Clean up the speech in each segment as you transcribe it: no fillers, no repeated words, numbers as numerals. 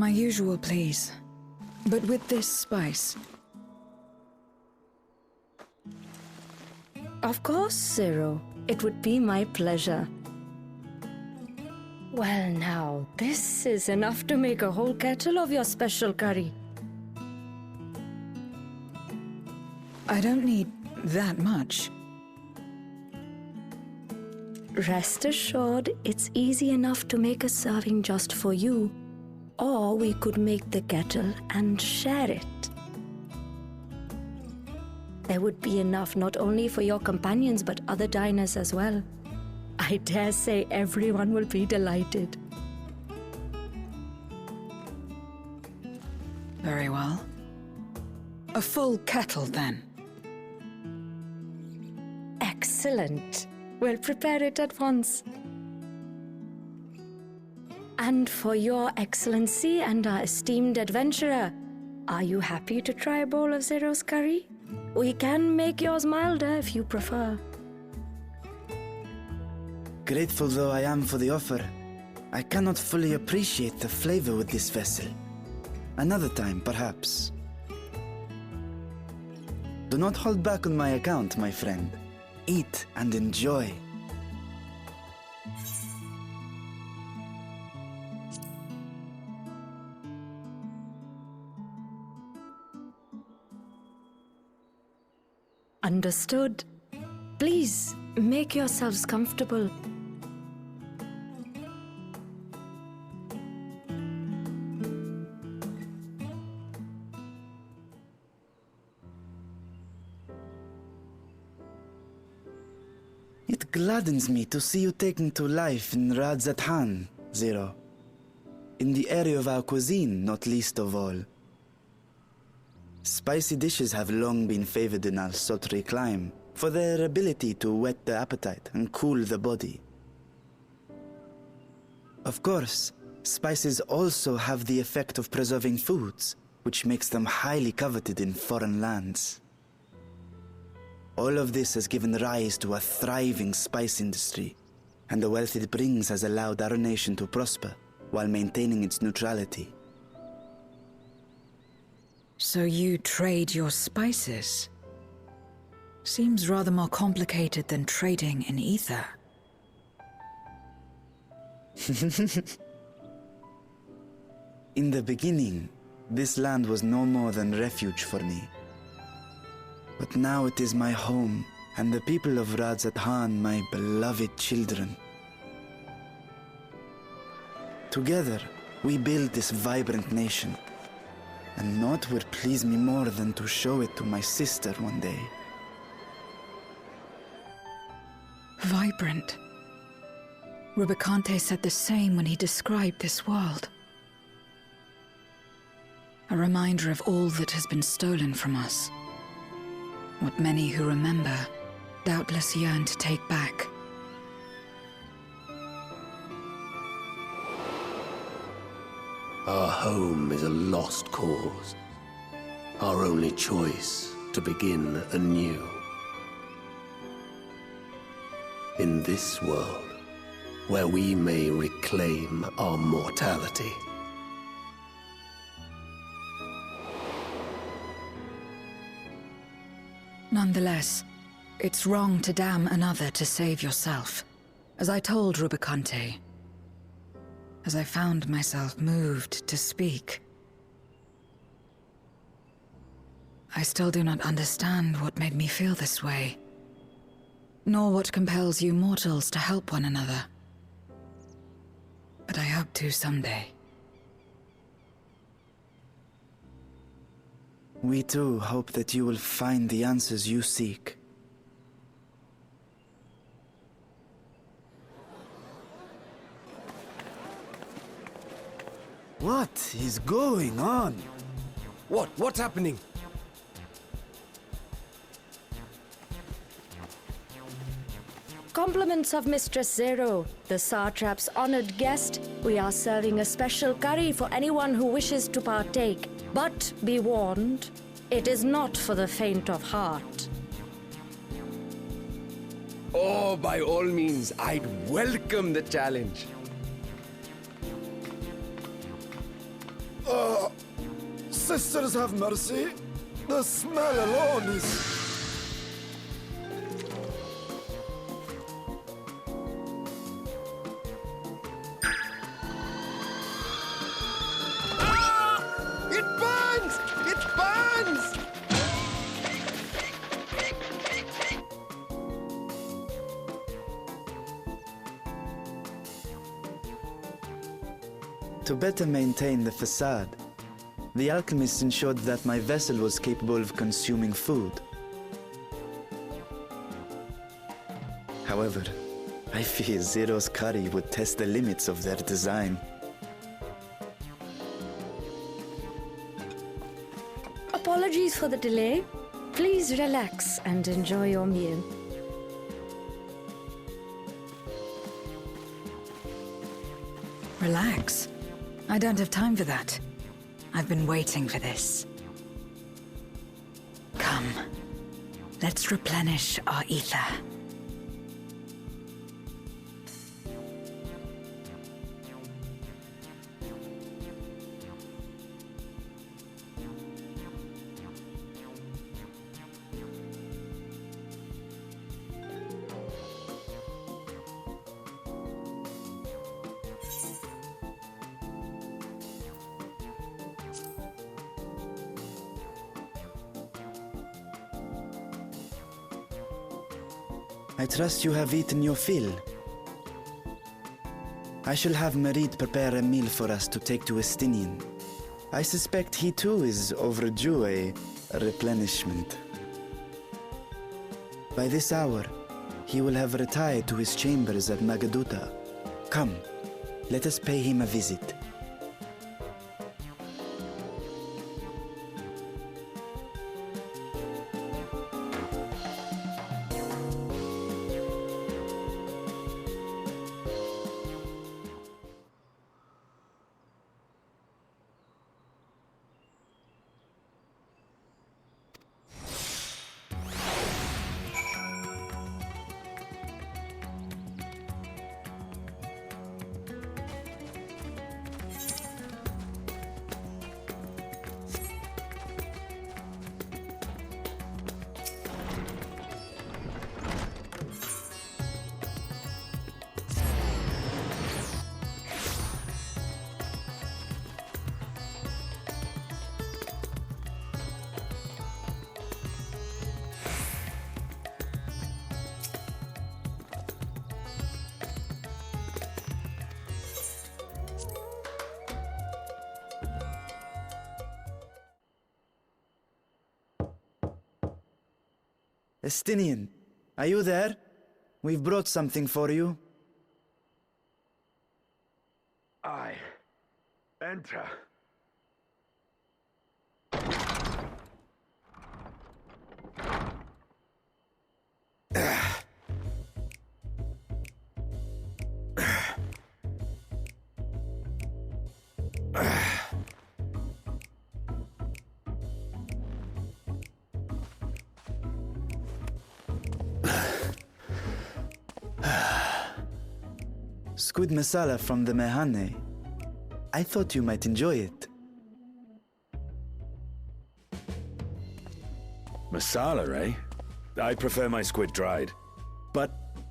My usual, please. But with this spice. Of course, Zero. It would be my pleasure. Well now, this is enough to make a whole kettle of your special curry. I don't need that much. Rest assured, it's easy enough to make a serving just for you. Or we could make the kettle and share it. There would be enough not only for your companions but other diners as well. I dare say everyone will be delighted. Very well. A full kettle, then. Excellent. We'll prepare it at once. And for your excellency and our esteemed adventurer, are you happy to try a bowl of Zero's curry? We can make yours milder if you prefer. Grateful though I am for the offer, I cannot fully appreciate the flavor with this vessel. Another time, perhaps. Do not hold back on my account, my friend. Eat and enjoy. Understood. Please, make yourselves comfortable. It gladdens me to see you taking to life in Radzathan, Zero. In the area of our cuisine, not least of all. Spicy dishes have long been favored in our sultry clime for their ability to whet the appetite and cool the body. Of course, spices also have the effect of preserving foods, which makes them highly coveted in foreign lands. All of this has given rise to a thriving spice industry, and the wealth it brings has allowed our nation to prosper while maintaining its neutrality. So you trade your spices? Seems rather more complicated than trading in ether. In the beginning, this land was no more than refuge for me. But now it is my home, and the people of Radzathan my beloved children. Together, we build this vibrant nation. And naught would please me more than to show it to my sister one day. Vibrant. Rubicante said the same when he described this world. A reminder of all that has been stolen from us. What many who remember doubtless yearn to take back. Our home is a lost cause. Our only choice to begin anew. In this world, where we may reclaim our mortality. Nonetheless, it's wrong to damn another to save yourself. As I told Rubicante, as I found myself moved to speak. I still do not understand what made me feel this way, nor what compels you mortals to help one another. But I hope to someday. We too hope that you will find the answers you seek. What is going on? What's happening? Compliments of Mistress Zero, the Satrap's honored guest. We are serving a special curry for anyone who wishes to partake. But be warned, it is not for the faint of heart. Oh, by all means, I'd welcome the challenge. Sisters have mercy. The smell alone is... It burns! It burns! To better maintain the facade, the alchemists ensured that my vessel was capable of consuming food. However, I fear Zero's curry would test the limits of their design. Apologies for the delay. Please relax and enjoy your meal. Relax. I don't have time for that. I've been waiting for this. Come. Let's replenish our ether. I trust you have eaten your fill. I shall have Merit prepare a meal for us to take to Estinian. I suspect he too is overdue a replenishment. By this hour, he will have retired to his chambers at Magaduta. Come, let us pay him a visit. Estinian, are you there? We've brought something for you. I enter. Squid masala from the Mehane. I thought you might enjoy it. Masala, eh? I prefer my squid dried. But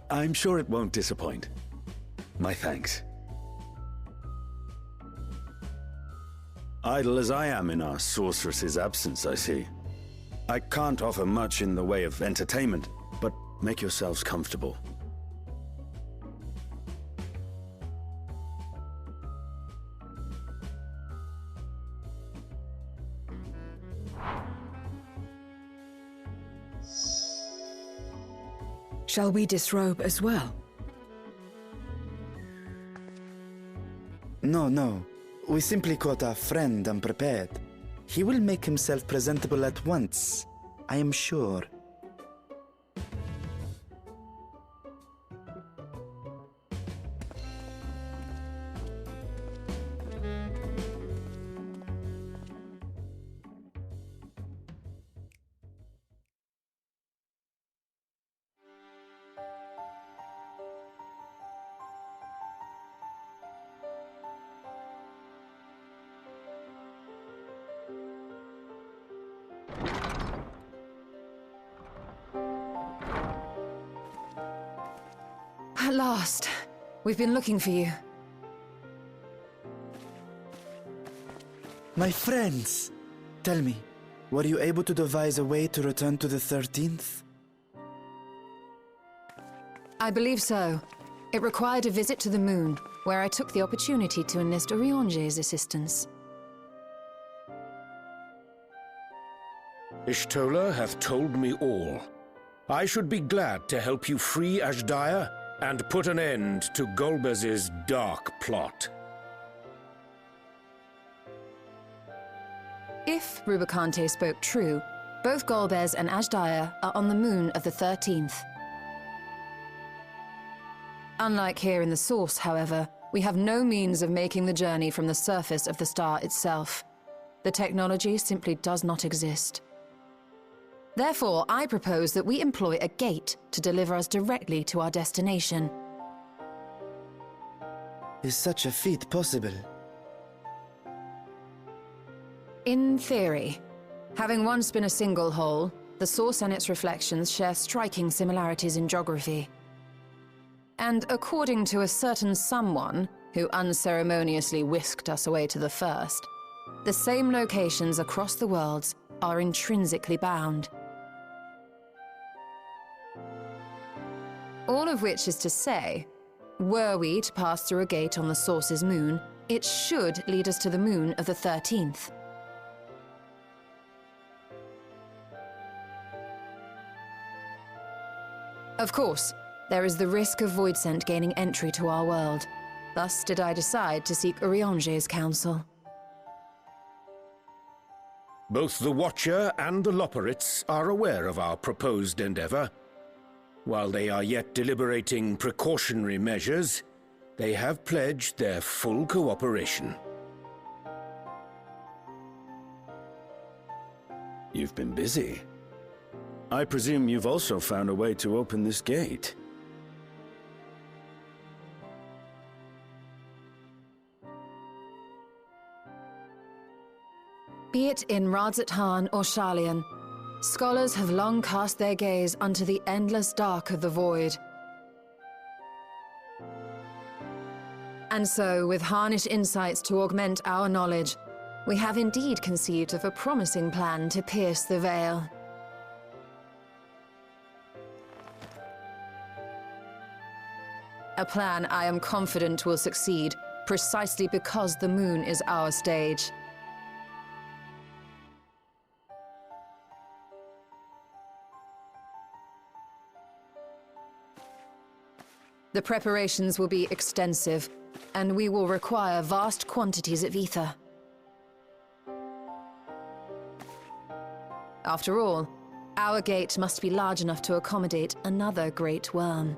I'm sure it won't disappoint. My thanks. Idle as I am in our sorceress's absence, I see. I can't offer much in the way of entertainment, but make yourselves comfortable. Shall we disrobe as well? No. We simply caught our friend unprepared. He will make himself presentable at once, I am sure. At last. We've been looking for you. My friends! Tell me, were you able to devise a way to return to the 13th? I believe so. It required a visit to the moon, where I took the opportunity to enlist Urianger's assistance. Ishtola hath told me all. I should be glad to help you free Azhdaya and put an end to Golbez's dark plot. If Rubicante spoke true, both Golbez and Azhdaya are on the moon of the 13th. Unlike here in the Source, however, we have no means of making the journey from the surface of the star itself. The technology simply does not exist. Therefore, I propose that we employ a gate to deliver us directly to our destination. Is such a feat possible? In theory. Having once been a single hole, the Source and its reflections share striking similarities in geography. And according to a certain someone who unceremoniously whisked us away to the first, the same locations across the worlds are intrinsically bound. All of which is to say, were we to pass through a gate on the Source's moon, it should lead us to the moon of the 13th. Of course, there is the risk of Voidsent gaining entry to our world. Thus did I decide to seek Urianger's counsel. Both the Watcher and the Loporrits are aware of our proposed endeavor. While they are yet deliberating precautionary measures, they have pledged their full cooperation. You've been busy. I presume you've also found a way to open this gate. Be it in Radzat-Han or Sharlayan, scholars have long cast their gaze unto the endless dark of the void. And so, with harnish insights to augment our knowledge, we have indeed conceived of a promising plan to pierce the veil. A plan I am confident will succeed, precisely because the moon is our stage. The preparations will be extensive, and we will require vast quantities of ether. After all, our gate must be large enough to accommodate another great worm.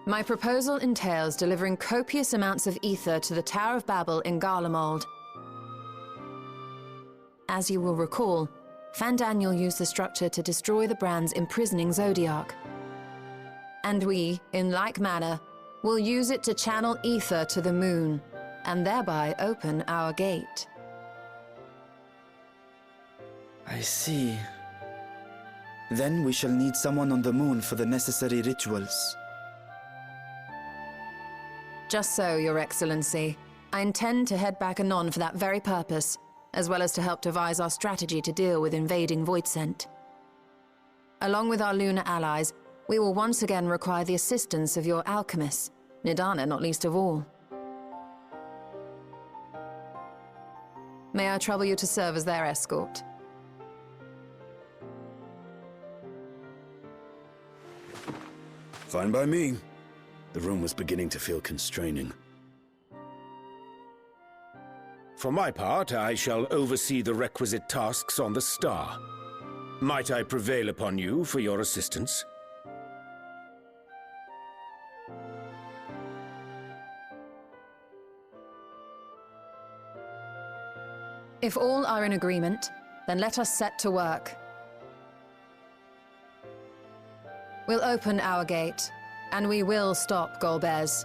My proposal entails delivering copious amounts of ether to the Tower of Babel in Garlemald. As you will recall, Fandaniel used the structure to destroy the Brand's imprisoning Zodiac. And we, in like manner, will use it to channel ether to the moon, and thereby open our gate. I see. Then we shall need someone on the moon for the necessary rituals. Just so, Your Excellency. I intend to head back anon for that very purpose, as well as to help devise our strategy to deal with invading Voidsent. Along with our lunar allies, we will once again require the assistance of your alchemists, Nidana not least of all. May I trouble you to serve as their escort? Fine by me. The room was beginning to feel constraining. For my part, I shall oversee the requisite tasks on the star. Might I prevail upon you for your assistance? If all are in agreement, then let us set to work. We'll open our gate, and we will stop Golbez.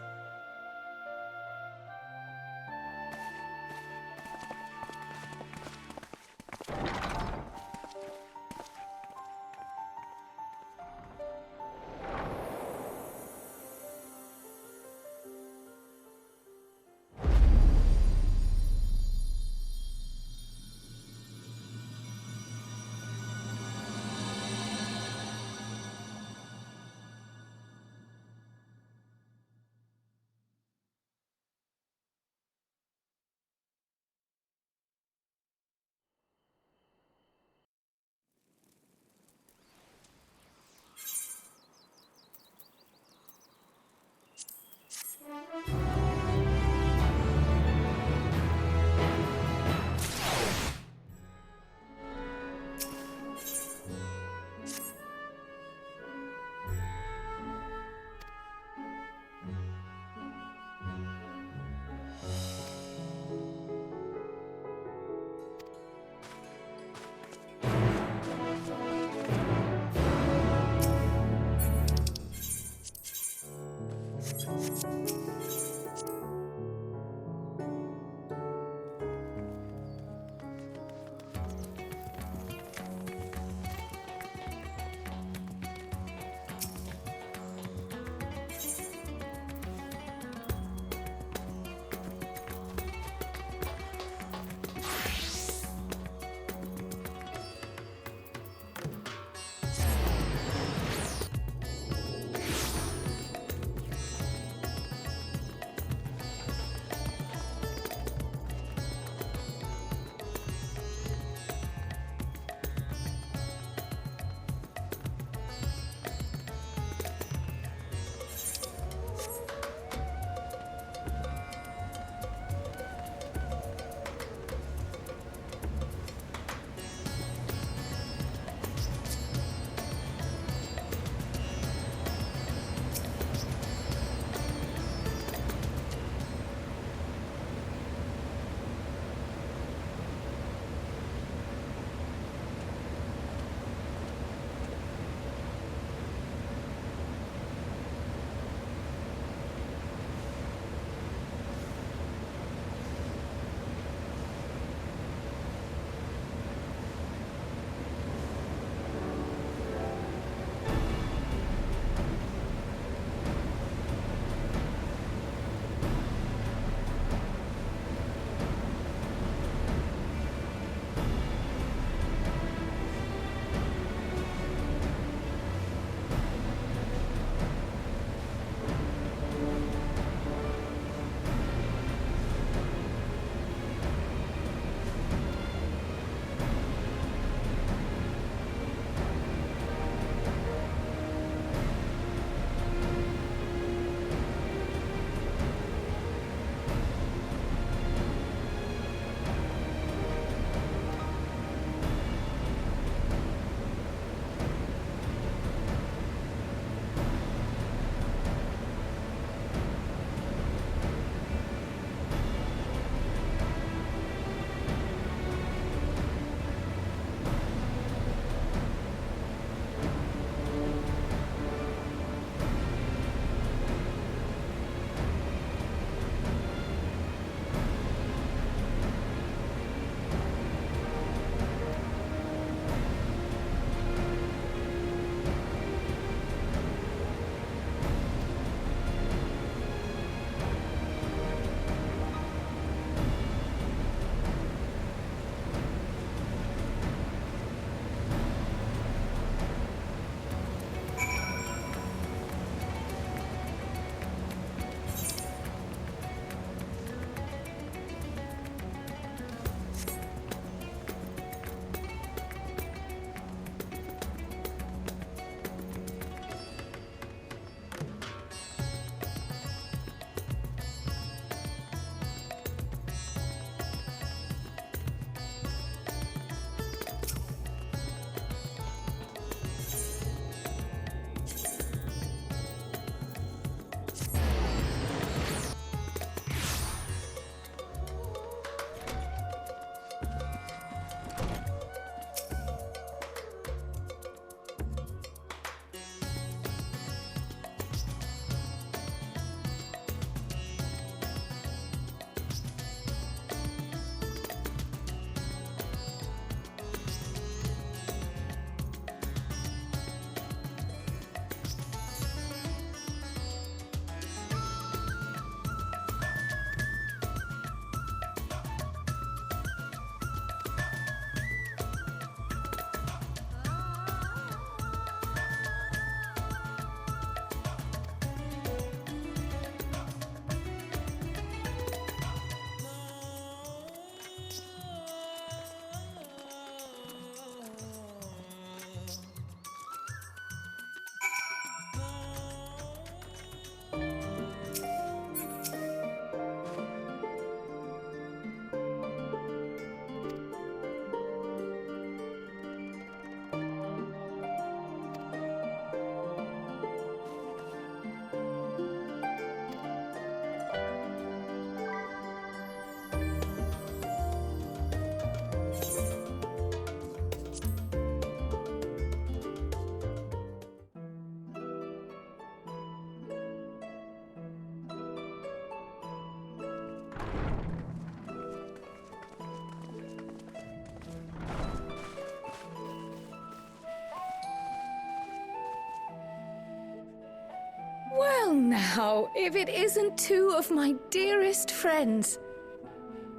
Well now, if it isn't two of my dearest friends.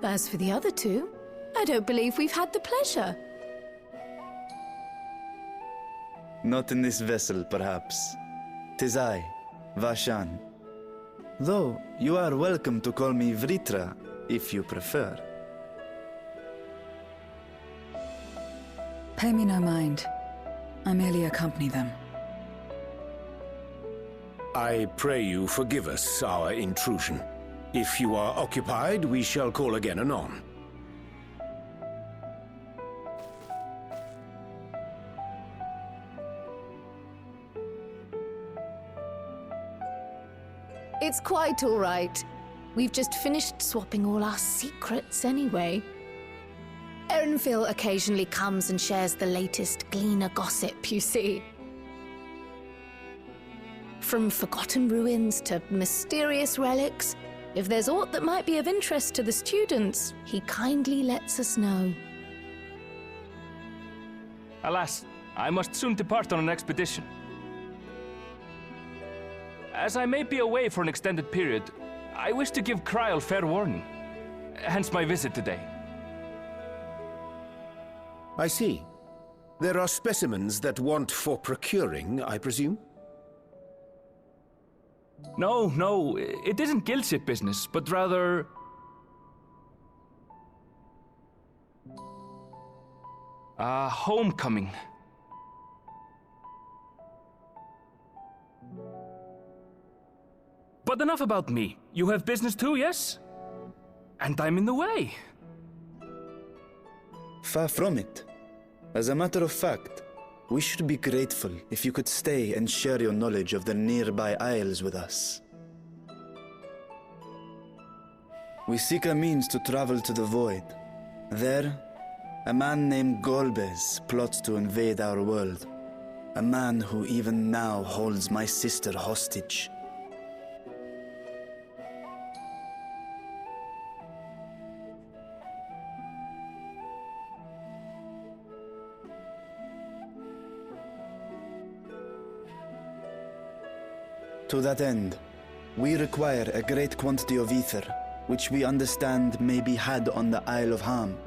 As for the other two, I don't believe we've had the pleasure. Not in this vessel, perhaps. 'Tis I, Vashan. Though, you are welcome to call me Vritra, if you prefer. Pay me no mind. I merely accompany them. I pray you forgive us our intrusion. If you are occupied, we shall call again anon. It's quite all right. We've just finished swapping all our secrets anyway. Erenfil occasionally comes and shares the latest Gleaner gossip, you see. From forgotten ruins to mysterious relics, if there's aught that might be of interest to the students, he kindly lets us know. Alas, I must soon depart on an expedition. As I may be away for an extended period, I wish to give Kryl fair warning. Hence my visit today. I see. There are specimens that want for procuring, I presume? No, it isn't guildship business, but rather... homecoming. But enough about me. You have business too, yes? And I'm in the way. Far from it. As a matter of fact, we should be grateful if you could stay and share your knowledge of the nearby isles with us. We seek a means to travel to the Void. There, a man named Golbez plots to invade our world. A man who even now holds my sister hostage. To that end, we require a great quantity of ether, which we understand may be had on the Isle of Ham.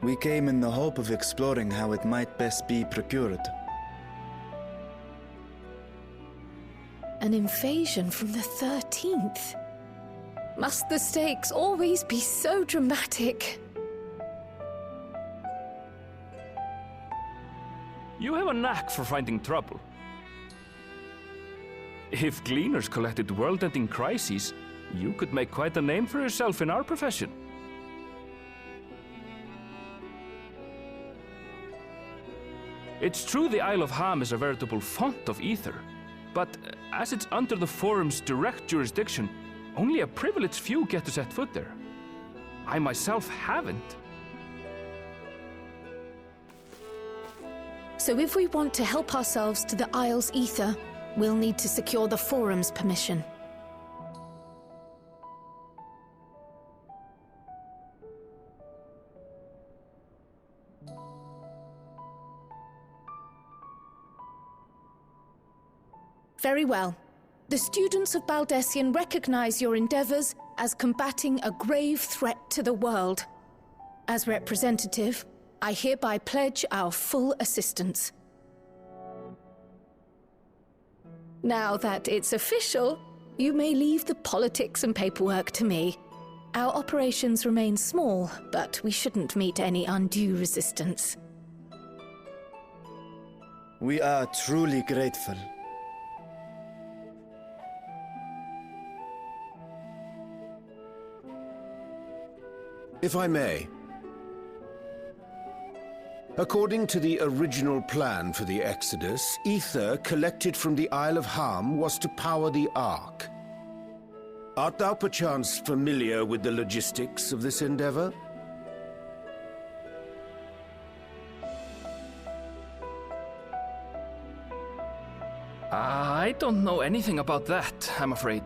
We came in the hope of exploring how it might best be procured. An invasion from the 13th. Must the stakes always be so dramatic? You have a knack for finding trouble. If Gleaners collected world-ending crises, you could make quite a name for yourself in our profession. It's true the Isle of Ham is a veritable font of ether, but as it's under the Forum's direct jurisdiction, only a privileged few get to set foot there. I myself haven't. So if we want to help ourselves to the Isle's ether, we'll need to secure the Forum's permission. Very well. The students of Baldessian recognize your endeavors as combating a grave threat to the world. As representative, I hereby pledge our full assistance. Now that it's official, you may leave the politics and paperwork to me. Our operations remain small, but we shouldn't meet any undue resistance. We are truly grateful. If I may. According to the original plan for the Exodus, ether collected from the Isle of Ham was to power the Ark. Art thou perchance familiar with the logistics of this endeavor? I don't know anything about that, I'm afraid.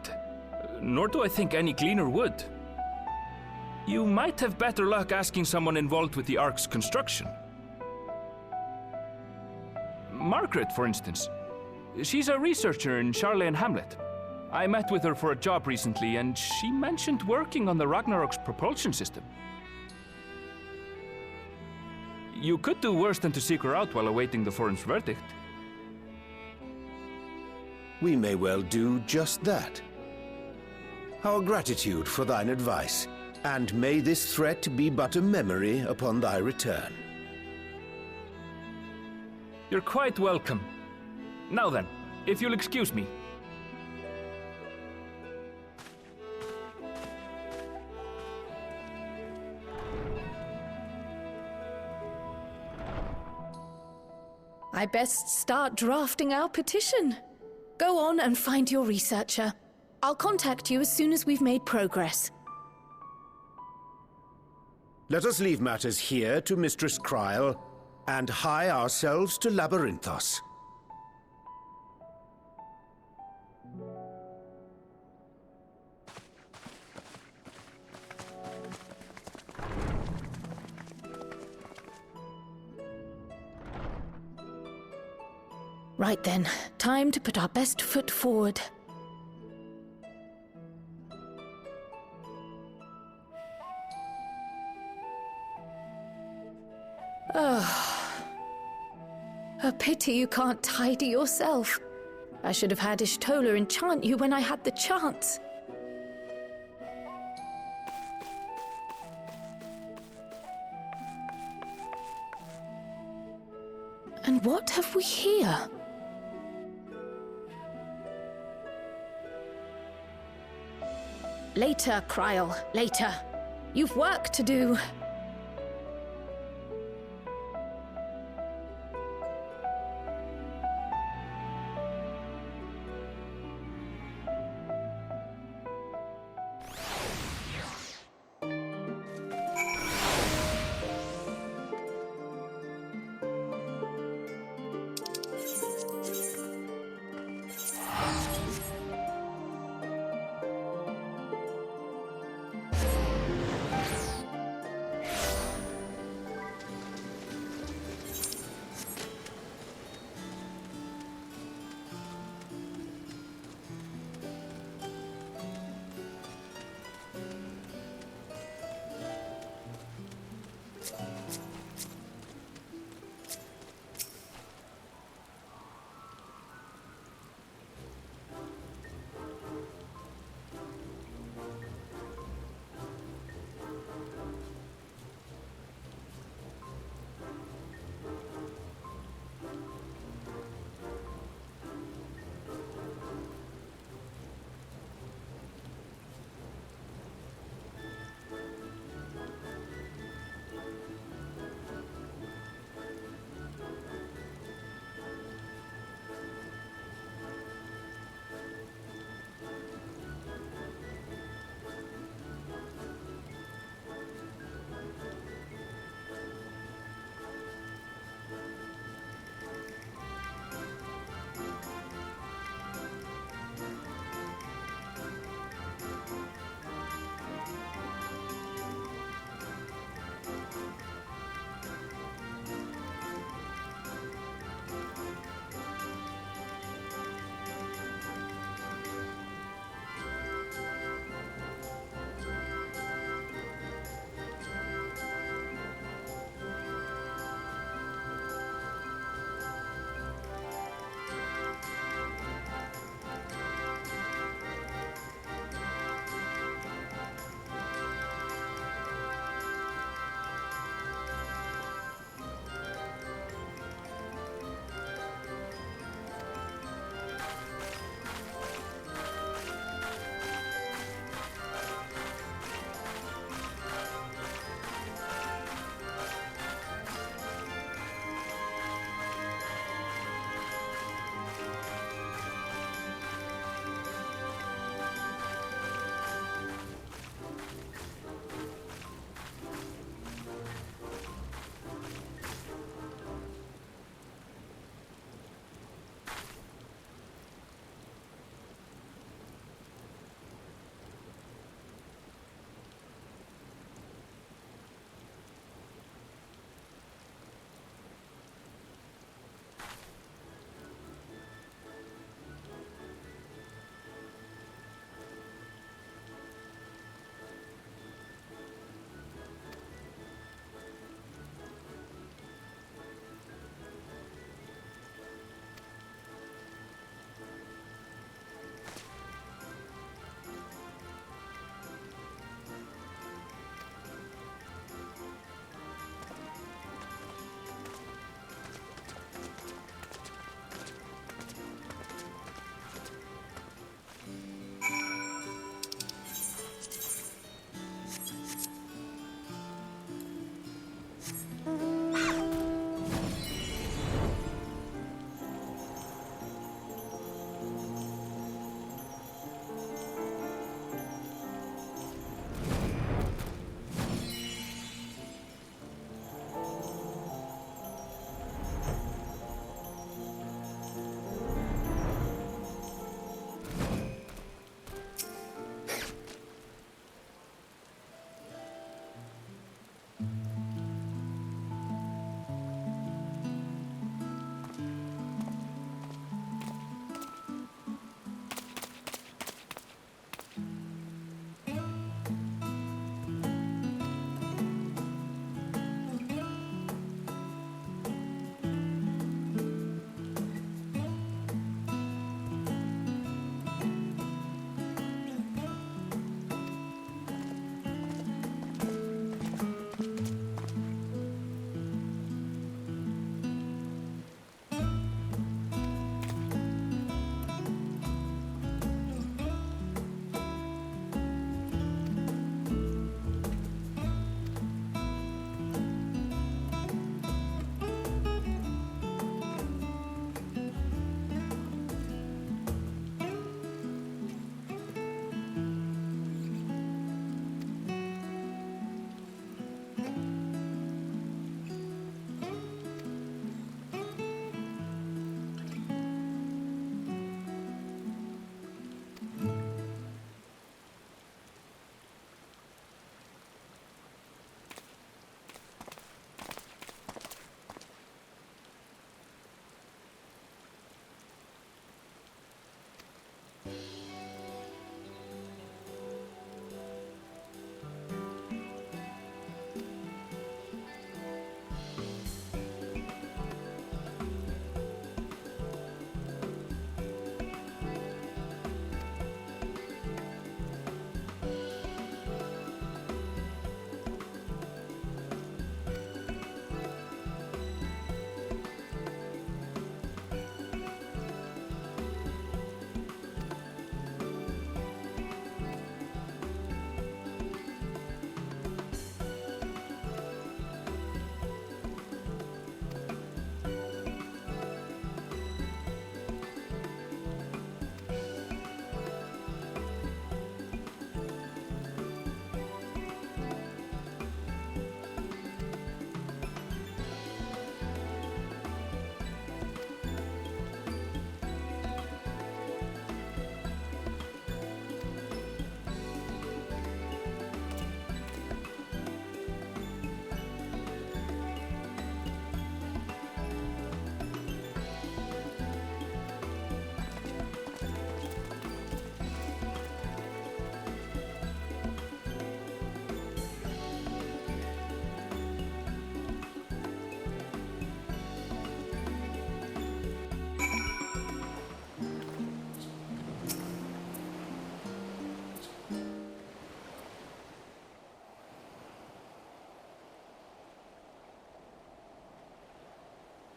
Nor do I think any Gleaner would. You might have better luck asking someone involved with the Ark's construction. Margaret, for instance. She's a researcher in Charley and Hamlet. I met with her for a job recently, and she mentioned working on the Ragnarok's propulsion system. You could do worse than to seek her out while awaiting the forum's verdict. We may well do just that. Our gratitude for thine advice, and may this threat be but a memory upon thy return. You're quite welcome. Now then, if you'll excuse me. I best start drafting our petition. Go on and find your researcher. I'll contact you as soon as we've made progress. Let us leave matters here to Mistress Kryl, and hie ourselves to Labyrinthos. Right then, time to put our best foot forward. A pity you can't tidy yourself. I should have had Ishtola enchant you when I had the chance. And what have we here? Later, Kryl, later. You've work to do.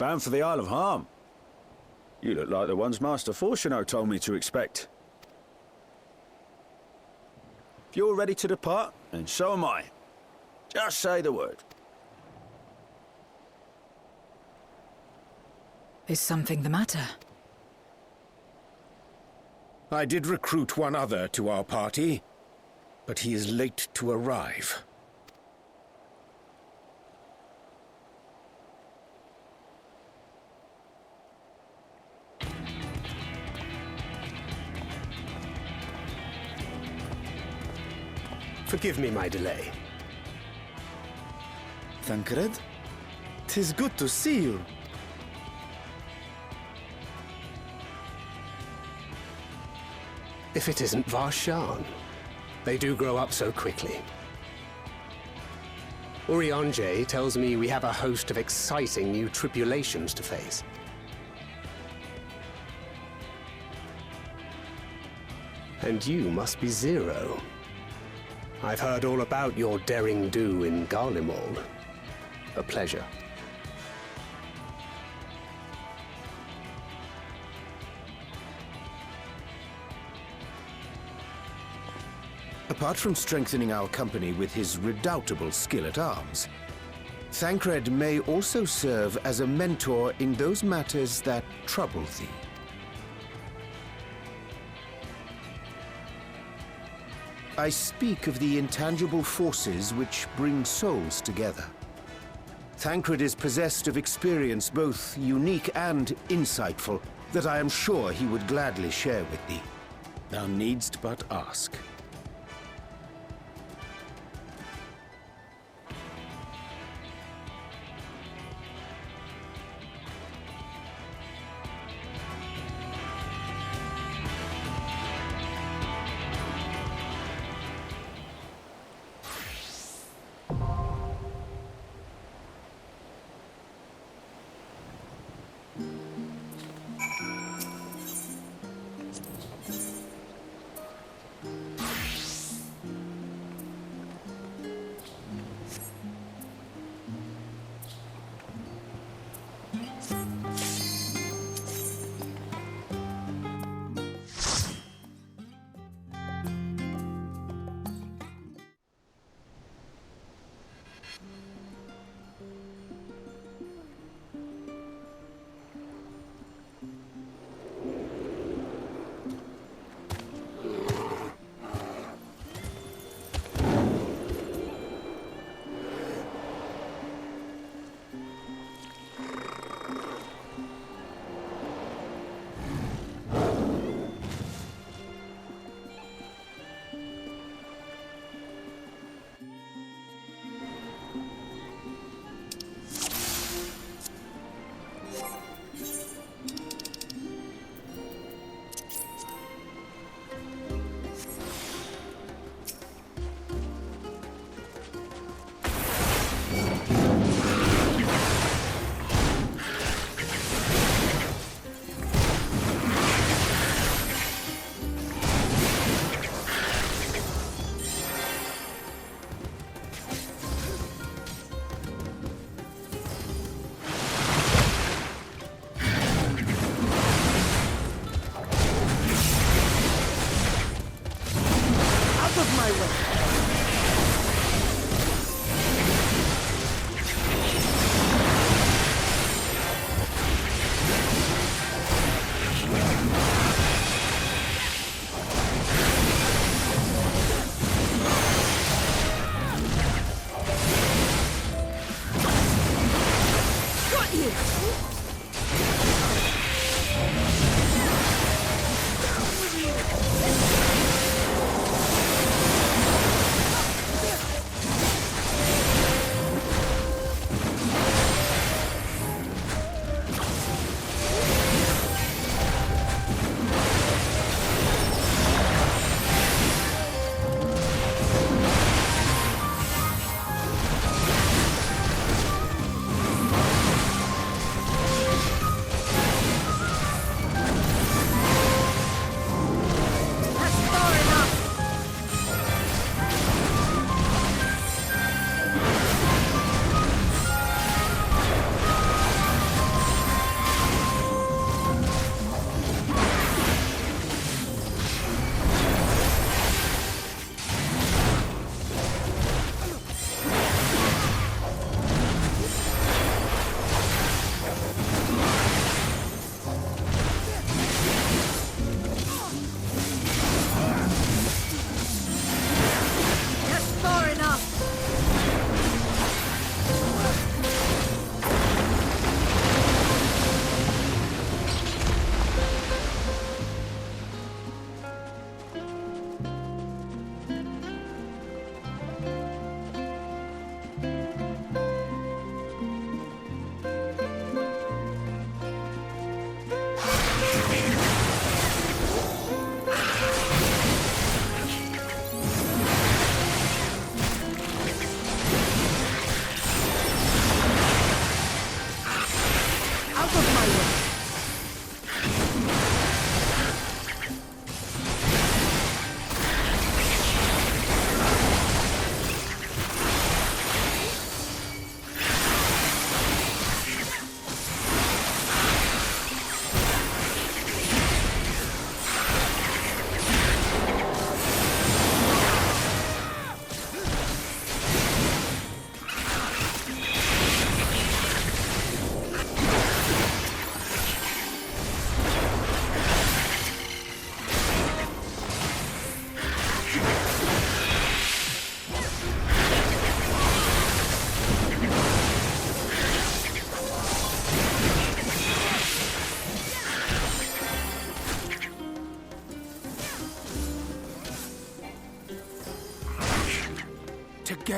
Bound for the Isle of Harm. You look like the ones Master Fortuneau told me to expect. If you're ready to depart, then so am I. Just say the word. Is something the matter? I did recruit one other to our party, but he is late to arrive. Forgive me my delay. Thancred? 'Tis good to see you. If it isn't Varshan. They do grow up so quickly. Urianger tells me we have a host of exciting new tribulations to face. And you must be Zero. I've heard all about your daring-do in Garlemald. A pleasure. Apart from strengthening our company with his redoubtable skill at arms, Thancred may also serve as a mentor in those matters that trouble thee. I speak of the intangible forces which bring souls together. Thancred is possessed of experience both unique and insightful that I am sure he would gladly share with thee. Thou needst but ask.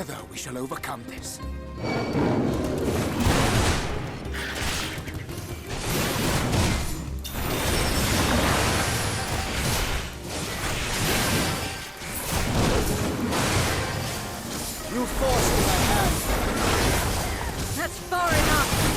Together we shall overcome this. You forced my hand. That's far enough!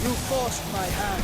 You forced my hand.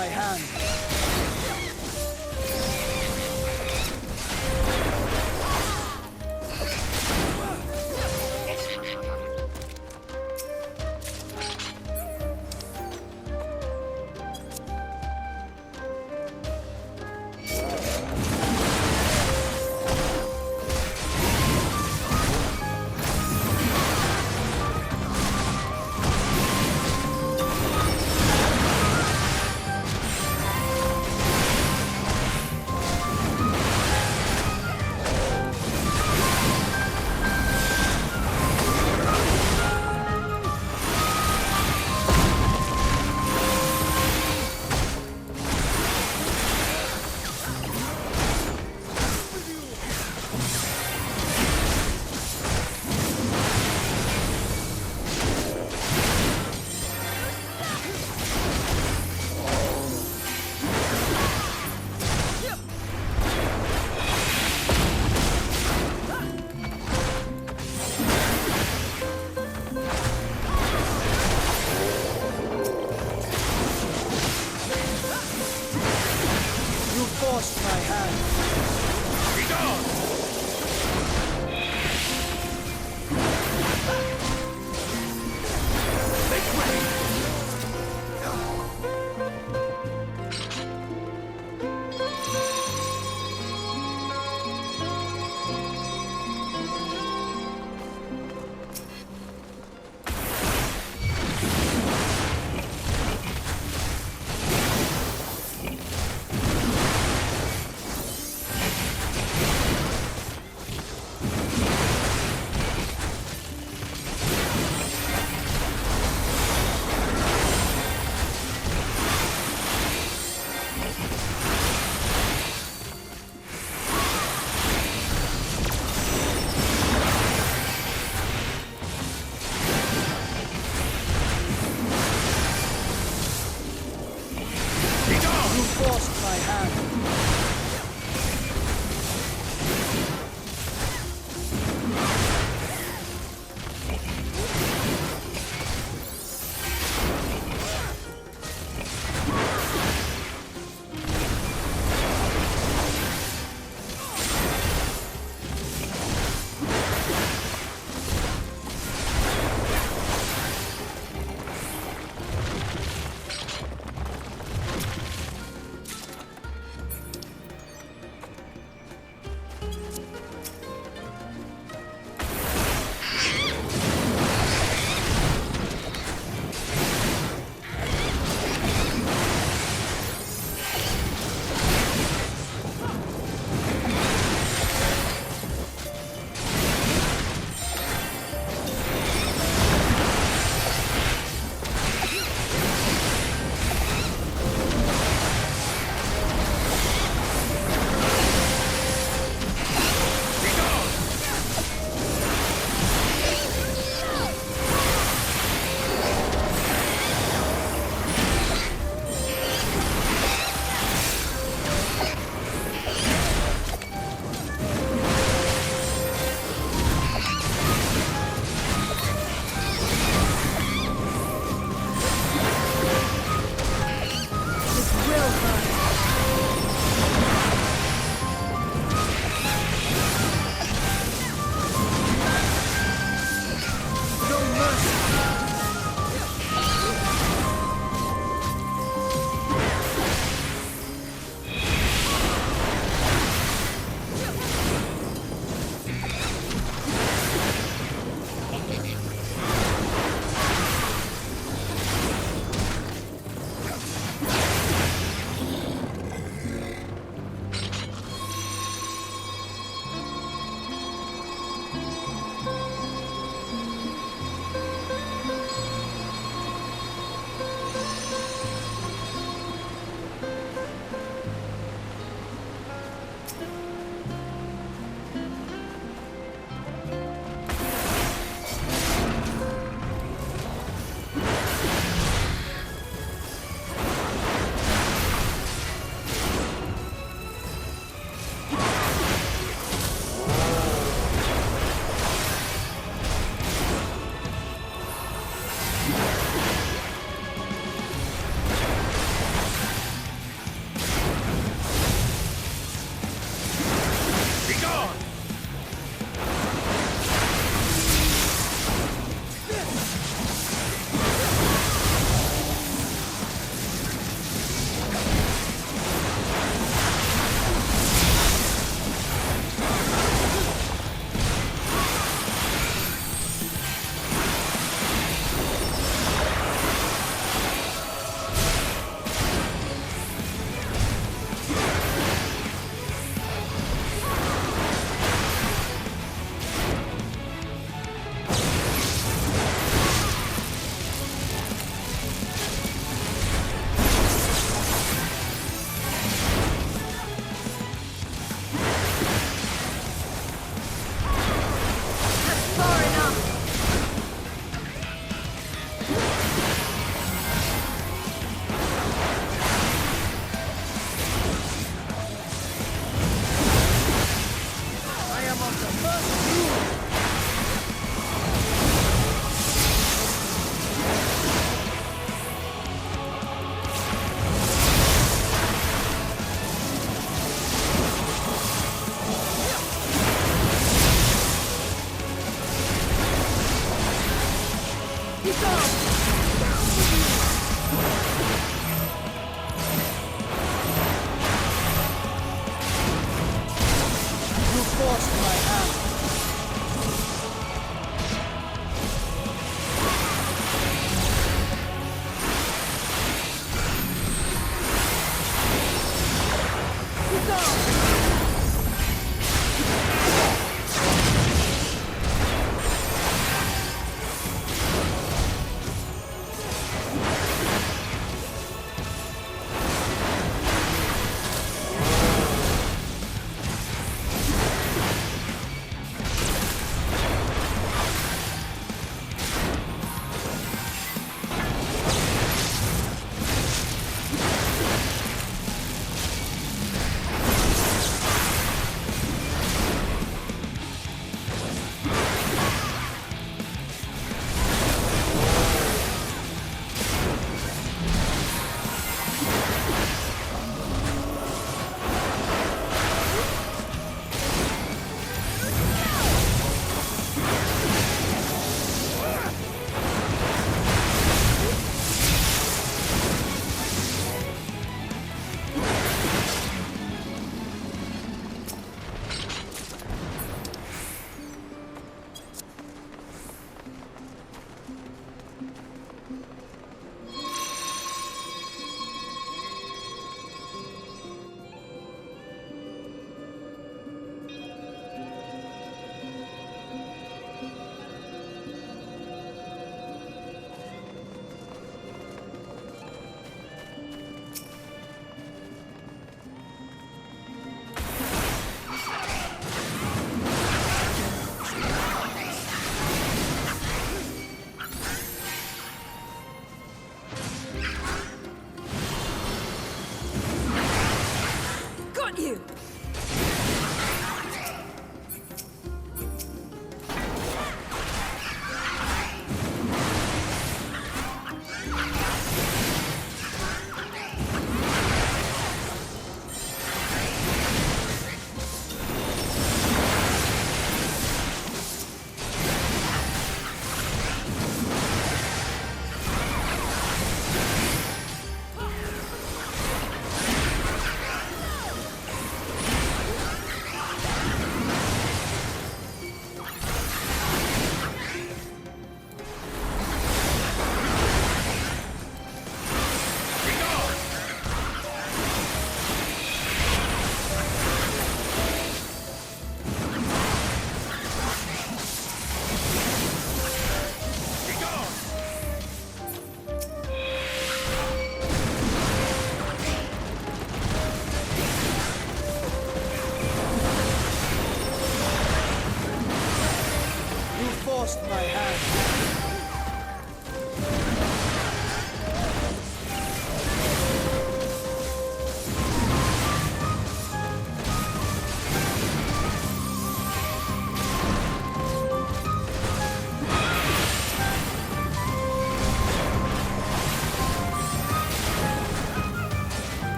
my hand. You forced my hand.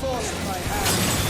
forced my hand.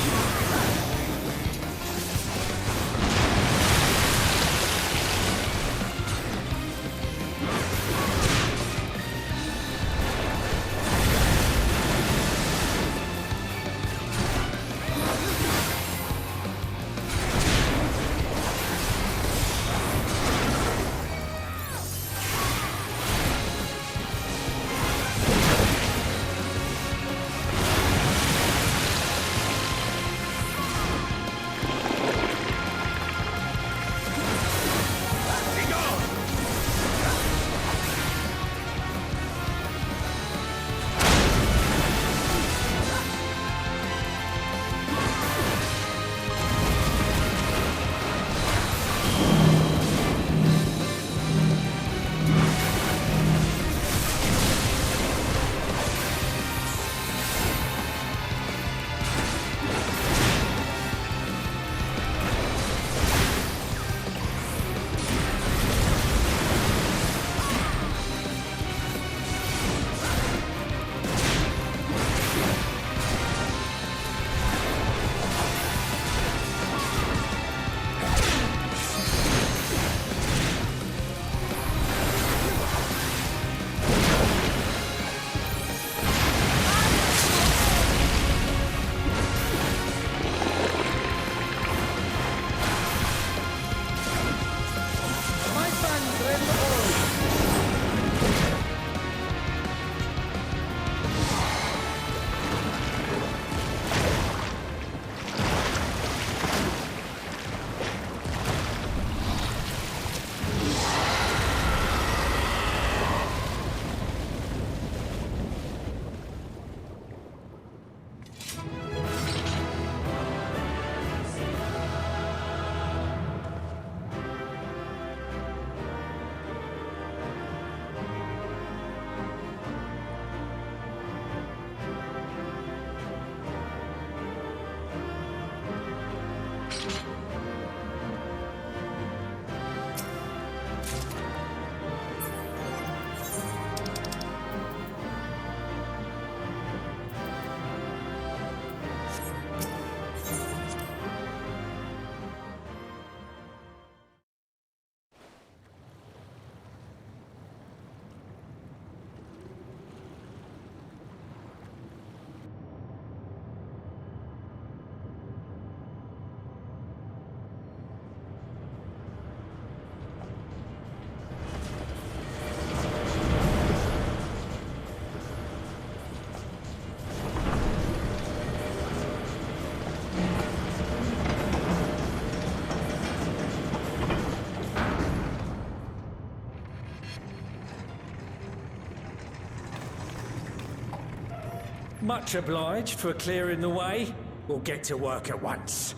Much obliged for clearing the way. We'll get to work at once.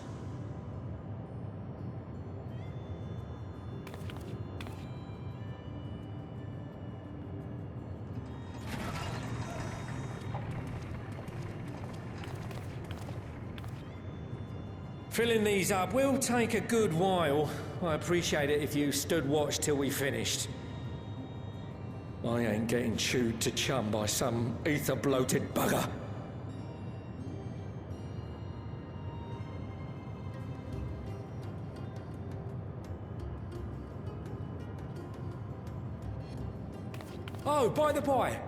Filling these up will take a good while. I appreciate it if you stood watch till we finished. I ain't getting chewed to chum by some ether-bloated bugger. Oh, by the by.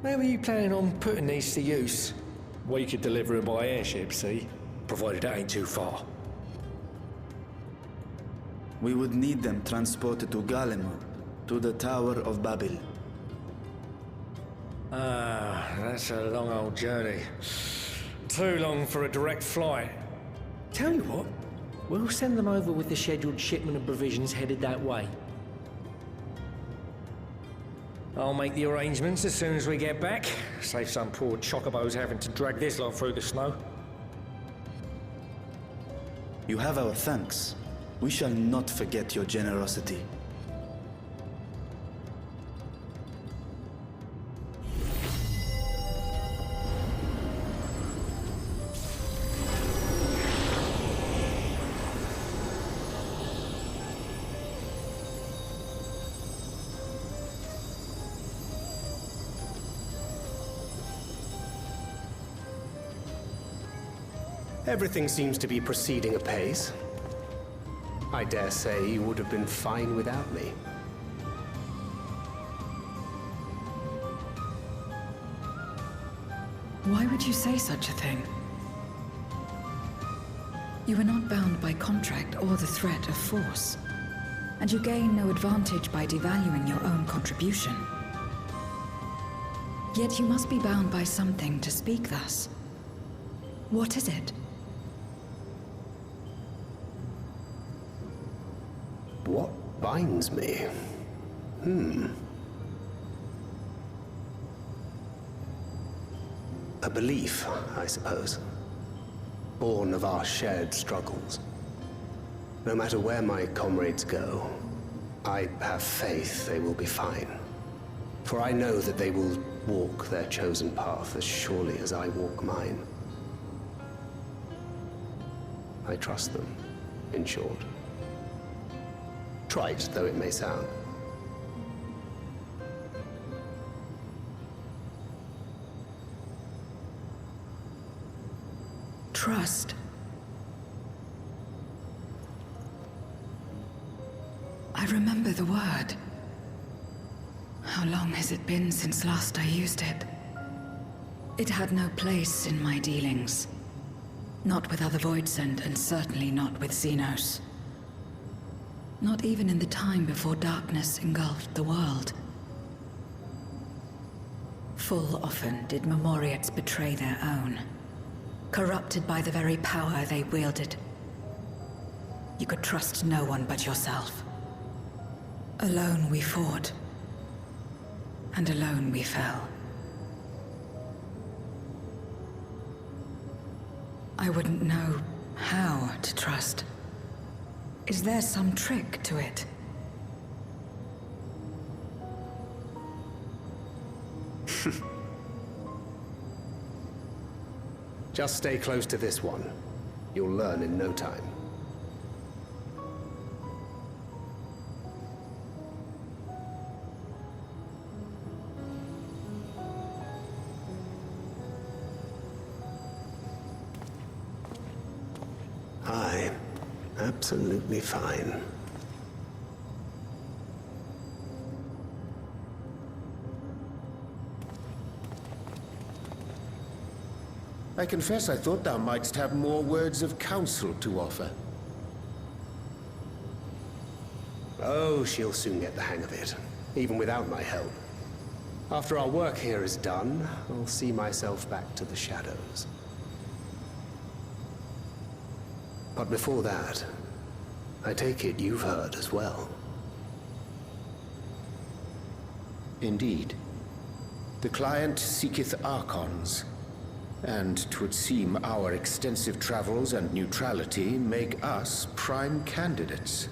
Where were you planning on putting these to use? We could deliver them by airship, see? Provided it ain't too far. We would need them transported to Gallimur, to the Tower of Babel. Ah, that's a long old journey. Too long for a direct flight. Tell you what, we'll send them over with the scheduled shipment of provisions headed that way. I'll make the arrangements as soon as we get back. Save some poor chocobos having to drag this lot through the snow. You have our thanks. We shall not forget your generosity. Everything seems to be proceeding apace. I dare say you would have been fine without me. Why would you say such a thing? You are not bound by contract or the threat of force, and you gain no advantage by devaluing your own contribution. Yet you must be bound by something to speak thus. What is it? What binds me? A belief, I suppose. Born of our shared struggles. No matter where my comrades go, I have faith they will be fine. For I know that they will walk their chosen path as surely as I walk mine. I trust them, in short. Trite though it may sound. Trust. I remember the word. How long has it been since last I used it? It had no place in my dealings. Not with other Voidsent, and certainly not with Xenos. Not even in the time before darkness engulfed the world. Full often did Memoriates betray their own, corrupted by the very power they wielded. You could trust no one but yourself. Alone we fought, and alone we fell. I wouldn't know how to trust. Is there some trick to it? Just stay close to this one. You'll learn in no time. I'm absolutely fine. I confess I thought thou mightst have more words of counsel to offer. Oh, she'll soon get the hang of it, even without my help. After our work here is done, I'll see myself back to the shadows. But before that, I take it you've heard as well. Indeed. The client seeketh Archons, and 'twould seem our extensive travels and neutrality make us prime candidates.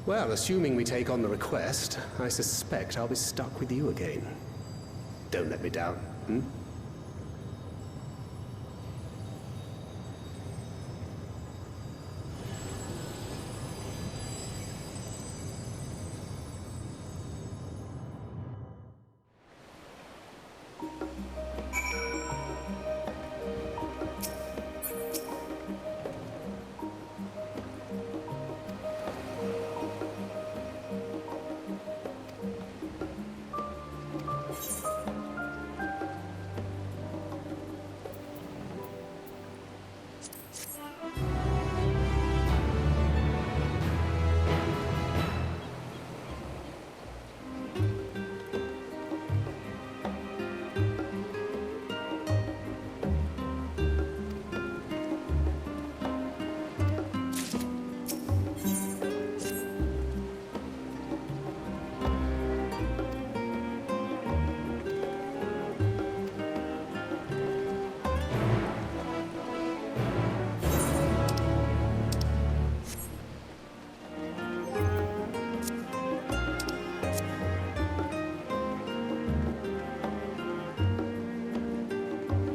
Well, assuming we take on the request, I suspect I'll be stuck with you again. Don't let me down, hmm?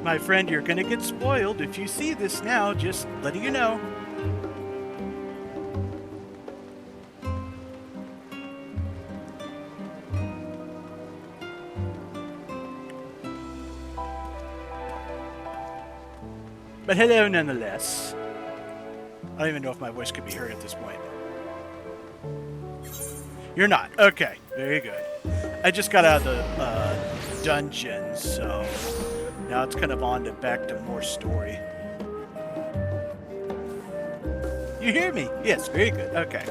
My friend, you're gonna get spoiled if you see this now, just letting you know. But hello nonetheless. I don't even know if my voice could be heard at this point. You're not. Okay, very good. I just got out of the dungeon, so now it's kind of on to back to more story. You hear me? Yes, very good. Okay.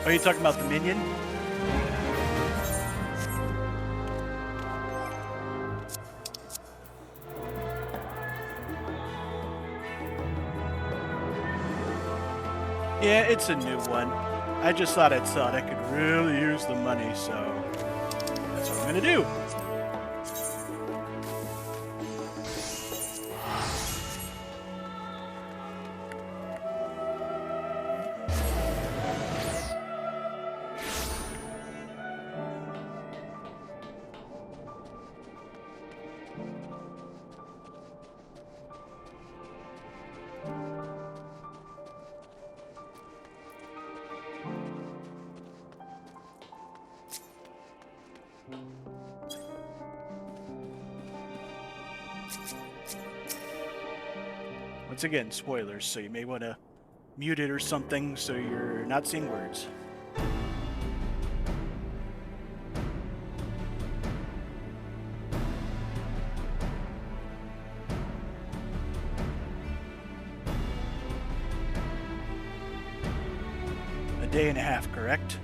Are you talking about the minion? Yeah, it's a new one. I just thought I could really use the money, so that's what I'm gonna do. Once again, spoilers, so you may want to mute it or something so you're not seeing words. A day and a half, correct?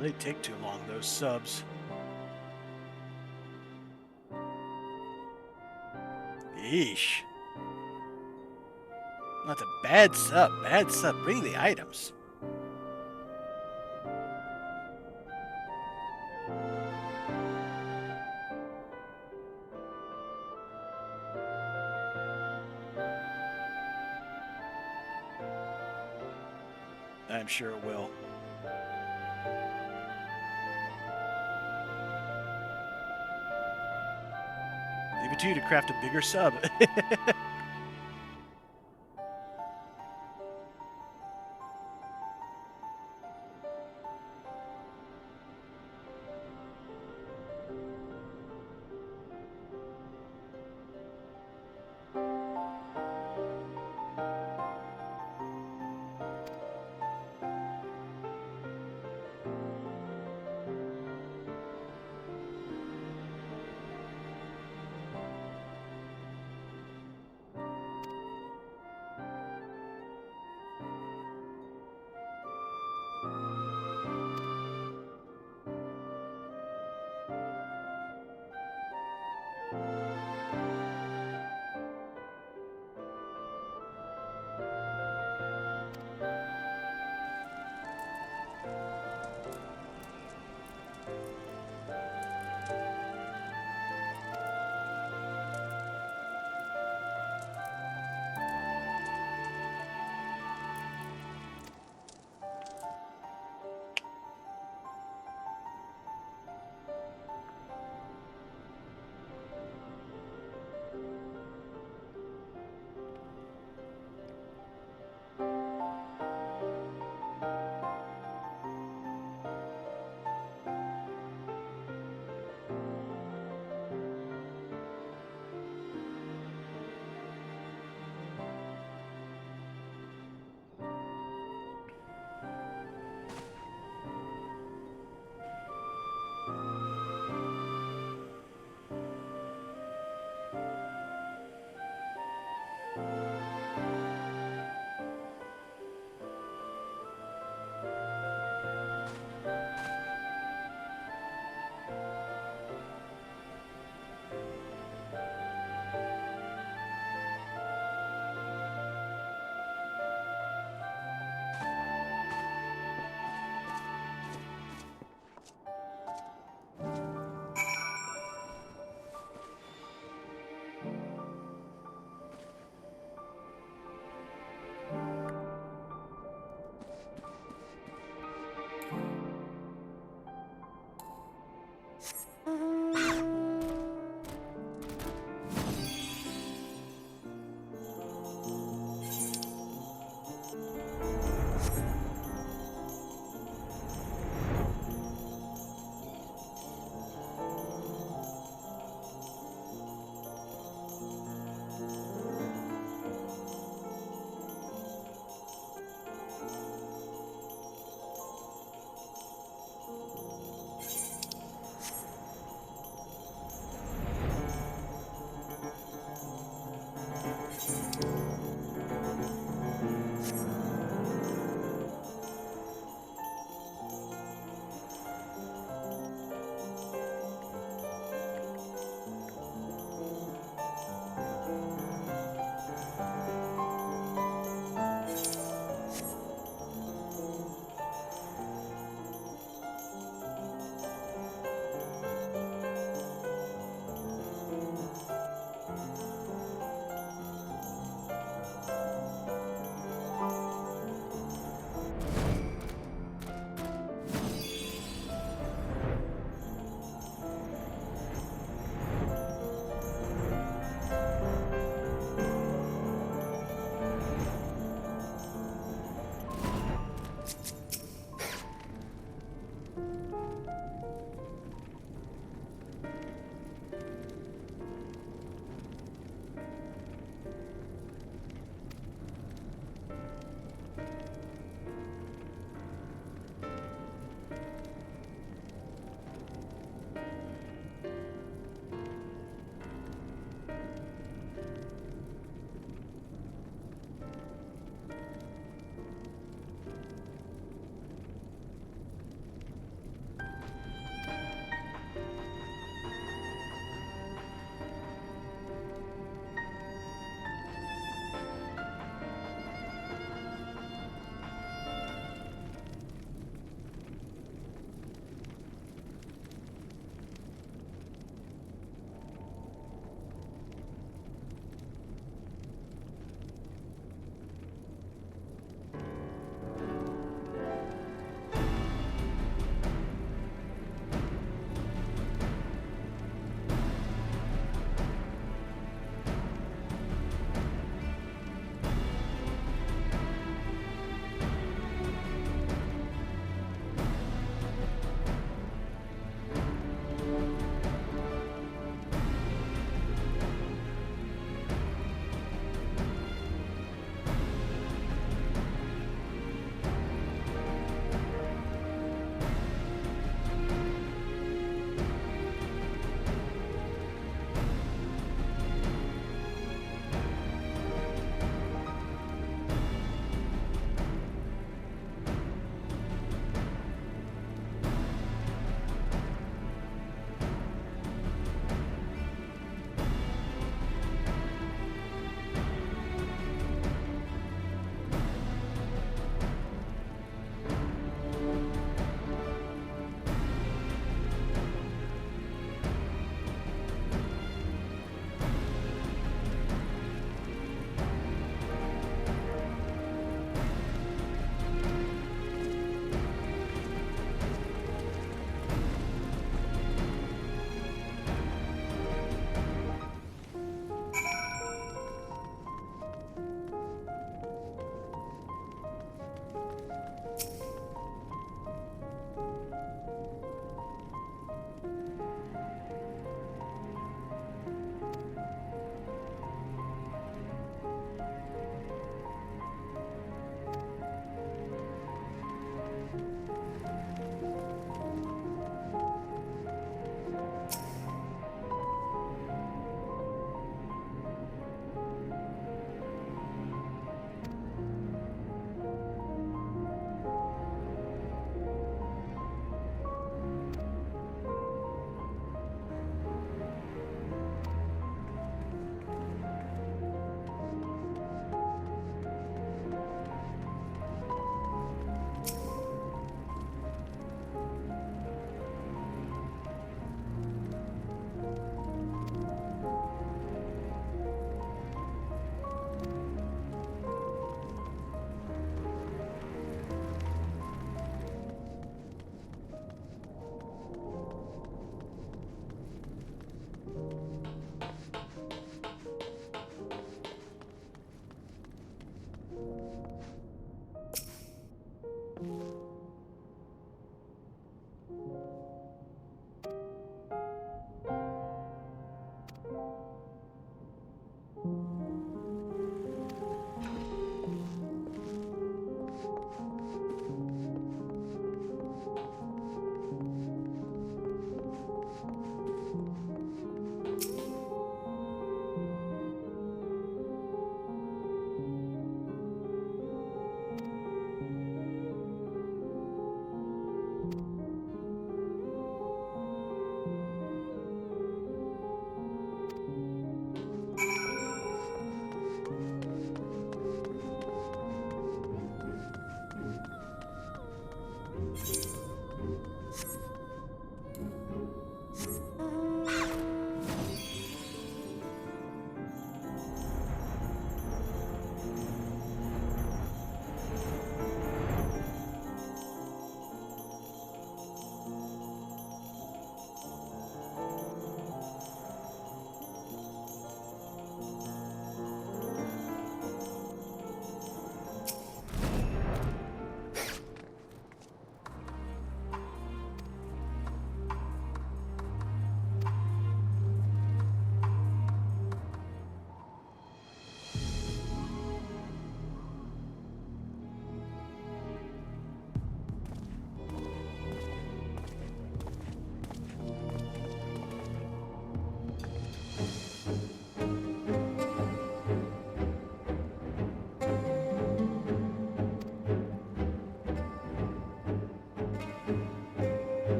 They take too long, those subs. Yeesh. Not a bad sub. Bad sub. Bring the items. I'm sure it will. Leave it to you to craft a bigger sub.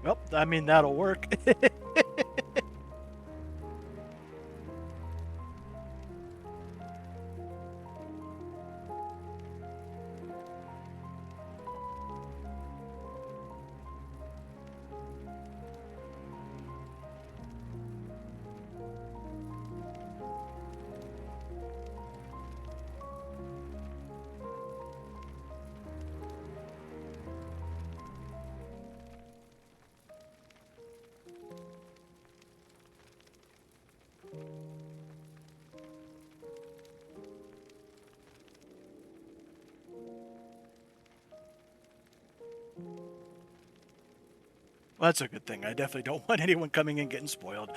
Well, I mean, that'll work. Well, that's a good thing. I definitely don't want anyone coming in getting spoiled.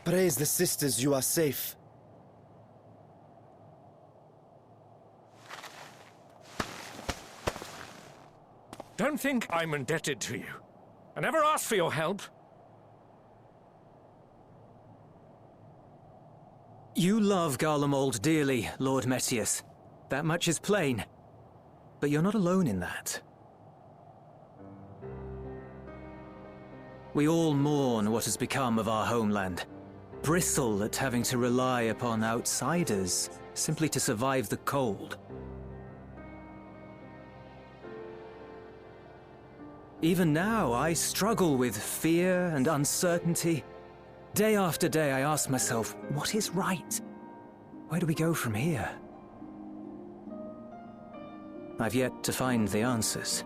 Praise the sisters, you are safe. Don't think I'm indebted to you. I never asked for your help. You love Garlemald dearly, Lord Metius. That much is plain. But you're not alone in that. We all mourn what has become of our homeland. Bristle at having to rely upon outsiders simply to survive the cold. Even now, I struggle with fear and uncertainty. Day after day, I ask myself, what is right? Where do we go from here? I've yet to find the answers.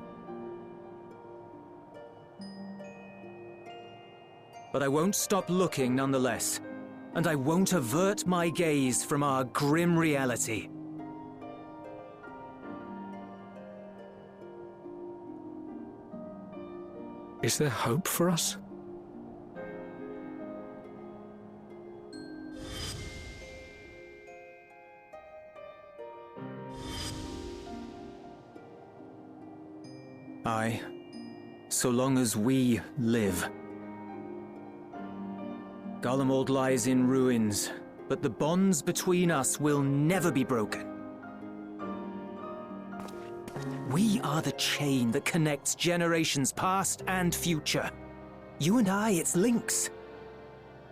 But I won't stop looking nonetheless, and I won't avert my gaze from our grim reality. Is there hope for us? Aye, so long as we live. Garlemald lies in ruins, but the bonds between us will never be broken. We are the chain that connects generations past and future. You and I, it's links.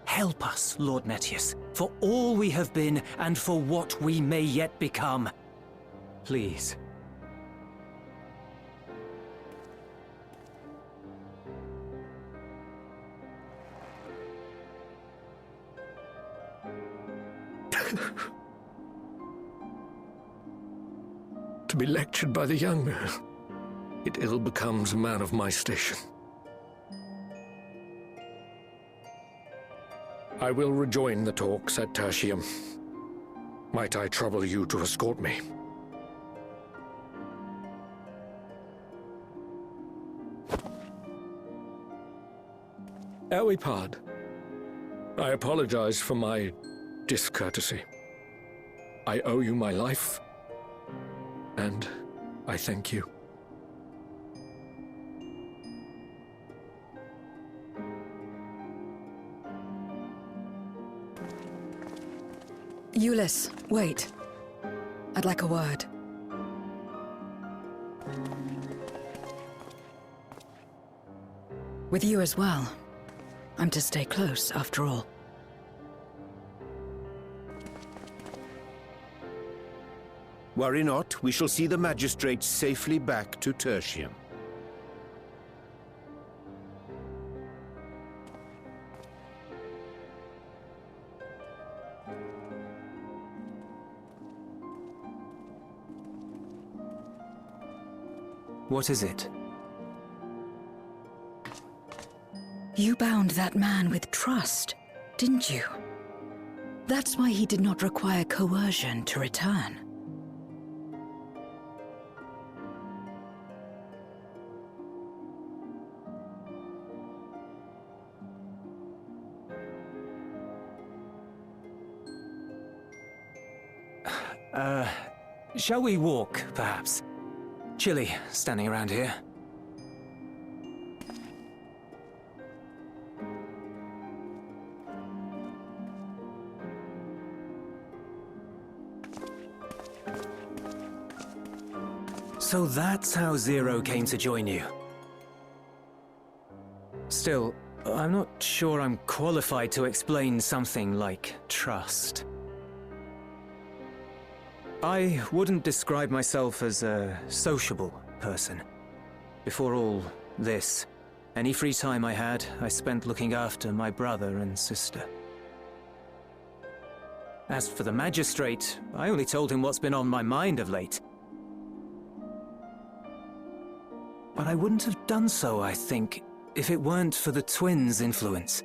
Help us, Lord Metius, for all we have been and for what we may yet become. Please. To be lectured by the young man, it ill becomes a man of my station. I will rejoin the talks at Tertium. Might I trouble you to escort me? Ere we part, I apologize for my discourtesy. I owe you my life, and I thank you. Ulyss, wait. I'd like a word. With you as well. I'm to stay close, after all. Worry not, we shall see the magistrate safely back to Tertium. What is it? You bound that man with trust, didn't you? That's why he did not require coercion to return. Shall we walk, perhaps? Chilly, standing around here. So that's how Zero came to join you. Still, I'm not sure I'm qualified to explain something like trust. I wouldn't describe myself as a sociable person. Before all this, any free time I had, I spent looking after my brother and sister. As for the magistrate, I only told him what's been on my mind of late. But I wouldn't have done so, I think, if it weren't for the twins' influence.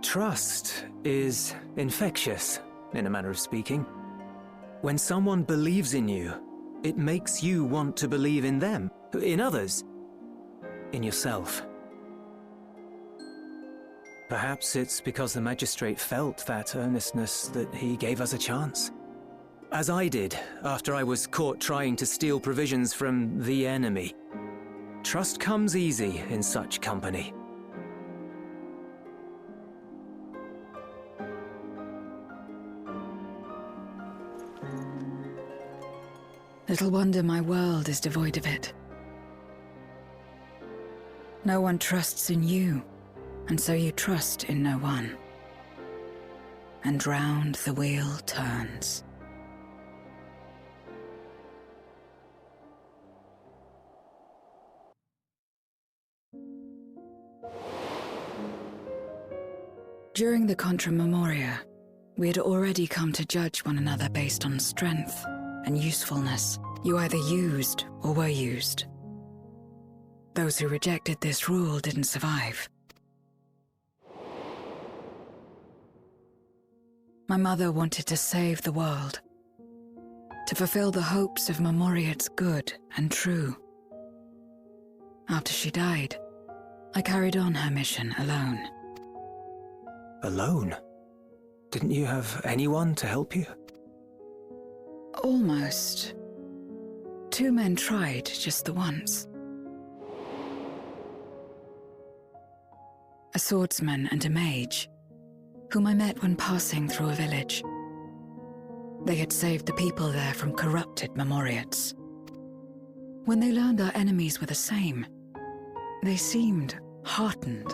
Trust is infectious, in a manner of speaking. When someone believes in you, it makes you want to believe in them, in others, in yourself. Perhaps it's because the magistrate felt that earnestness that he gave us a chance. As I did after I was caught trying to steal provisions from the enemy. Trust comes easy in such company. Little wonder my world is devoid of it. No one trusts in you, and so you trust in no one. And round the wheel turns. During the Contra Memoria, we had already come to judge one another based on strength and usefulness. You either used or were used. Those who rejected this rule didn't survive. My mother wanted to save the world, to fulfill the hopes of Memoria's good and true. After she died, I carried on her mission alone. Alone? Didn't you have anyone to help you? Almost. 2 men tried just the once. A swordsman and a mage, whom I met when passing through a village. They had saved the people there from corrupted Memoriates. When they learned our enemies were the same, they seemed heartened.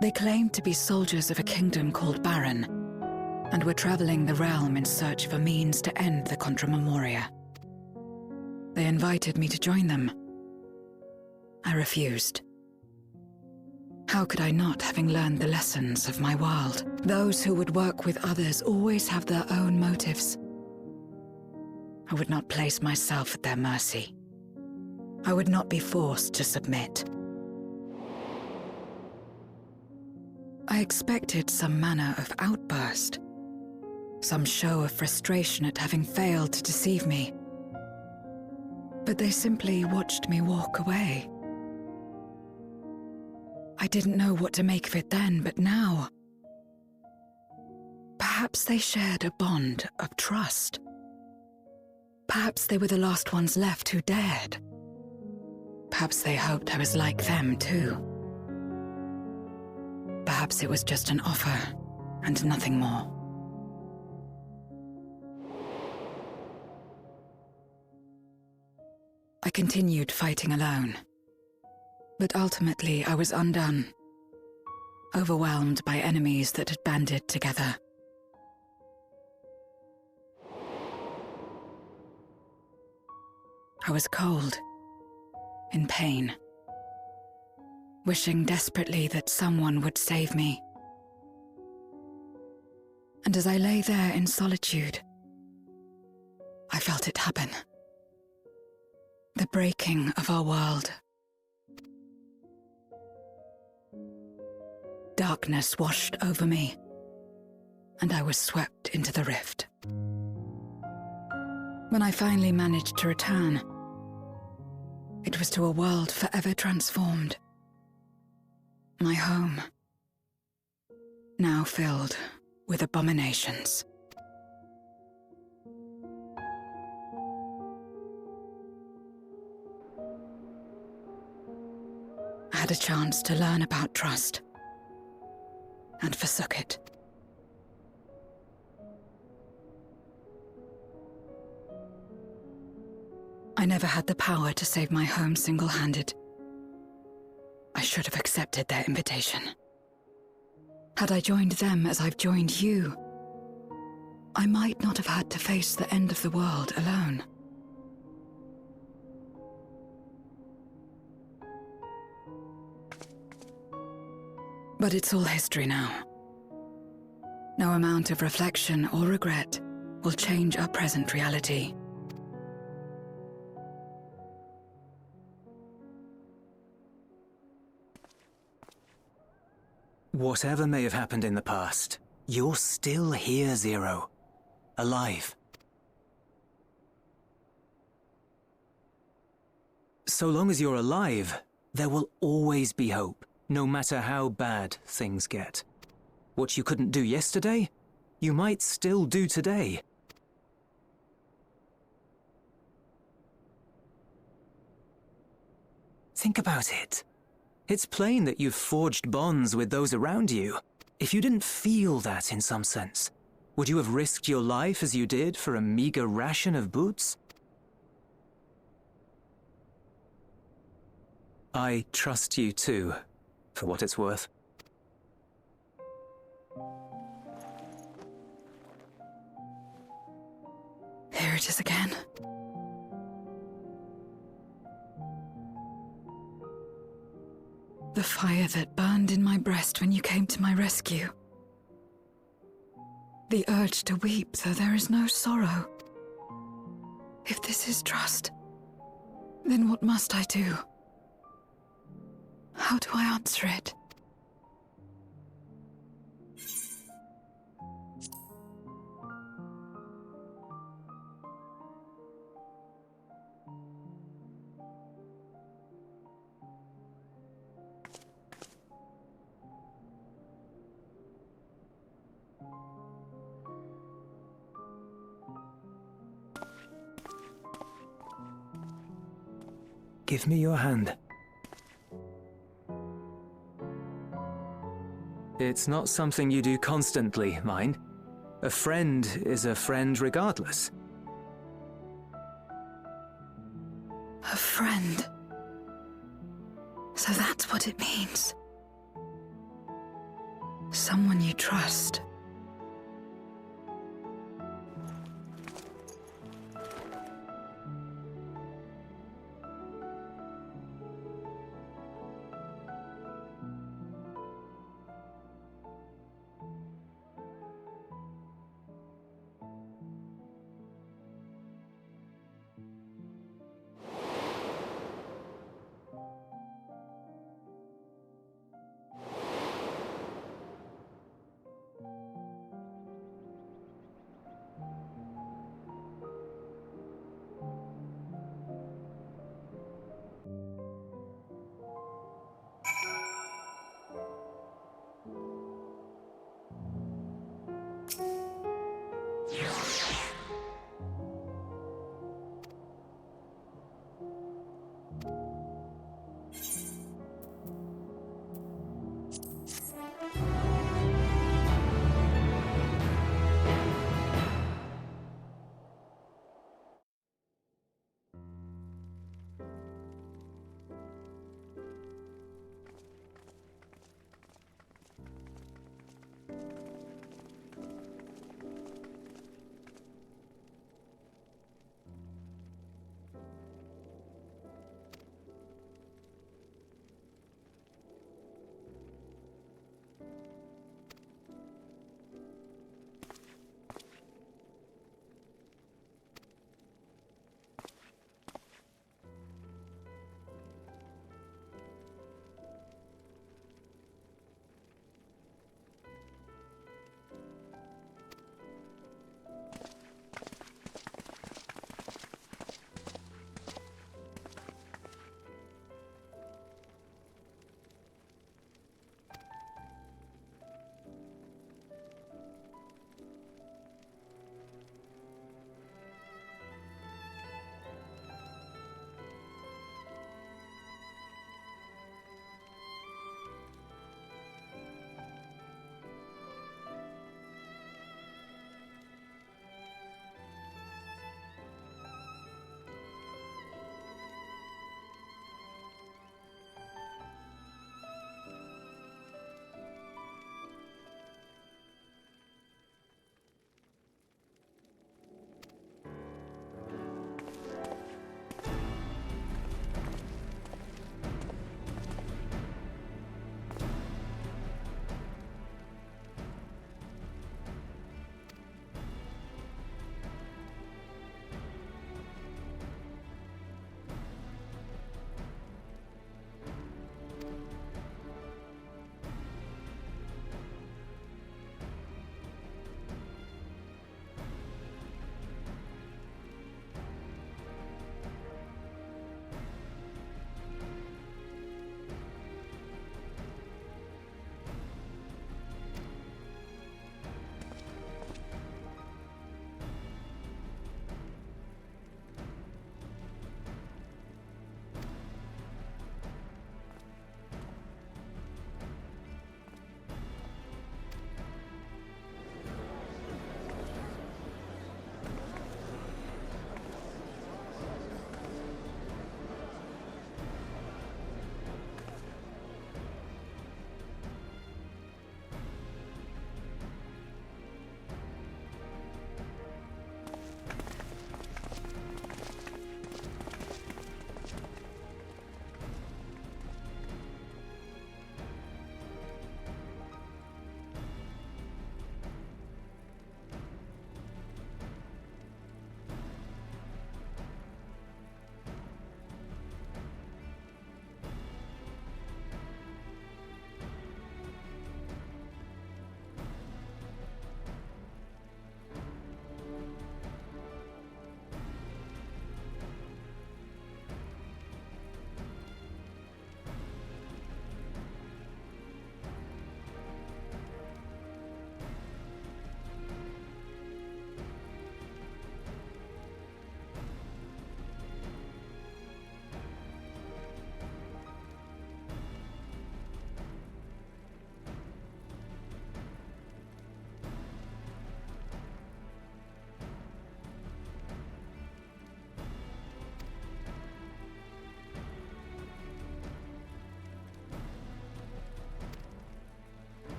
They claimed to be soldiers of a kingdom called Baron, and were traveling the realm in search of a means to end the Contra Memoria. They invited me to join them. I refused. How could I not, having learned the lessons of my world? Those who would work with others always have their own motives. I would not place myself at their mercy. I would not be forced to submit. I expected some manner of outburst, some show of frustration at having failed to deceive me. But they simply watched me walk away. I didn't know what to make of it then, but now... Perhaps they shared a bond of trust. Perhaps they were the last ones left who dared. Perhaps they hoped I was like them too. Perhaps it was just an offer, and nothing more. I continued fighting alone. But ultimately I was undone, overwhelmed by enemies that had banded together. I was cold, in pain, wishing desperately that someone would save me. And as I lay there in solitude, I felt it happen. The breaking of our world. Darkness washed over me, and I was swept into the rift. When I finally managed to return, it was to a world forever transformed. My home, now filled with abominations. I had a chance to learn about trust, and forsook it. I never had the power to save my home single-handed. I should have accepted their invitation. Had I joined them as I've joined you, I might not have had to face the end of the world alone. But it's all history now. No amount of reflection or regret will change our present reality. Whatever may have happened in the past, you're still here, Zero. Alive. So long as you're alive, there will always be hope, no matter how bad things get. What you couldn't do yesterday, you might still do today. Think about it. It's plain that you've forged bonds with those around you. If you didn't feel that in some sense, would you have risked your life as you did for a meager ration of boots? I trust you too, for what it's worth. Here it is again. The fire that burned in my breast when you came to my rescue. The urge to weep, though there is no sorrow. If this is trust, then what must I do? How do I answer it? Give me your hand. It's not something you do constantly, mind. A friend is a friend regardless. A friend. So that's what it means. Someone you trust.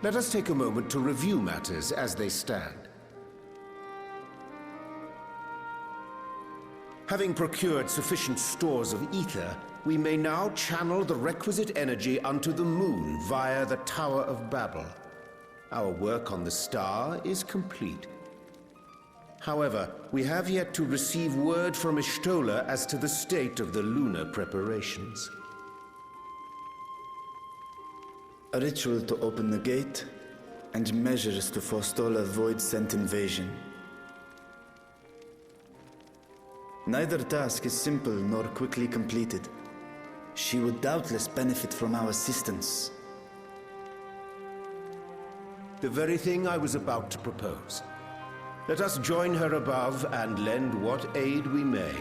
Let us take a moment to review matters as they stand. Having procured sufficient stores of ether, we may now channel the requisite energy unto the moon via the Tower of Babel. Our work on the star is complete. However, we have yet to receive word from Ishtola as to the state of the lunar preparations. A ritual to open the gate, and measures to forestall a void-sent invasion. Neither task is simple nor quickly completed. She would doubtless benefit from our assistance. The very thing I was about to propose. Let us join her above and lend what aid we may.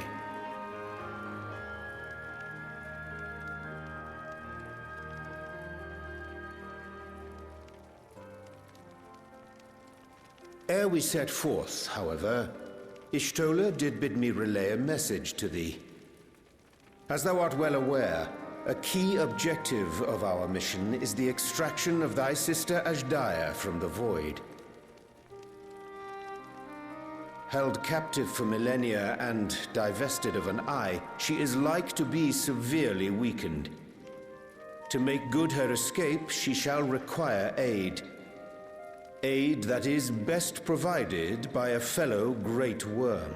Ere we set forth, however, Ishtola did bid me relay a message to thee. As thou art well aware, a key objective of our mission is the extraction of thy sister Ashdaya from the Void. Held captive for millennia and divested of an eye, she is like to be severely weakened. To make good her escape, she shall require aid. Aid that is best provided by a fellow Great Worm.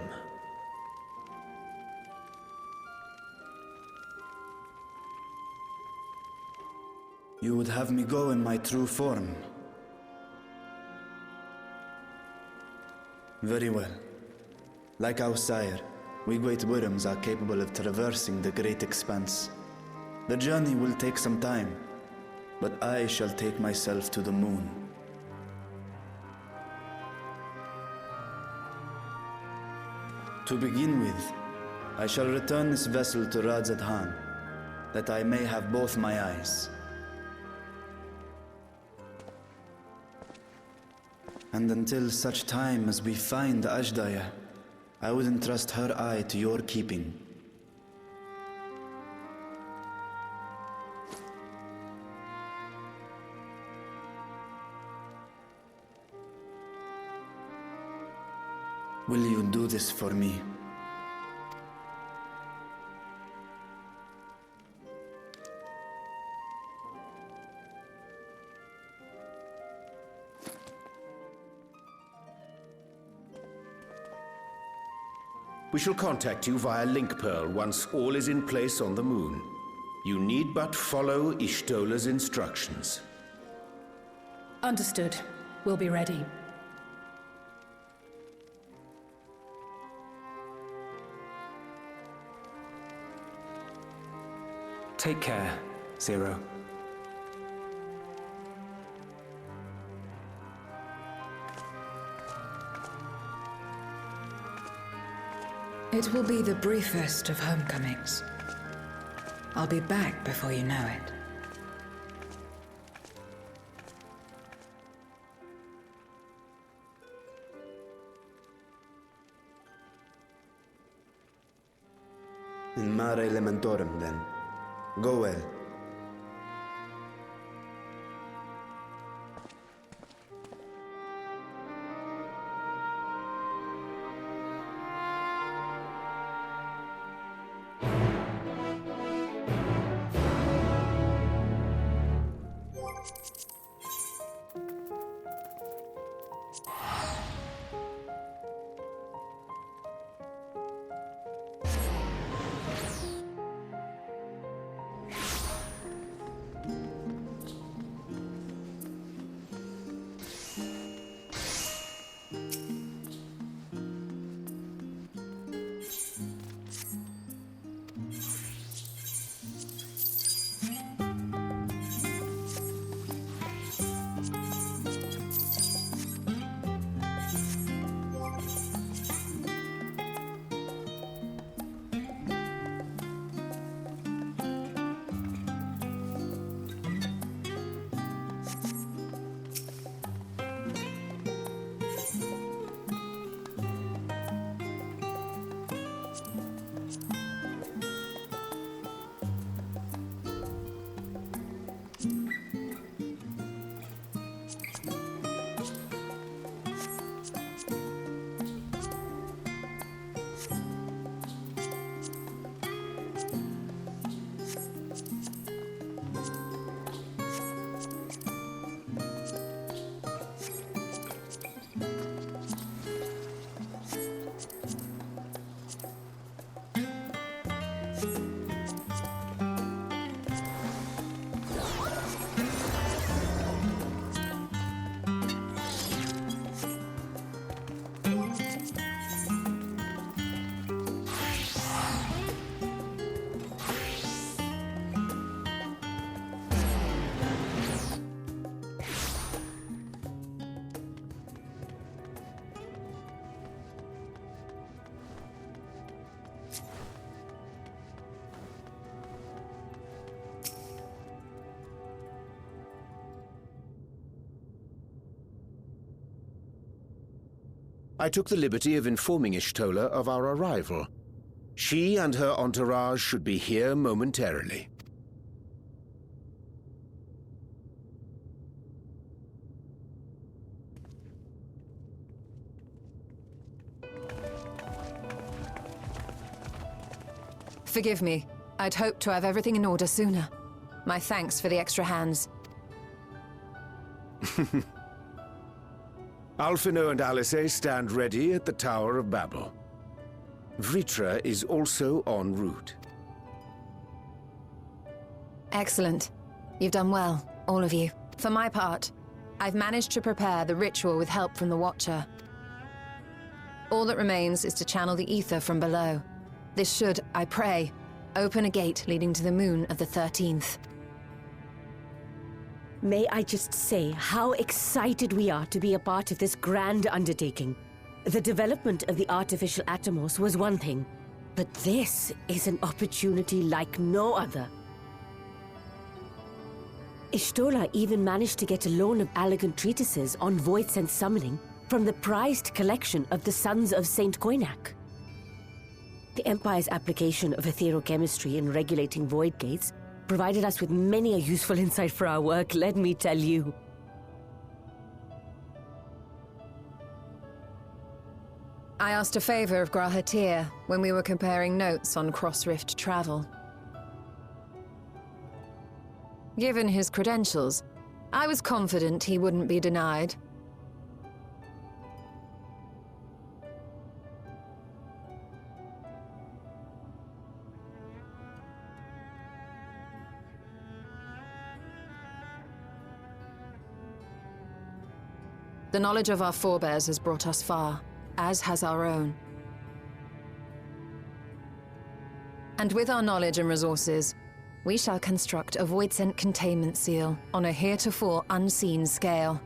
You would have me go in my true form. Very well. Like our sire, we Great Worms are capable of traversing the great expanse. The journey will take some time, but I shall take myself to the moon. To begin with, I shall return this vessel to Radzadhan, that I may have both my eyes. And until such time as we find Ashdaya, I would entrust her eye to your keeping. Will you do this for me? We shall contact you via Link Pearl once all is in place on the moon. You need but follow Ishtola's instructions. Understood. We'll be ready. Take care, Zero. It will be the briefest of homecomings. I'll be back before you know it. In mare elementorum, then. Go well. I took the liberty of informing Ishtola of our arrival. She and her entourage should be here momentarily. Forgive me. I'd hoped to have everything in order sooner. My thanks for the extra hands. Alphino and Alice stand ready at the Tower of Babel. Vritra is also en route. Excellent. You've done well, all of you. For my part, I've managed to prepare the ritual with help from the Watcher. All that remains is to channel the ether from below. This should, I pray, open a gate leading to the moon of the 13th. May I just say how excited we are to be a part of this grand undertaking. The development of the artificial Atomos was one thing, but this is an opportunity like no other. Ishtola even managed to get a loan of elegant treatises on void sense summoning from the prized collection of the Sons of Saint Koinak. The Empire's application of etherochemistry in regulating void gates provided us with many a useful insight for our work, let me tell you. I asked a favor of Grahatir when we were comparing notes on cross-rift travel. Given his credentials, I was confident he wouldn't be denied. The knowledge of our forebears has brought us far, as has our own. And with our knowledge and resources, we shall construct a void-sent containment seal on a heretofore unseen scale.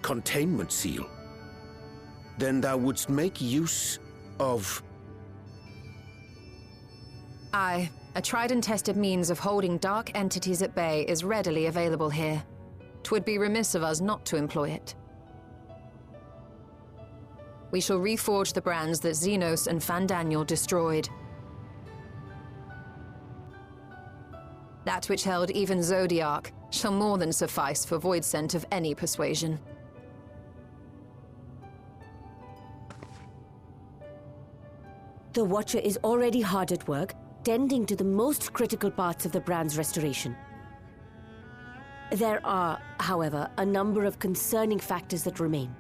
Containment seal? Then thou wouldst make use of... Aye, a tried and tested means of holding dark entities at bay is readily available here. 'Twould be remiss of us not to employ it. We shall reforge the brands that Xenos and Fandaniel destroyed. That which held even Zodiac shall more than suffice for void scent of any persuasion. The Watcher is already hard at work, tending to the most critical parts of the brand's restoration. There are, however, a number of concerning factors that remain.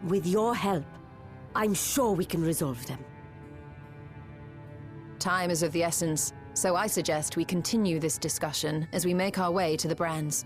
With your help, I'm sure we can resolve them. Time is of the essence, so I suggest we continue this discussion as we make our way to the brands.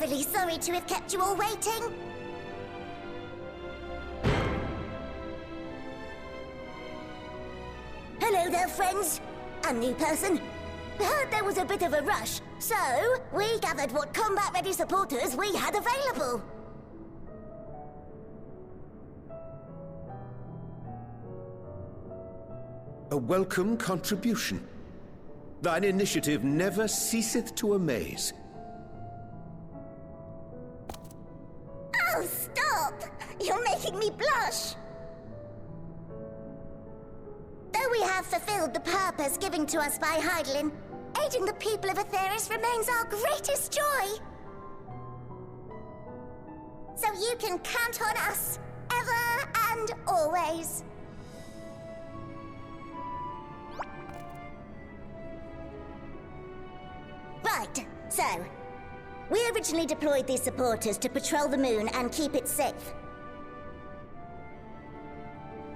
awfully sorry to have kept you all waiting. Hello there, friends. A new person. Heard there was a bit of a rush, so we gathered what combat-ready supporters we had available. A welcome contribution. Thine initiative never ceaseth to amaze. Oh, stop! You're making me blush! Though we have fulfilled the purpose given to us by Heidelin, aiding the people of Aetheris remains our greatest joy. So you can count on us, ever and always. Right, so, we originally deployed these supporters to patrol the moon and keep it safe.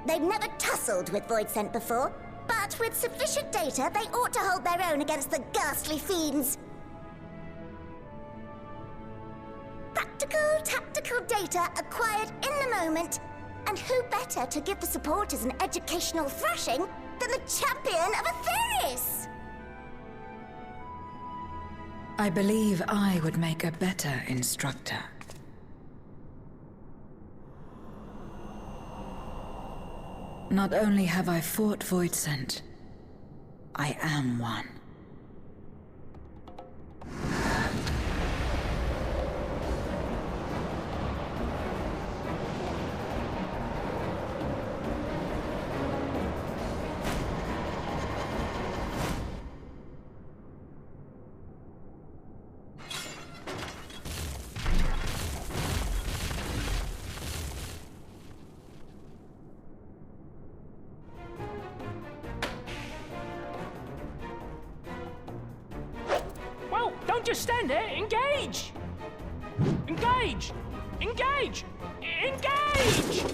They've never tussled with Voidsent before, but with sufficient data, they ought to hold their own against the ghastly fiends. Practical, tactical data acquired in the moment, and who better to give the supporters an educational thrashing than the champion of Aetheris? I believe I would make a better instructor. Not only have I fought Voidsent, I am one. Just stand there. Engage! Engage! Engage! Engage!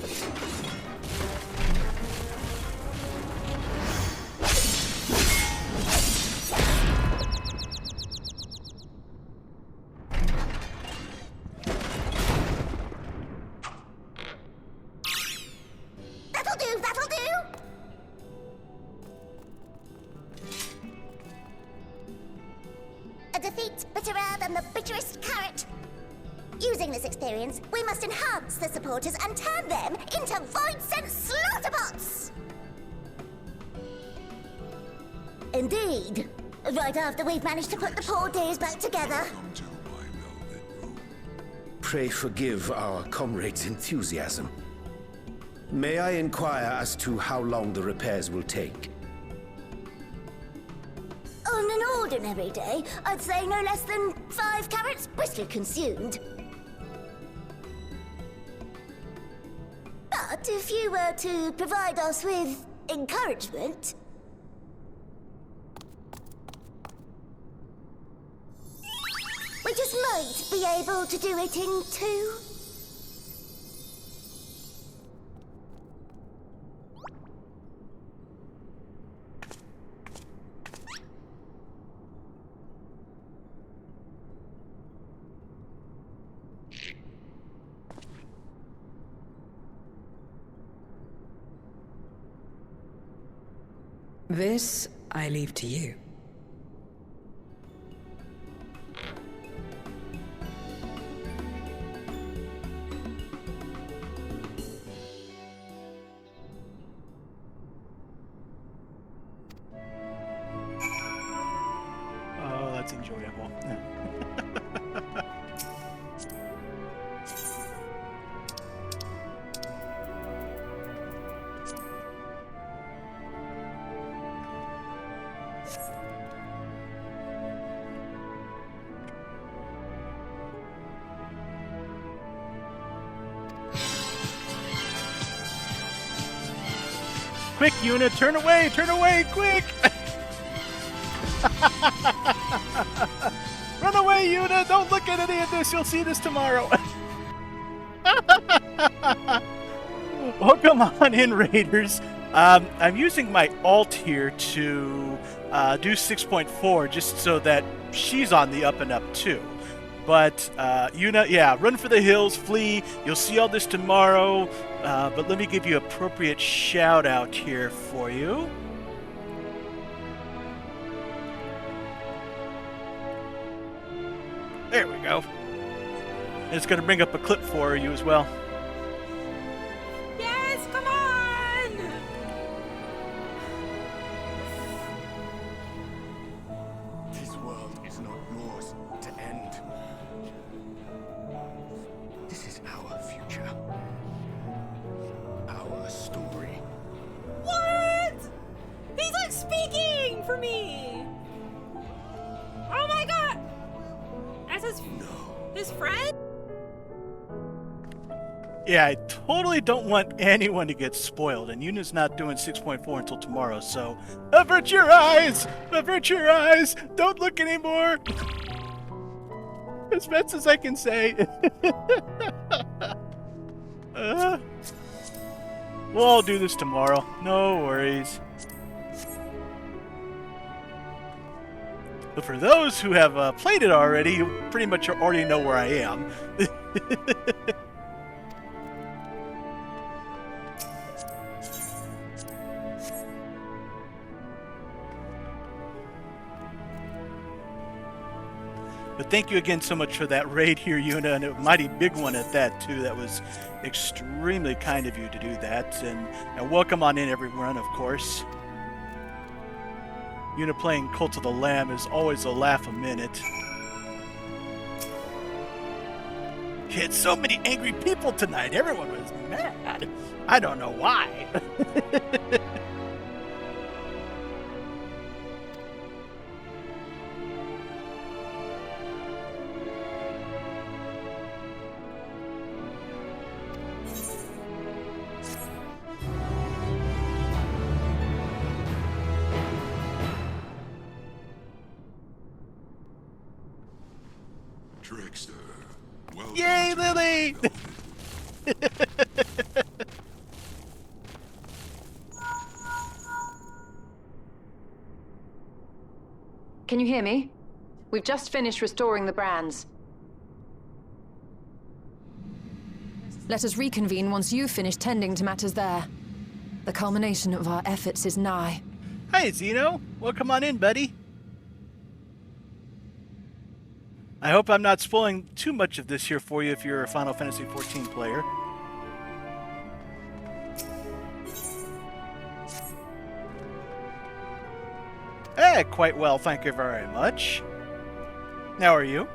That'll do, that'll do! A defeat bitterer than the bitterest carrot. Using this experience, we must enhance the supporters and turn them into Voidsent slaughterbots! Indeed. Right after we've managed to put the poor dears back together. Pray forgive our comrade's enthusiasm. May I inquire as to how long the repairs will take? On an ordinary day, I'd say no less than 5 carrots briskly consumed. But if you were to provide us with encouragement... we just might be able to do it in 2. This I leave to you. Oh, that's enjoyable. Quick, Yuna, turn away, quick! Run away, Yuna! Don't look at any of this, you'll see this tomorrow. Oh, come on in, Raiders. I'm using my alt here to do 6.4 just so that she's on the up and up too. But, yeah, run for the hills, flee. You'll see all this tomorrow. But let me give you appropriate shout-out here for you. There we go. And it's going to bring up a clip for you as well. Yes, come on! This world is not yours to end. This is our future. Our story. What? He's like speaking for me! Oh my god! As his friend? Yeah, I totally don't want anyone to get spoiled, and Yuna's not doing 6.4 until tomorrow, so avert your eyes! Avert your eyes! Don't look anymore! As best as I can say. We'll all do this tomorrow. No worries. But for those who have played it already, you pretty much already know where I am. But thank you again so much for that raid here, Yuna, and a mighty big one at that, too. That was extremely kind of you to do that. And welcome on in, everyone, of course. Yuna playing Cult of the Lamb is always a laugh a minute. You had so many angry people tonight. Everyone was mad. I don't know why. Trickster. Yay, Lily! Can you hear me? We've just finished restoring the brands. Let us reconvene once you've finished tending to matters there. The culmination of our efforts is nigh. Hi, Zeno. Welcome on in, buddy. I hope I'm not spoiling too much of this here for you if you're a Final Fantasy XIV player. Quite well, thank you very much. How are you?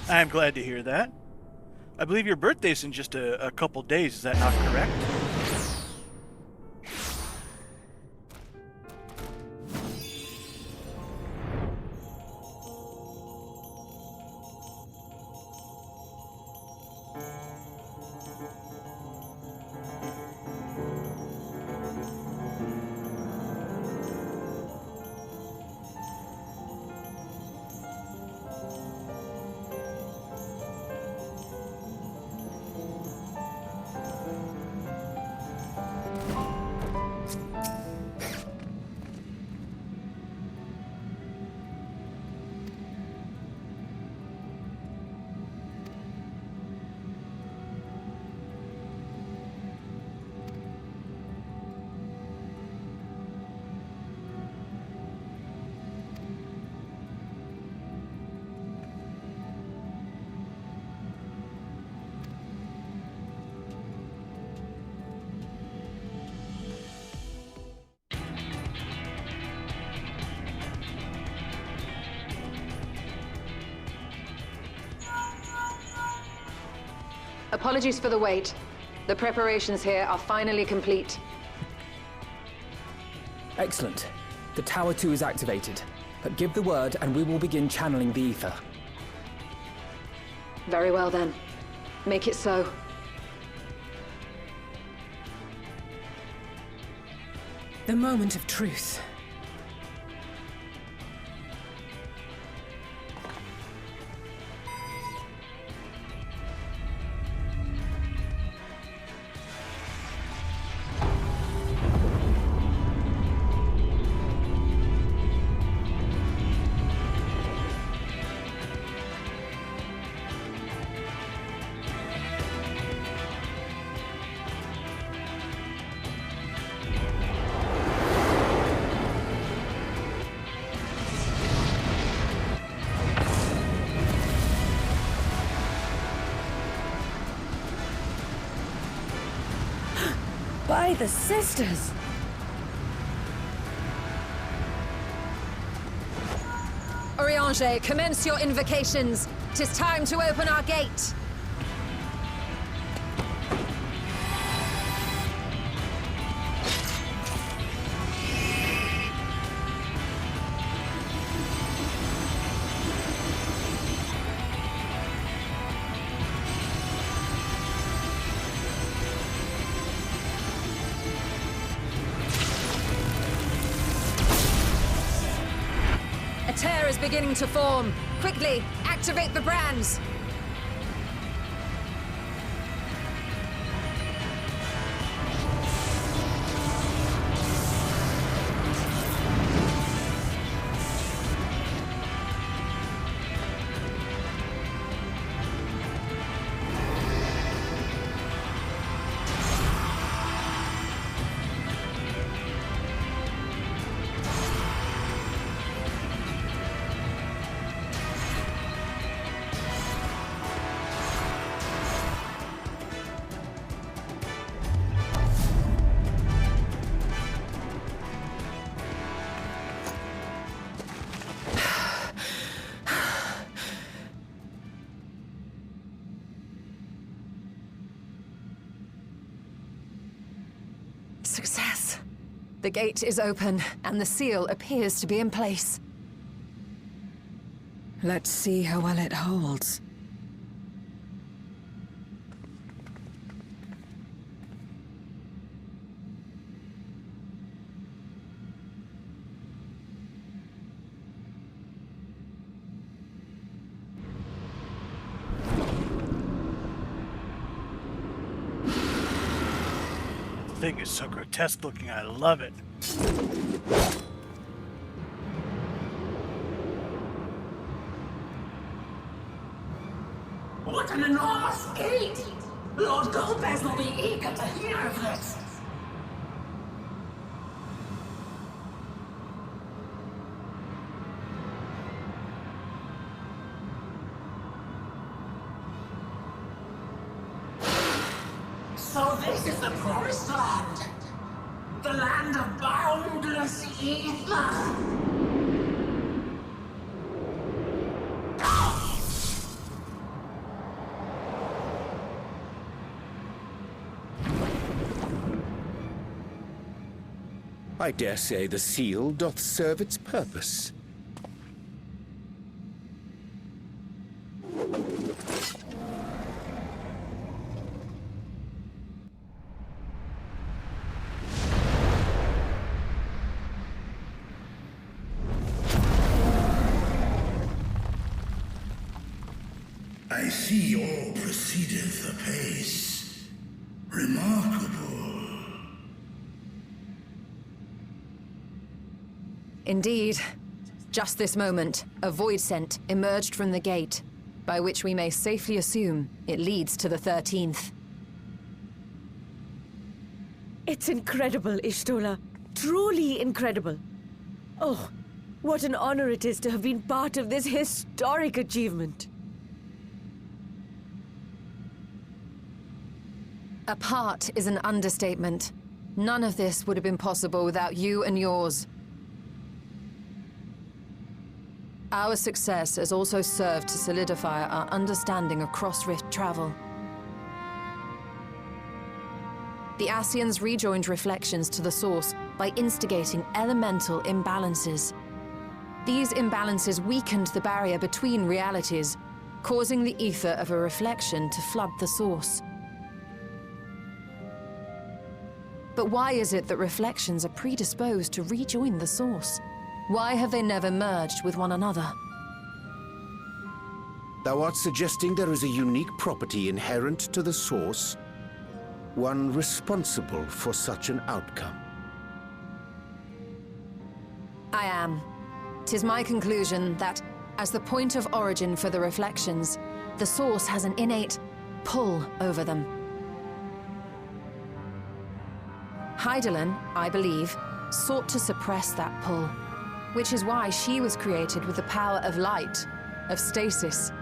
I'm glad to hear that. I believe your birthday's in just a couple days, is that not correct? Apologies for the wait. The preparations here are finally complete. Excellent. The Tower 2 is activated. But give the word and we will begin channeling the ether. Very well then. Make it so. The moment of truth. By the sisters! Oriange, commence your invocations. 'Tis time to open our gate. A tear is beginning to form. Quickly, activate the brands. Success. The gate is open, and the seal appears to be in place. Let's see how well it holds. The thing is so grotesque looking, I love it. What an enormous gate! Lord Golbez will be eager to hear of this. So this is the promised land. The land of boundless ether. I dare say the seal doth serve its purpose. I see all proceedeth apace. Remarkable. Indeed. Just this moment, a void scent emerged from the gate, by which we may safely assume it leads to the 13th. It's incredible, Ishtola. Truly incredible. Oh, what an honor it is to have been part of this historic achievement. A part is an understatement. None of this would have been possible without you and yours. Our success has also served to solidify our understanding of cross-rift travel. The Ascians rejoined reflections to the source by instigating elemental imbalances. These imbalances weakened the barrier between realities, causing the ether of a reflection to flood the source. But why is it that reflections are predisposed to rejoin the source? Why have they never merged with one another? Thou art suggesting there is a unique property inherent to the source, one responsible for such an outcome. I am. 'Tis my conclusion that, as the point of origin for the reflections, the source has an innate pull over them. Hydaelyn, I believe, sought to suppress that pull, which is why she was created with the power of light, of stasis.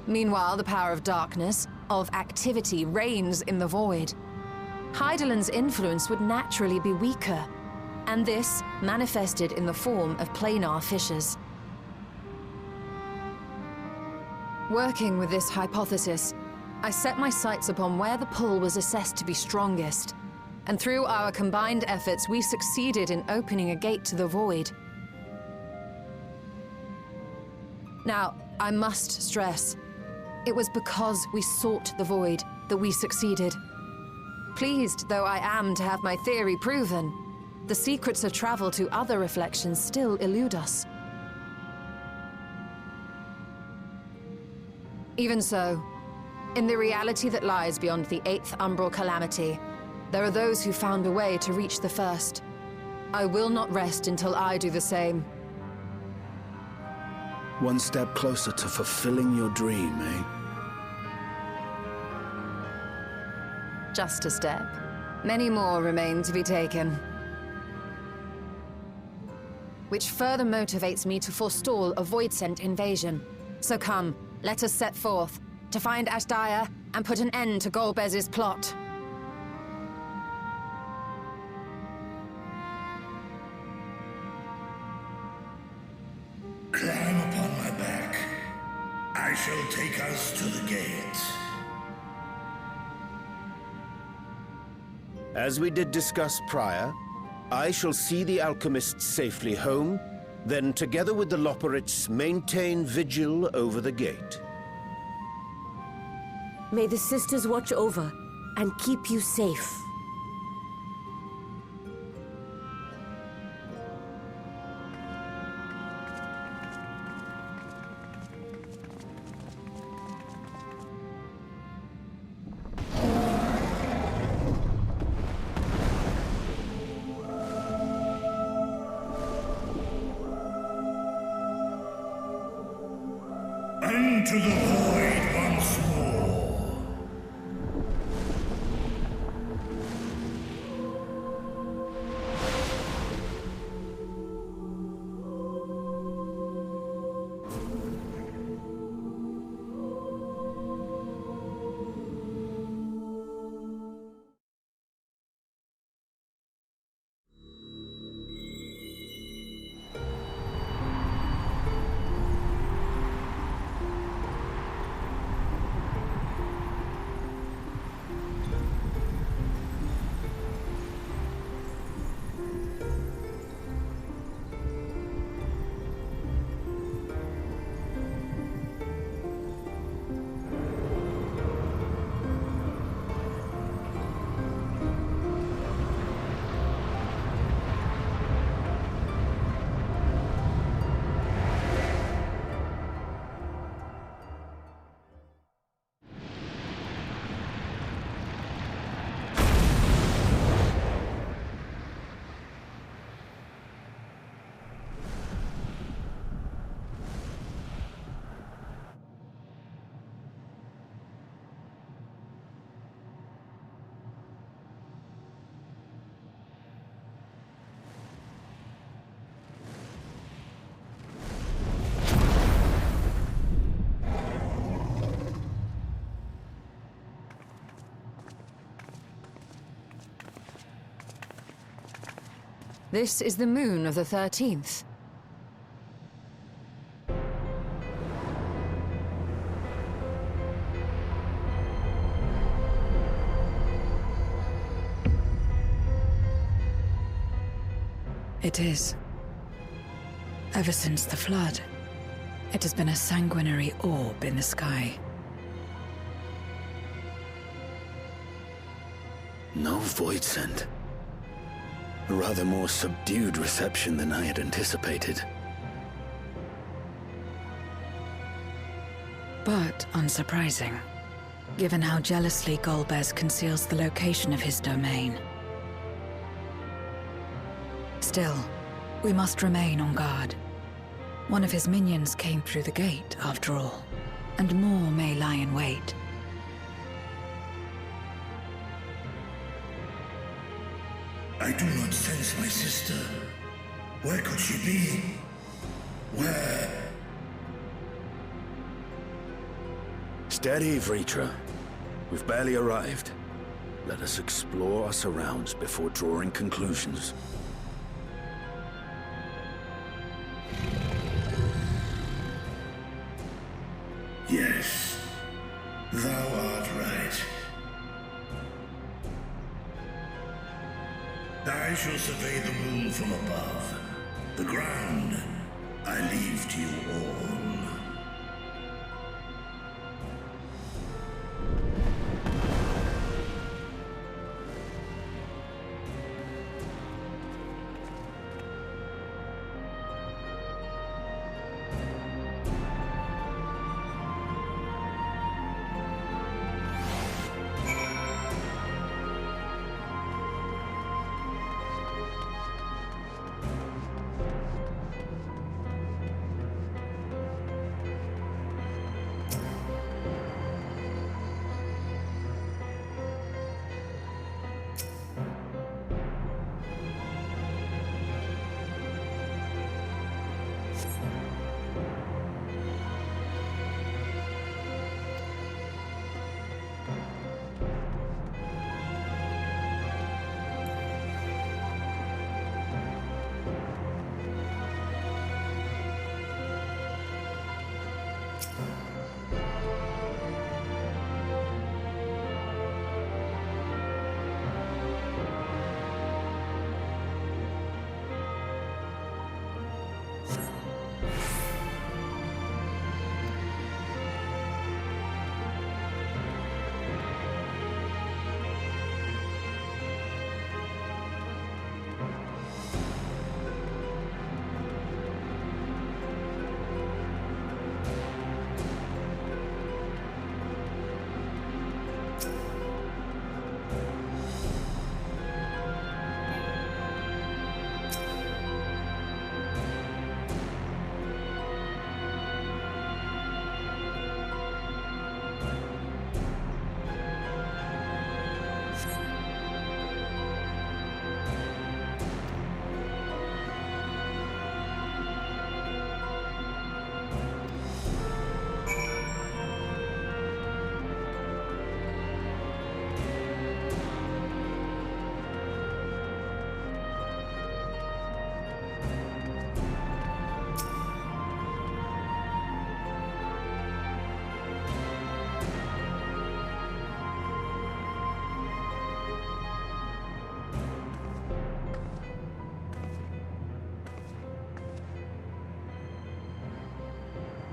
Meanwhile, the power of darkness, of activity, reigns in the void. Hydaelyn's influence would naturally be weaker, and this manifested in the form of planar fissures. Working with this hypothesis, I set my sights upon where the pull was assessed to be strongest, and through our combined efforts, we succeeded in opening a gate to the void. Now, I must stress, it was because we sought the void that we succeeded. Pleased though I am to have my theory proven, the secrets of travel to other reflections still elude us. Even so, in the reality that lies beyond the 8th umbral calamity, there are those who found a way to reach the first. I will not rest until I do the same. One step closer to fulfilling your dream, eh? Just a step. Many more remain to be taken. Which further motivates me to forestall a void-sent invasion. So come, let us set forth, to find Ashdaya and put an end to Golbez's plot. Climb upon my back. I shall take us to the gate. As we did discuss prior, I shall see the alchemists safely home, then together with the Loporrits maintain vigil over the gate. May the sisters watch over and keep you safe. Into the void once more. This is the moon of the 13th. It is. Ever since the flood, It has been a sanguinary orb in the sky. No void scent. A rather more subdued reception than I had anticipated. But unsurprising, given how jealously Golbez conceals the location of his domain. Still, we must remain on guard. One of his minions came through the gate, after all, and more may lie in wait. I do not sense my sister. Where could she be? Where? Steady, Vritra. We've barely arrived. Let us explore our surrounds before drawing conclusions. Yes, thou art right. I shall survey the moon from above. The ground I leave to you all.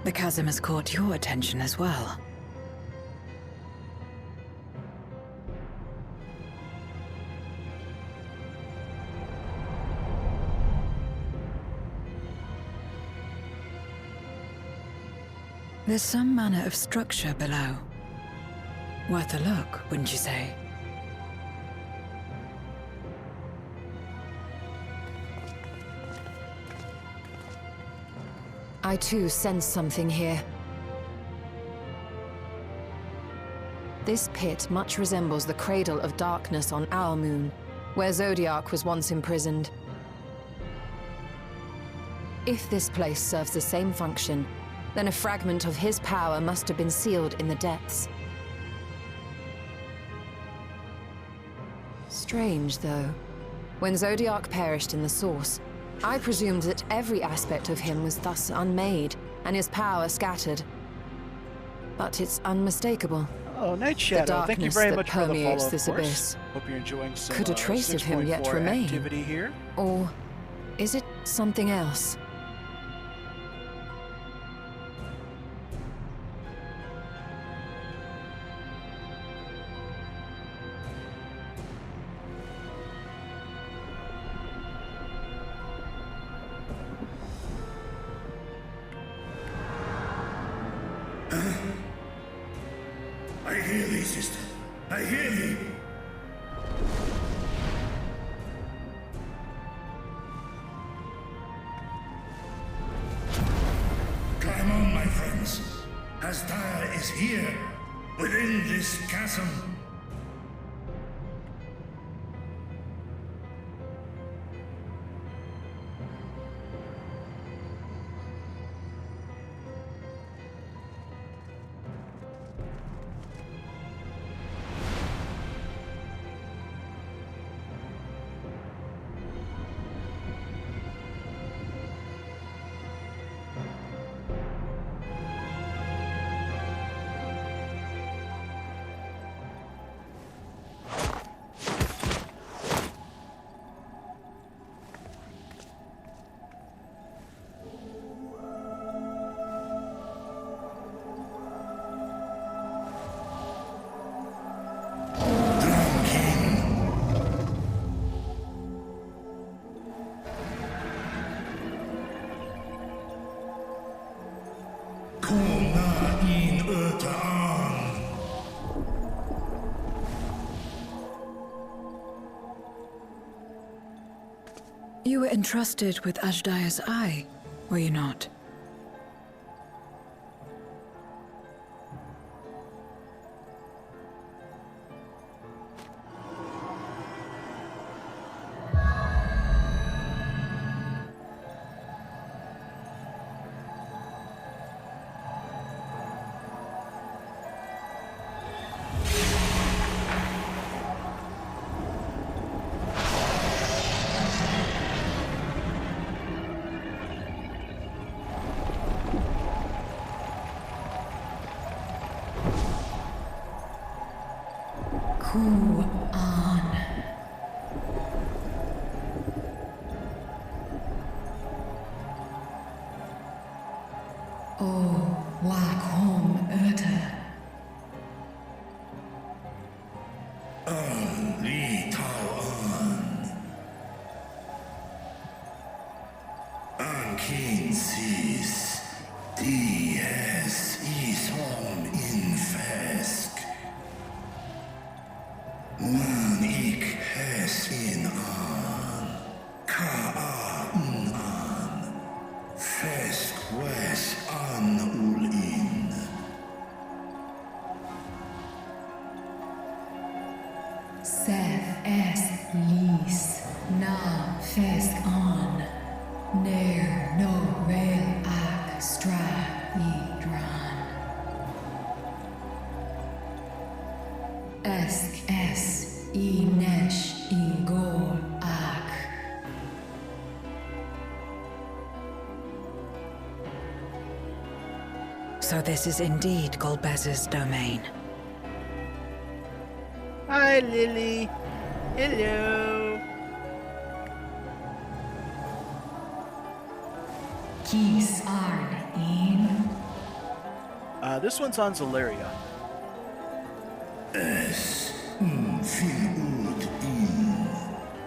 The chasm has caught your attention as well. There's some manner of structure below. Worth a look, wouldn't you say? I too sense something here. This pit much resembles the Cradle of Darkness on our moon, where Zodiac was once imprisoned. If this place serves the same function, then a fragment of his power must have been sealed in the depths. Strange, though. When Zodiac perished in the Source, I presumed that every aspect of him was thus unmade, and his power scattered. But it's unmistakable. Oh, Night Shadow, thank you very much for the follow, of this course. Abyss. Hope you're enjoying some Could a trace of him yet 6.4 remain? activity here. Or is it something else? hear thee, sister. I hear thee. Climb on, my friends. Asdaya is here, within this chasm. You were entrusted with Ajdaya's eye, were you not? So this is indeed Golbez's domain. Hi, Lily. Hello. Kis Arn in. This one's on Zalaria. Es fiud in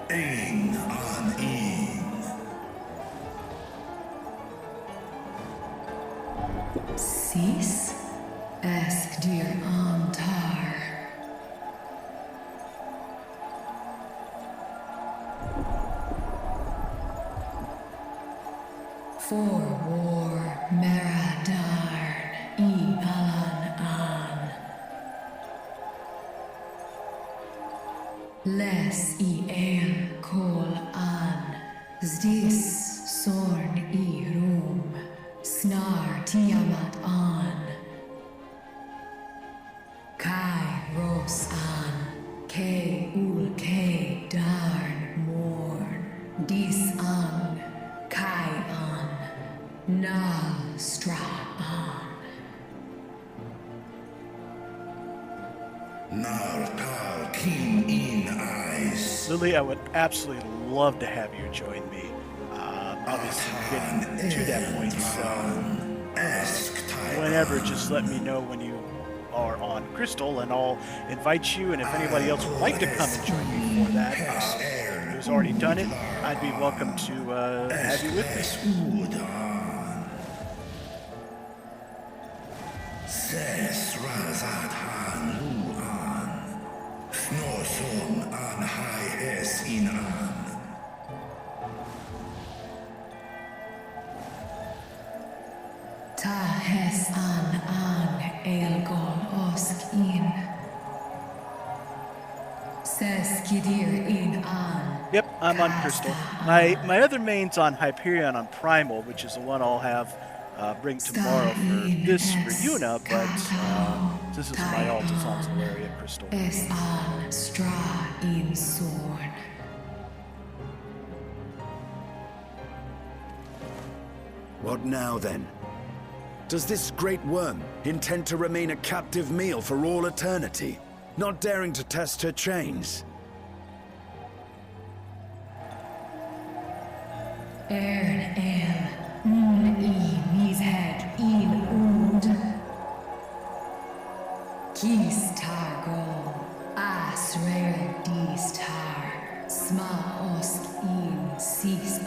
ein an in. Sis? Ask dear Antar. For war, Meradarn, Alan an. Les el kol an. Zdis sorn rum. Snar Tiamat an. Kai Ros an. Ke ul ke darn morn. Dis an. Kai an. Na stra an. Nartal king in eyes. Lily, I would absolutely love to have you join me. Obviously, we're getting to that point, so whenever, just let me know when you are on Crystal, and I'll invite you. And if anybody else would like to come and join me for that, who's already done it, I'd be welcome to have you with me. Ses razat han Son an hai es in an. Ta hes an elgon osk in. Ses kidir in an. Yep, I'm on Crystal. My other main's on Hyperion on Primal, which is the one I'll have bring tomorrow for this for Yuna, but this is my alt, it's on Zolaria Crystal. Es an stra in sorn. What now, then? Does this great worm intend to remain a captive meal for all eternity, not daring to test her chains? Ern mis head in und. Kis targo, as rare dis tar, sma osk in sis an.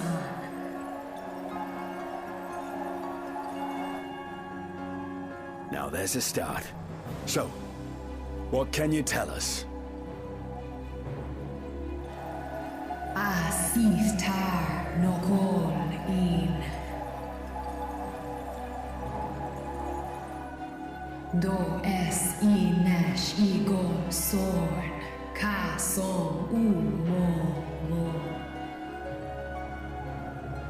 Now there's a start. So, what can you tell us? Asis tar nokon in. Do es inesh igon sorn, ka som mo.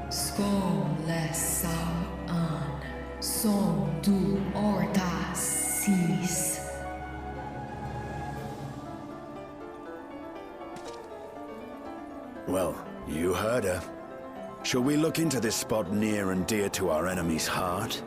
Skom lesam an, som du orta sis. Well, you heard her. Shall we look into this spot near and dear to our enemy's heart?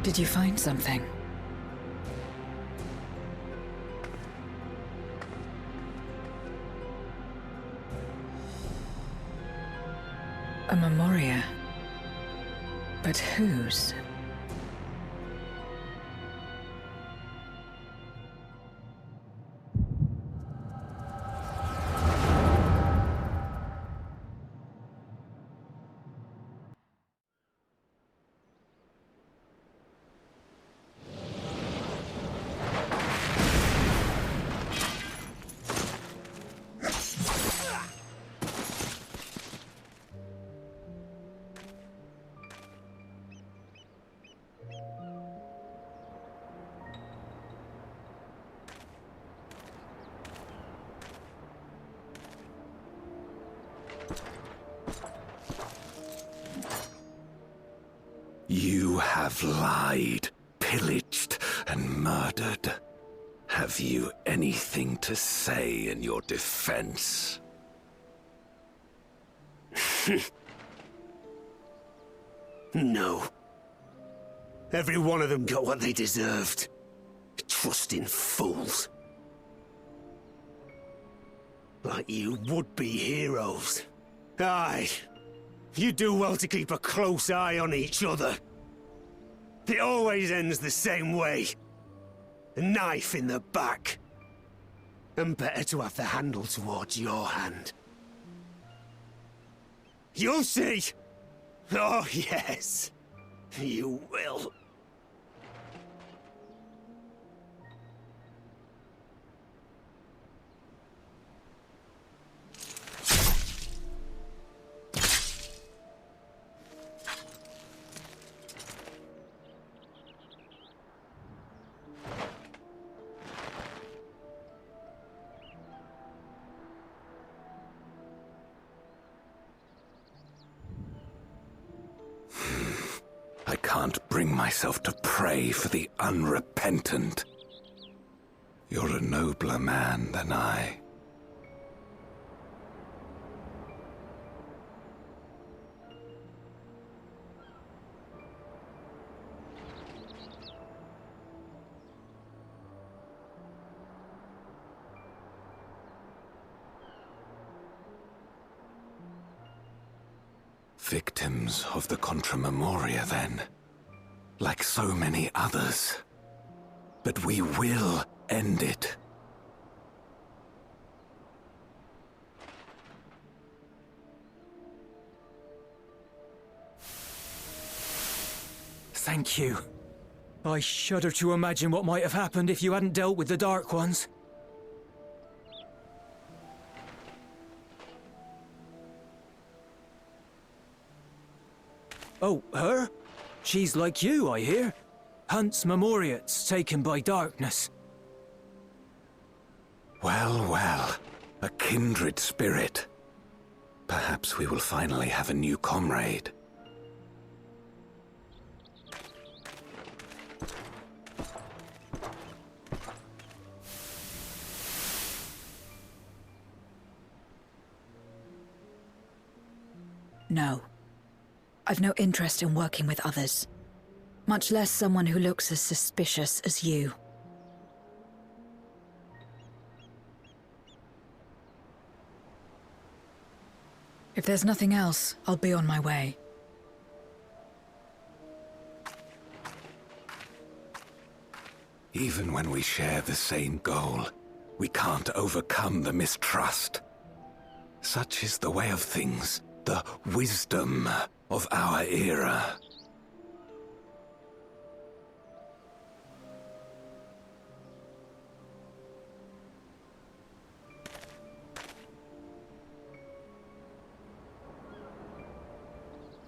Did you find something? A memoria. But whose? You have lied, pillaged, and murdered. Have you anything to say in your defense? No. Every one of them got what they deserved. Trusting fools. Like you would-be heroes. Aye. You do well to keep a close eye on each other. It always ends the same way. A knife in the back. And better to have the handle towards your hand. You'll see! Oh, yes. You will. I can't bring myself to pray for the unrepentant. You're a nobler man than I. Victims of the Contra Memoria, then. Like so many others. But we will end it. Thank you. I shudder to imagine what might have happened if you hadn't dealt with the Dark Ones. Oh, her? She's like you, I hear. Hunts Memoriats taken by darkness. Well, well. A kindred spirit. Perhaps we will finally have a new comrade. No. I've no interest in working with others. Much less someone who looks as suspicious as you. If there's nothing else, I'll be on my way. Even when we share the same goal, we can't overcome the mistrust. Such is the way of things, the wisdom of our era.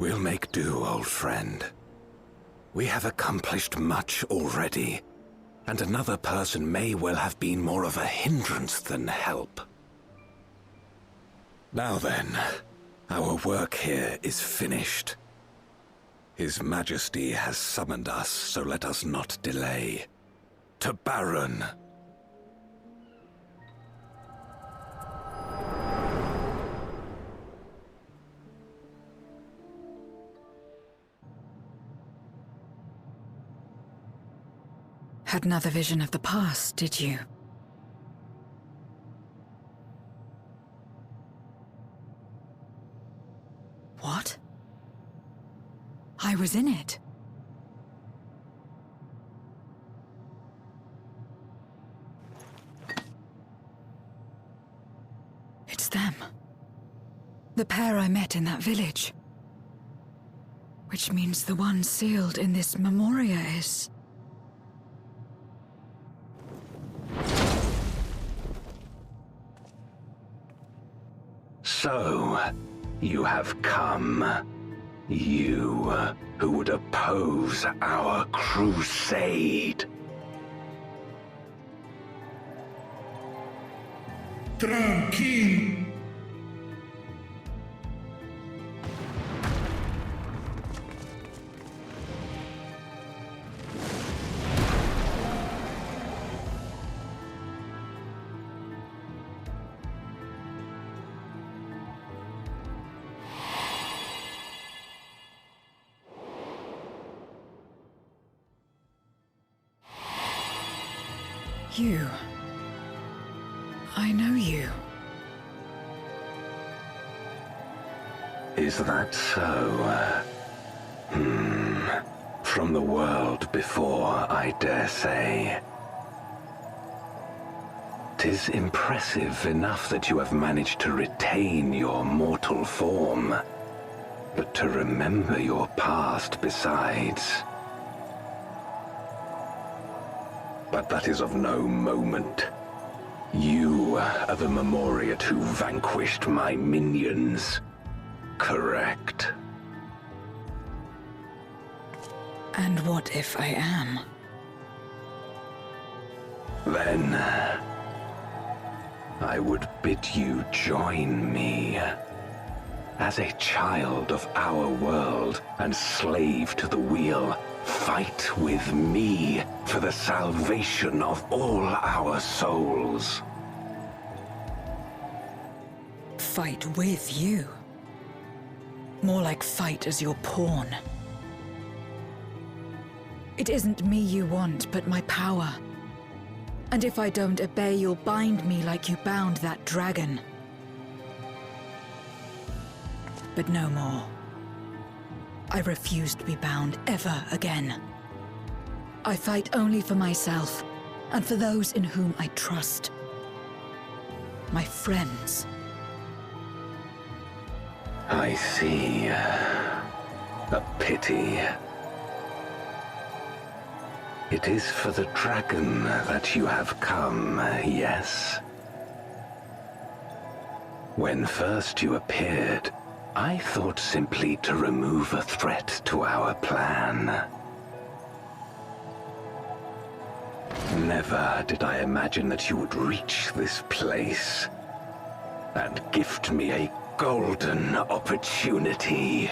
We'll make do, old friend. We have accomplished much already, and another person may well have been more of a hindrance than help. Now then, our work here is finished. His Majesty has summoned us, so let us not delay. To Baron! Had another vision of the past, did you? What? I was in it. It's them. The pair I met in that village. Which means the one sealed in this Memoria is... So, you have come. You, who would oppose our crusade. Tranquilo. You. I know you. Is that so? From the world before, I dare say. 'Tis impressive enough that you have managed to retain your mortal form. but to remember your past besides. But that is of no moment. You are the Memoriat who vanquished my minions, correct? And what if I am? Then I would bid you join me. As a child of our world and slave to the wheel, fight with me for the salvation of all our souls. Fight with you? More like fight as your pawn. It isn't me you want, but my power. And if I don't obey, you'll bind me like you bound that dragon. But no more. I refuse to be bound ever again. I fight only for myself, and for those in whom I trust. My friends. I see. A pity. It is for the dragon that you have come, yes? When first you appeared, I thought simply to remove a threat to our plan. Never did I imagine that you would reach this place and gift me a golden opportunity.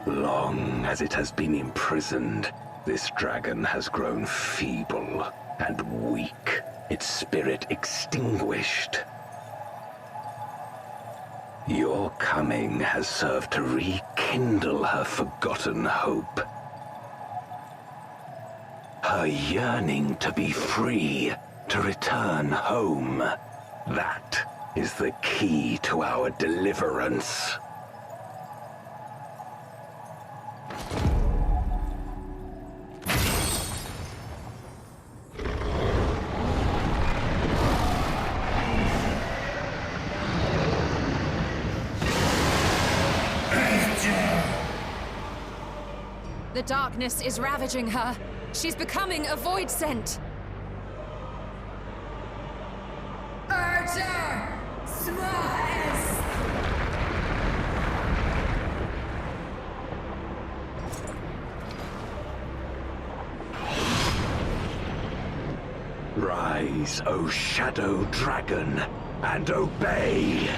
Long as it has been imprisoned, this dragon has grown feeble and weak, its spirit extinguished. Your coming has served to rekindle her forgotten hope. Her yearning to be free, to return home. That is the key to our deliverance. The darkness is ravaging her. She's becoming a void scent. Archer! Smash! Rise, O Shadow Dragon, and obey!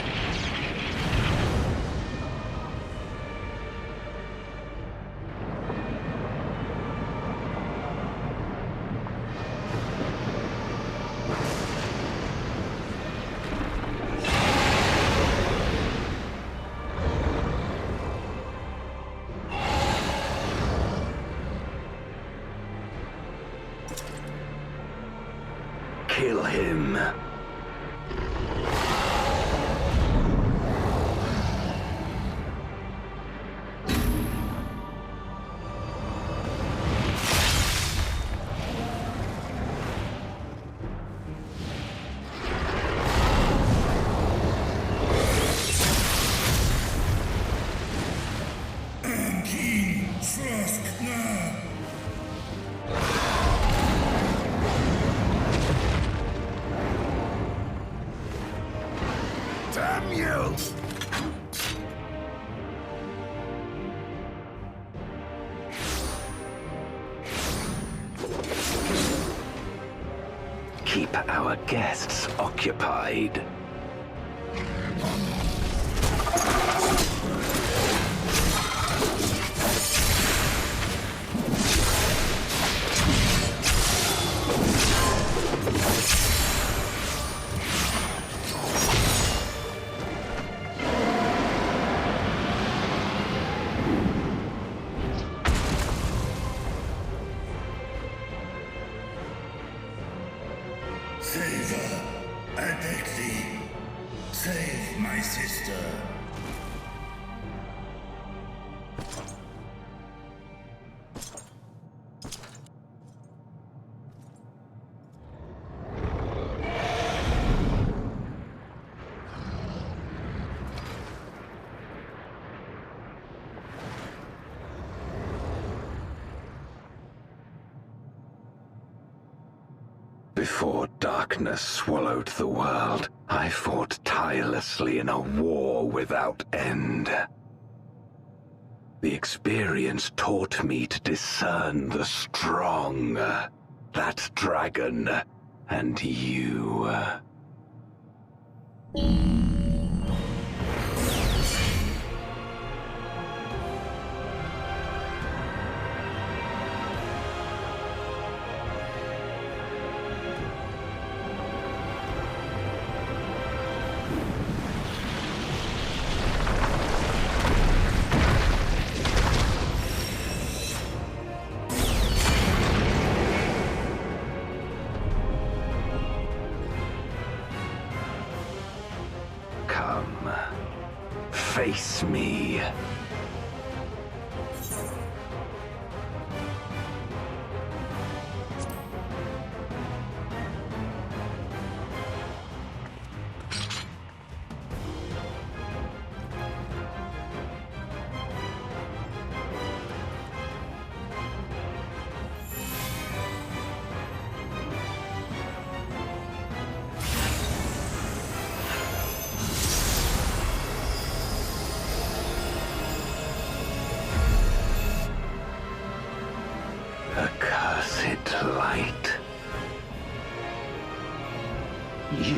Kill him. Keen, Frost, now. Damn you! Keep our guests occupied. Save her. I beg thee. Save my sister. Before darkness swallowed the world, I fought tirelessly in a war without end. The experience taught me to discern the strong, that dragon, and you. Come, face me. Accursed light. You,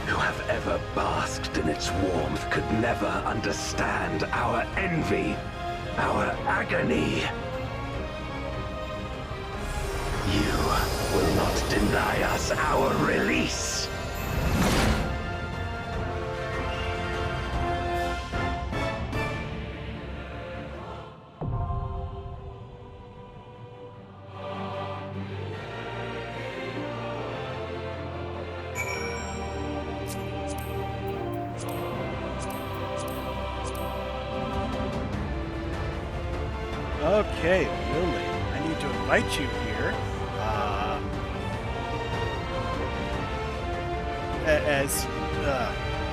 who have ever basked in its warmth, could never understand our envy, our agony. You will not deny us our release. Okay, Lily, I need to invite you here.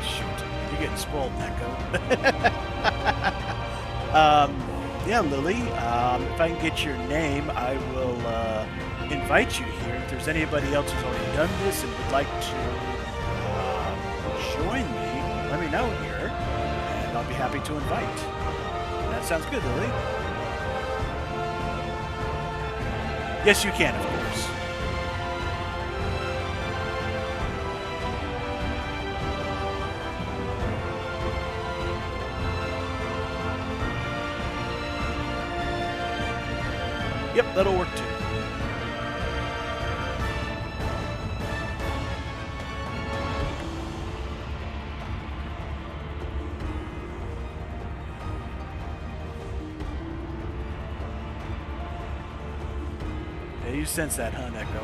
Shoot, you're getting spoiled, Neko. Yeah, Lily, if I can get your name, I will invite you here. If there's anybody else who's already done this and would like to join me, let me know here, and I'll be happy to invite. That sounds good, Lily. Yes, you can, of course. Yep, that'll work too. You sense that, huh, Neko?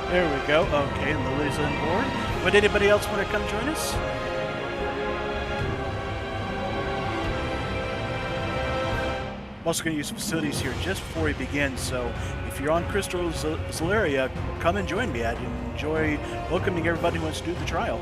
There we go. Okay, Lily's on board. Would anybody else want to come join us? I'm also going to use facilities here just before we begin, so if you're on Crystal Zolaria, come and join me. I'd enjoy welcoming everybody who wants to do the trial.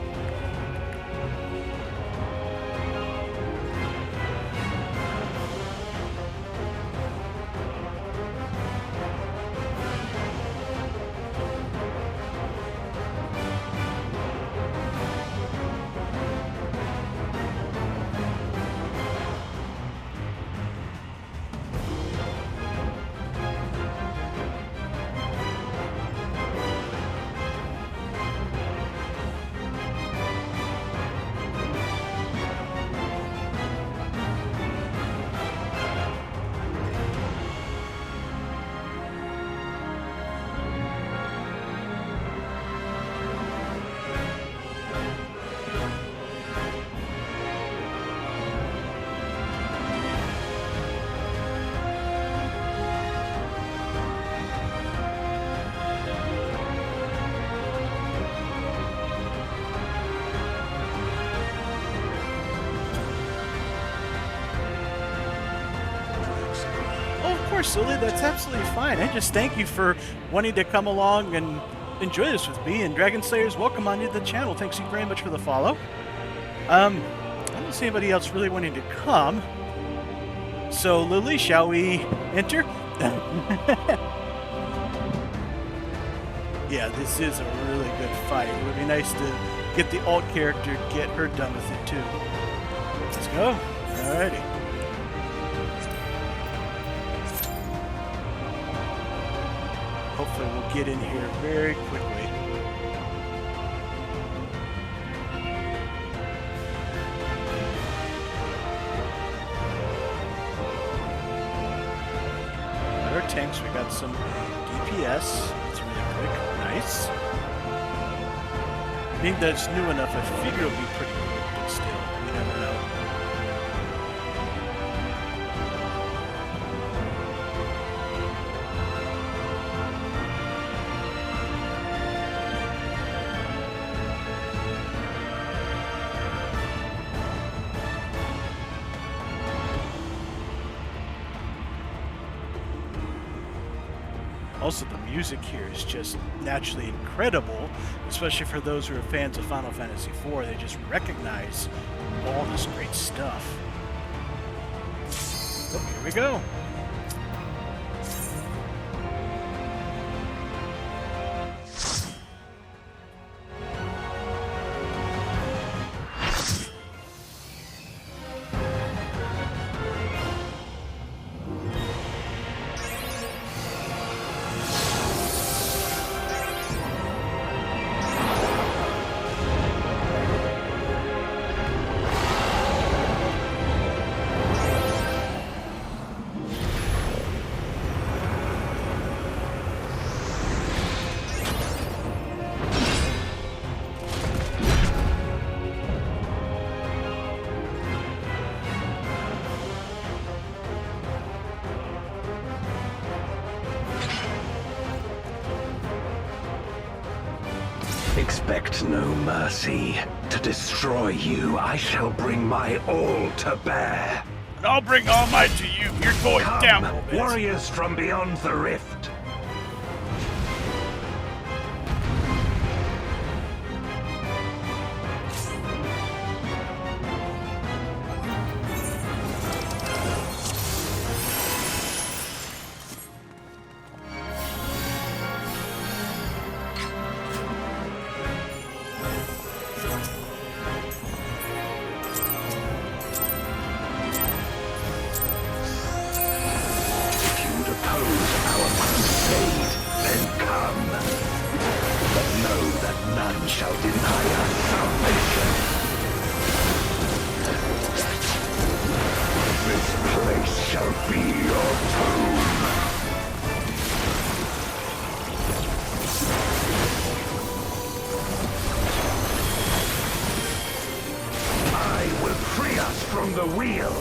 course, Lily. That's absolutely fine. And just thank you for wanting to come along and enjoy this with me. And Dragon Slayers, welcome on to the channel. Thanks you very much for the follow. I don't see anybody else really wanting to come. So, Lily, shall we enter? Yeah, this is a really good fight. It would be nice to get the alt character, get her done with it too. Let's go. Alrighty. Hopefully we'll get in here very quickly. Our tanks, we got some DPS. It's really quick. Nice. I think that's new enough. I figure it'll be pretty quick, but still, you never know. Also, the music here is just naturally incredible, especially for those who are fans of Final Fantasy IV. They just recognize all this great stuff. Oh, here we go. Expect no mercy. To destroy you, I shall bring my all to bear. And I'll bring all might to you. You're going down a little bit. Warriors from beyond the rift. From the wheel.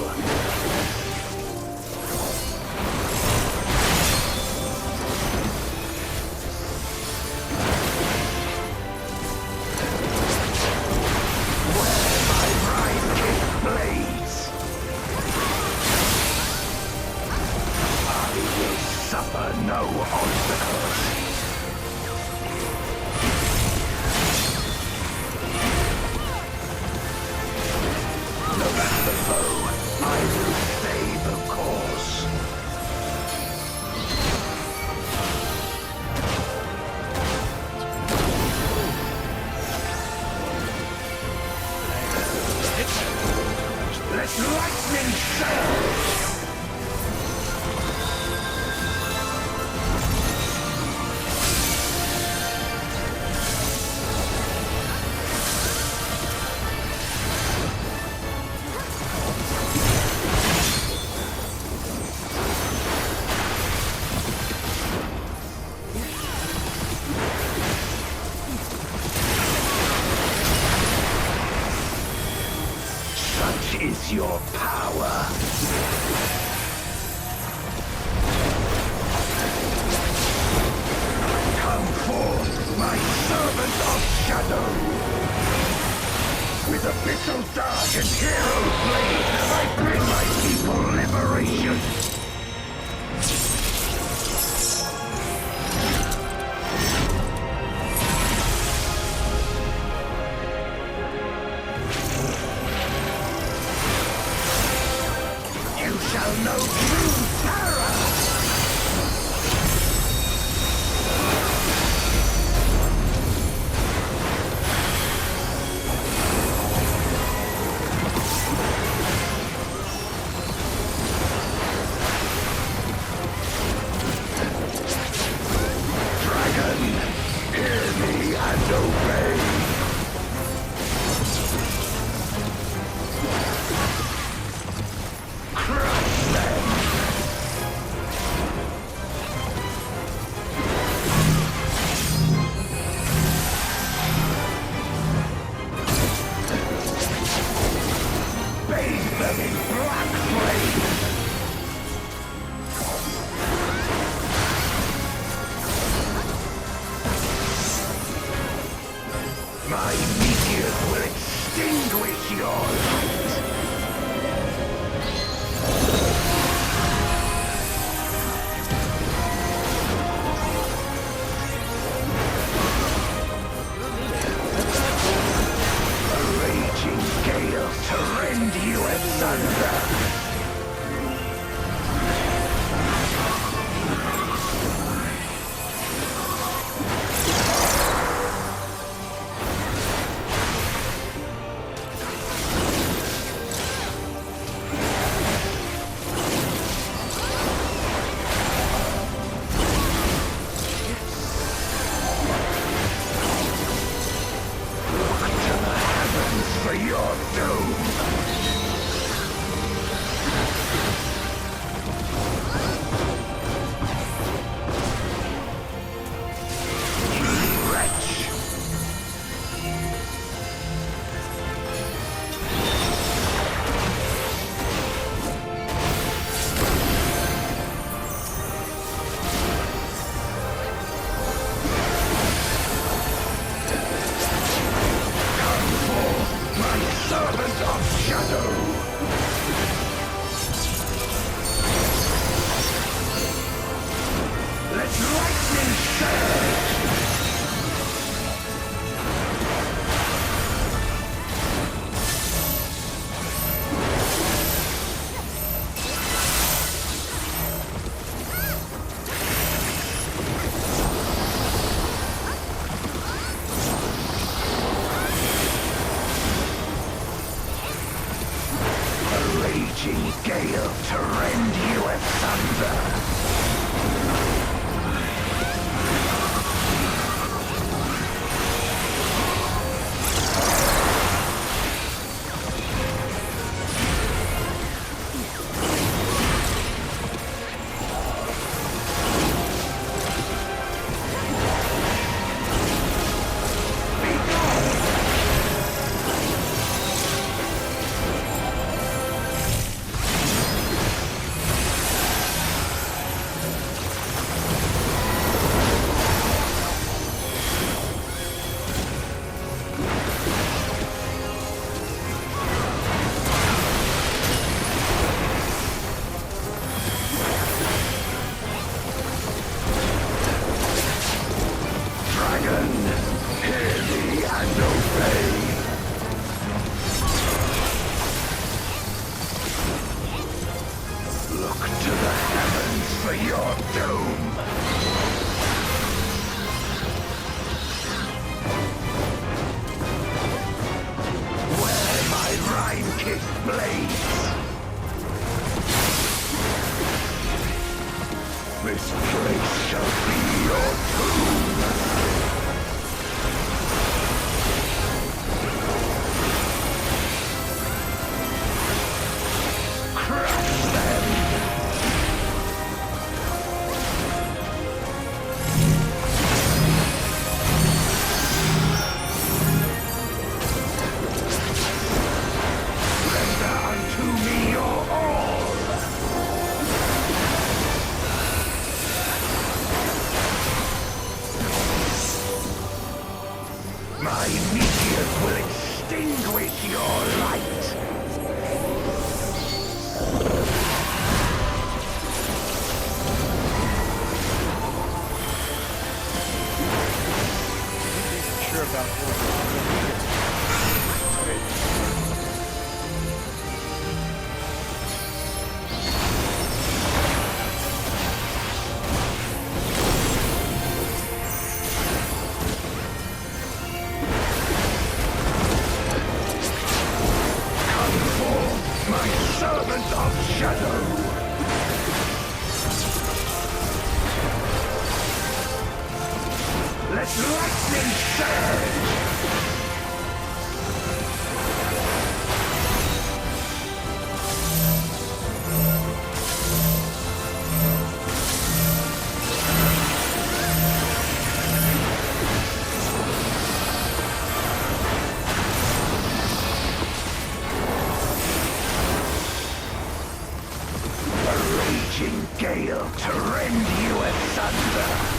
Is your power. Come forth, my servant of shadow. With abyssal dark and hero blade, I bring my people liberation. shall know true terror! Dragon, hear me and obey! My meteor will extinguish your light! A raging gale to rend you asunder! For your doom! You wretch! Servant of Shadow! Let lightning surge! Raging gale to rend you asunder! Dragon, hear me and obey! Look to the heavens for your doom! Where my rime-kicked blades! This place shall be your tomb! Crush them! Render unto me your all! shadow. Let lightning surge! Gale to rend you asunder!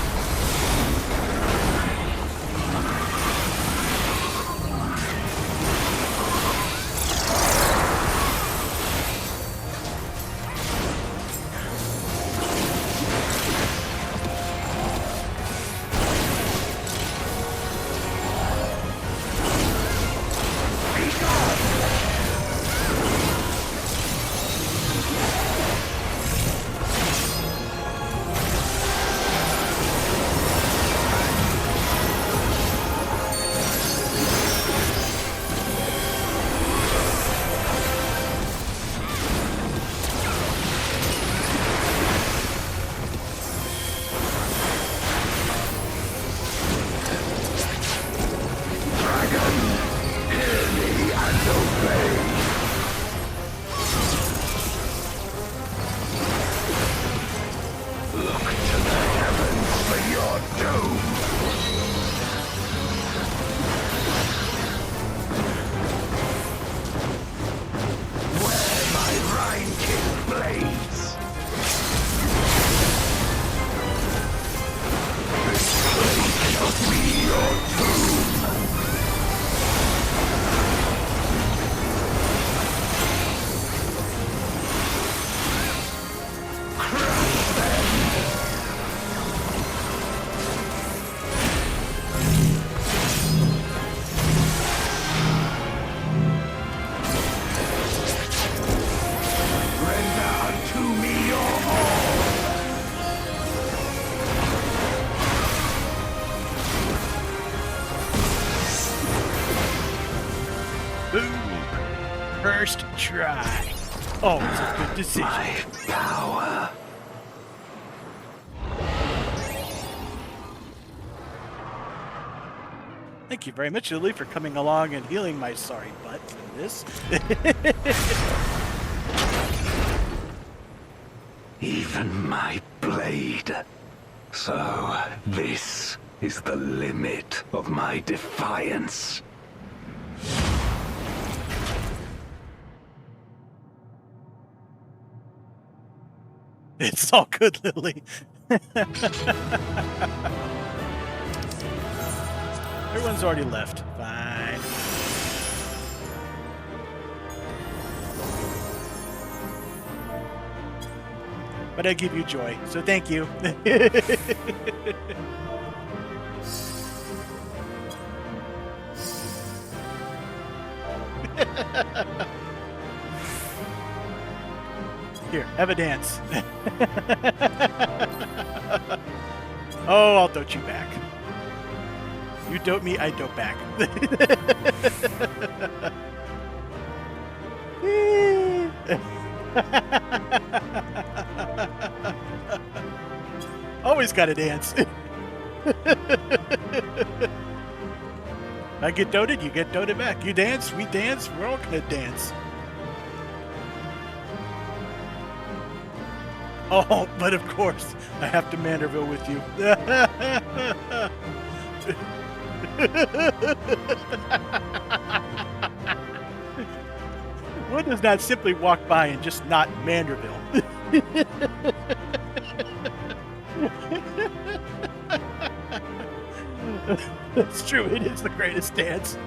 First try. Always a good decision. My power. Thank you very much, Lily, for coming along and healing my sorry butt in this. Even my blade. So, this is the limit of my defiance. It's all good, Lily. Everyone's already left. Fine. But I give you joy, so thank you. Here, have a dance. Oh, I'll dote you back. You dote me, I dote back. Always gotta dance. I get doted, you get doted back. You dance, we dance, we're all gonna dance. Oh, but of course, I have to Manderville with you. One does not simply walk by and just not Manderville. That's true, it is the greatest dance.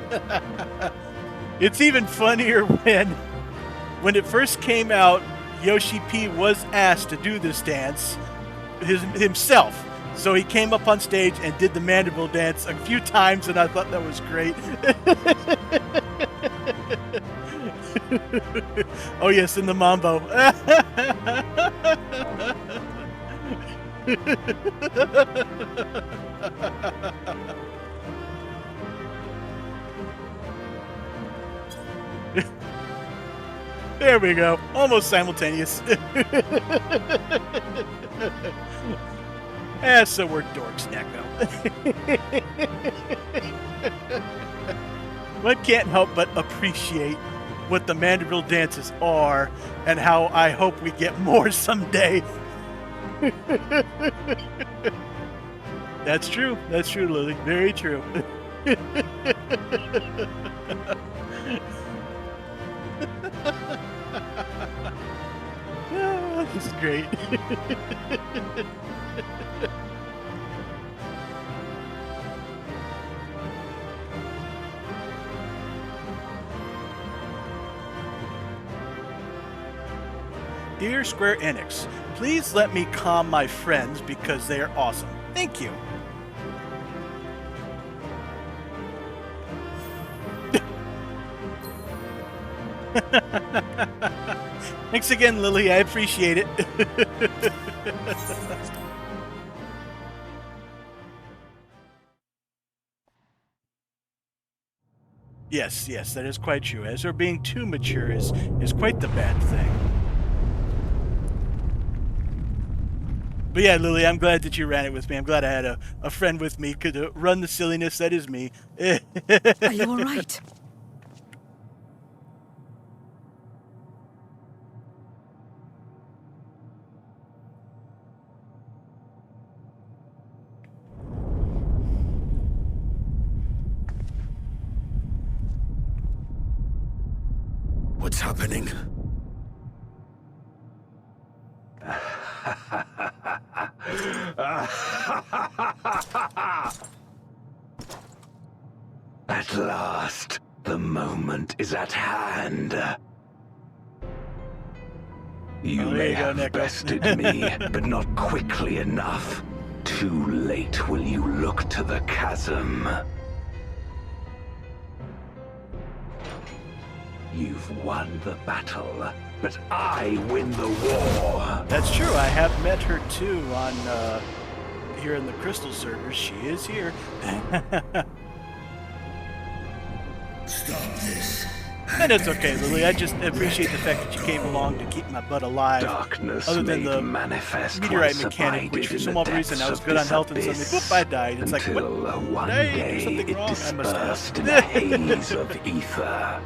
It's even funnier when it first came out, Yoshi P was asked to do this dance himself. So he came up on stage and did the Mandible dance a few times, and I thought that was great. Oh yes, in the mambo. There we go. Almost simultaneous. So we're dorks, Neko. One can't help but appreciate what the Mandeville dances are and how I hope we get more someday. That's true. That's true, Lily. Very true. This is great. Dear Square Enix, please let me calm my friends because they are awesome. Thank you. Thanks again, Lily. I appreciate it. Yes, that is quite true. As we're being too mature is quite the bad thing. But yeah, Lily, I'm glad that you ran it with me. I'm glad I had a friend with me could run the silliness that is me. Are you all right? What's happening? At last, the moment is at hand. You may have bested me, but not quickly enough. Too late will you look to the chasm. You've won the battle, but I win the war. That's true. I have met her too on here in the Crystal servers. She is here. Stop this. And it's okay, Lily. I just appreciate the fact that you came along to keep my butt alive. Darkness other than the meteorite mechanic, which for some odd reason I was good on health and suddenly, whoop, I died. It's like, what? One Did I day do something wrong? I must dispersed have. in a haze of ether.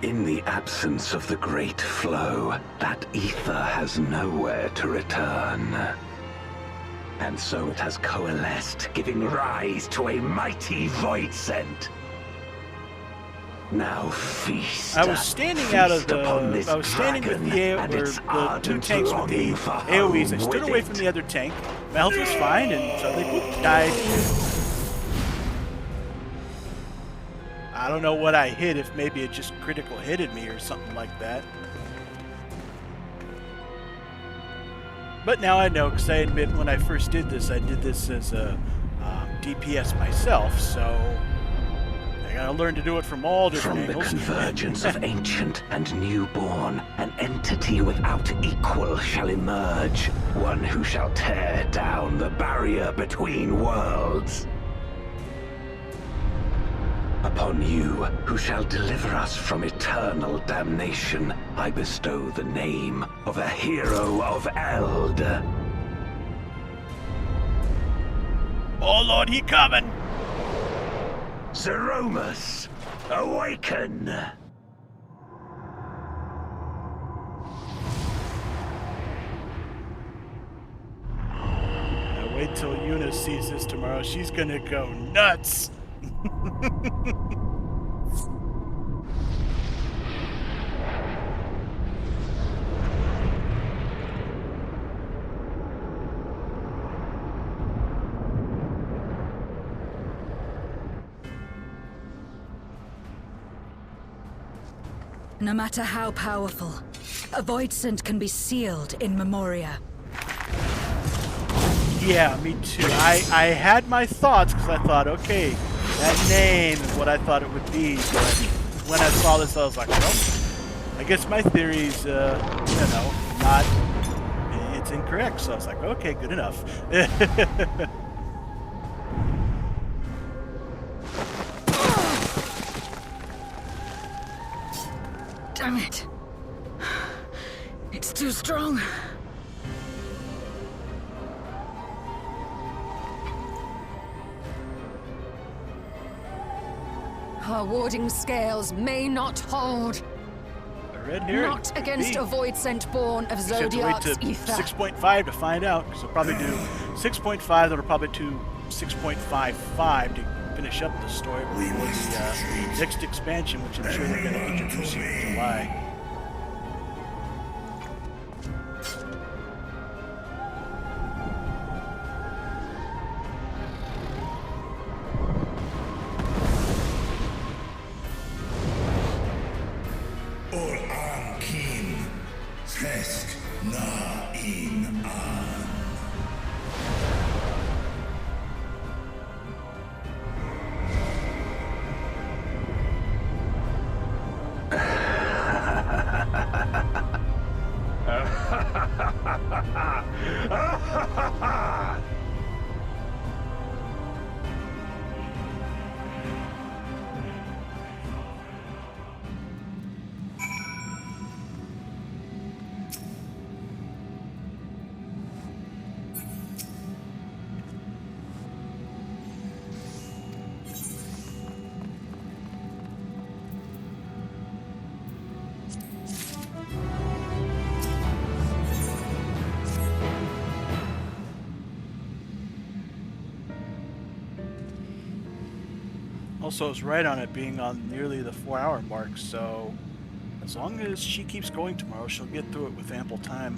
In the absence of the great flow, that ether has nowhere to return. And so it has coalesced, giving rise to a mighty void scent. Now feast. I was standing out of the. I was standing with the where the two tanks with the AoEs. I stood away from the other tank. My health was fine, and suddenly, whoop, died. I don't know what I hit. If maybe it just critical hitted me or something like that. But now I know, because I admit when I first did this, I did this as a DPS myself. So. I gotta learn to do it from all different angles. From the convergence of ancient and newborn, an entity without equal shall emerge, one who shall tear down the barrier between worlds. Upon you, who shall deliver us from eternal damnation, I bestow the name of a hero of Eld. Oh Lord, he coming! Zeromus, awaken! Now wait till Yuna sees this tomorrow. She's gonna go nuts! No matter how powerful, a void scent can be sealed in Memoria. Yeah, me too. I had my thoughts because I thought, okay, that name is what I thought it would be. But when I saw this, I was like, well, I guess my theory's, you know, not, it's incorrect. So I was like, okay, good enough. Damn it. It's too strong. Our warding scales may not hold. Red herring. Not against a void sent born of You have to Zodiac's wait to ether. 6.5 to find out, because they'll probably do 6.5, that'll probably do 6.55 to finish up the story before the next expansion, which I'm sure they're going to introduce in July. Also, it's right on it being on nearly the 4-hour mark, so as long as she keeps going tomorrow, she'll get through it with ample time.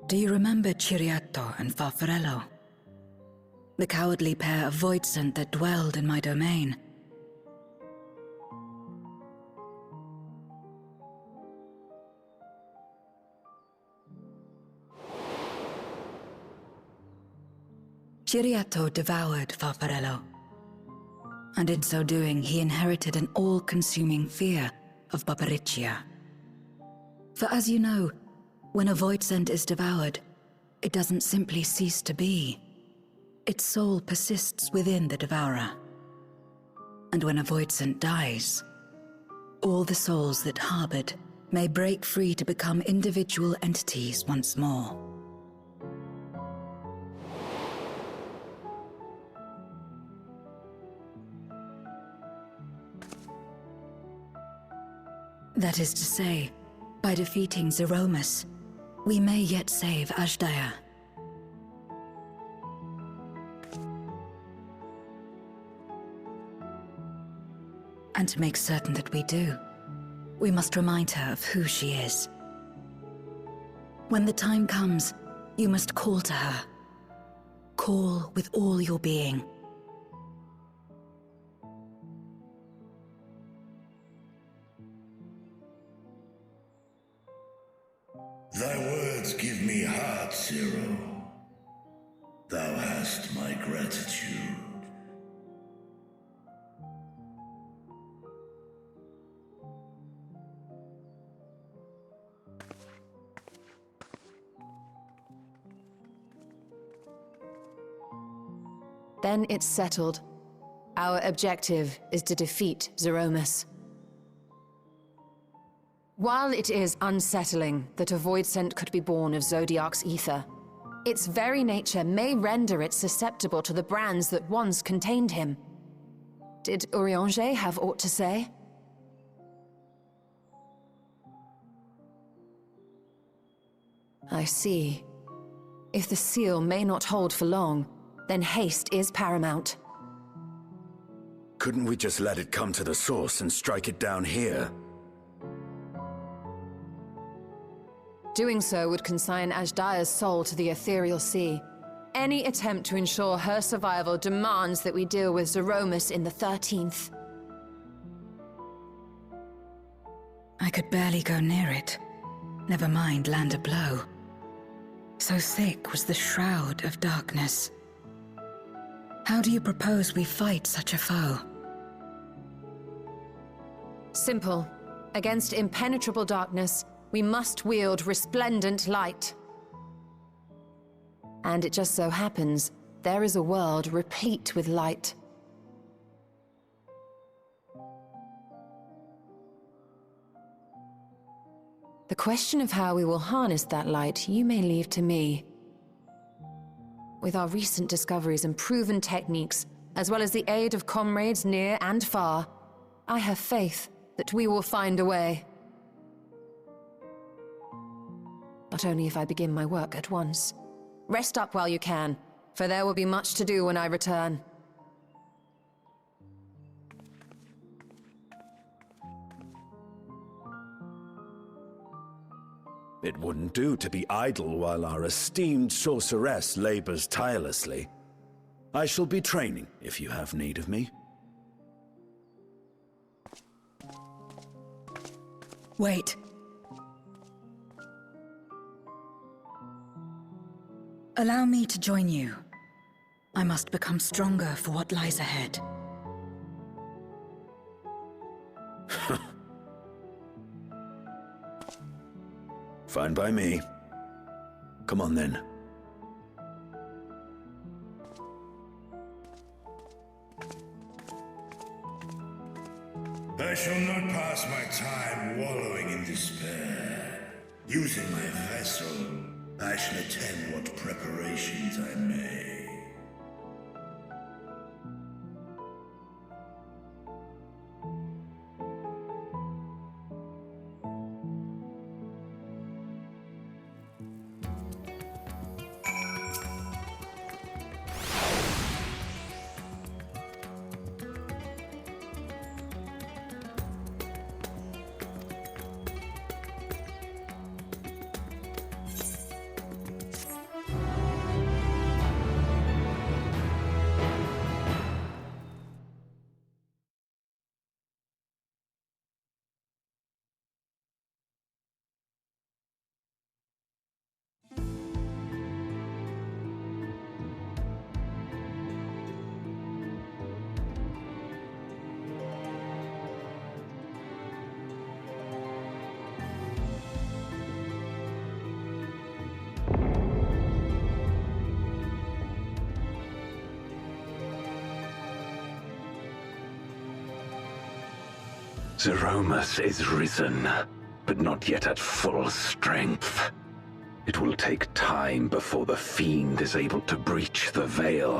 Do you remember Ciriato and Farfarello? The cowardly pair of Voidsent that dwelled in my domain? Ciriato devoured Farfarello, and in so doing he inherited an all-consuming fear of Barbariccia. For as you know, when a Voidsent is devoured, it doesn't simply cease to be. Its soul persists within the devourer. And when a Voidsent dies, all the souls that harbored may break free to become individual entities once more. That is to say, by defeating Zeromus, we may yet save Azdaja. And to make certain that we do, we must remind her of who she is. When the time comes, you must call to her. Call with all your being. Thy words give me heart, Zero. Thou hast my gratitude. Then it's settled. Our objective is to defeat Zeromus. While it is unsettling that a Voidsent could be born of Zodiark's ether, its very nature may render it susceptible to the brands that once contained him. Did Urianger have aught to say? I see. If the seal may not hold for long, then haste is paramount. Couldn't we just let it come to the source and strike it down here? Doing so would consign Azdaja's soul to the ethereal sea. Any attempt to ensure her survival demands that we deal with Zeromus in the 13th. I could barely go near it. Never mind land a blow. So thick was the shroud of darkness. How do you propose we fight such a foe? Simple. Against impenetrable darkness, we must wield resplendent light. And it just so happens, there is a world replete with light. The question of how we will harness that light, you may leave to me. With our recent discoveries and proven techniques, as well as the aid of comrades near and far, I have faith that we will find a way. Not only if I begin my work at once. Rest up while you can, for there will be much to do when I return. It wouldn't do to be idle while our esteemed sorceress labors tirelessly. I shall be training if you have need of me. Wait. Allow me to join you. I must become stronger for what lies ahead. Fine by me. Come on then. I shall not pass my time wallowing in despair. Using my vessel, I shall attend what preparations I may. Zeromus is risen, but not yet at full strength. It will take time before the fiend is able to breach the veil.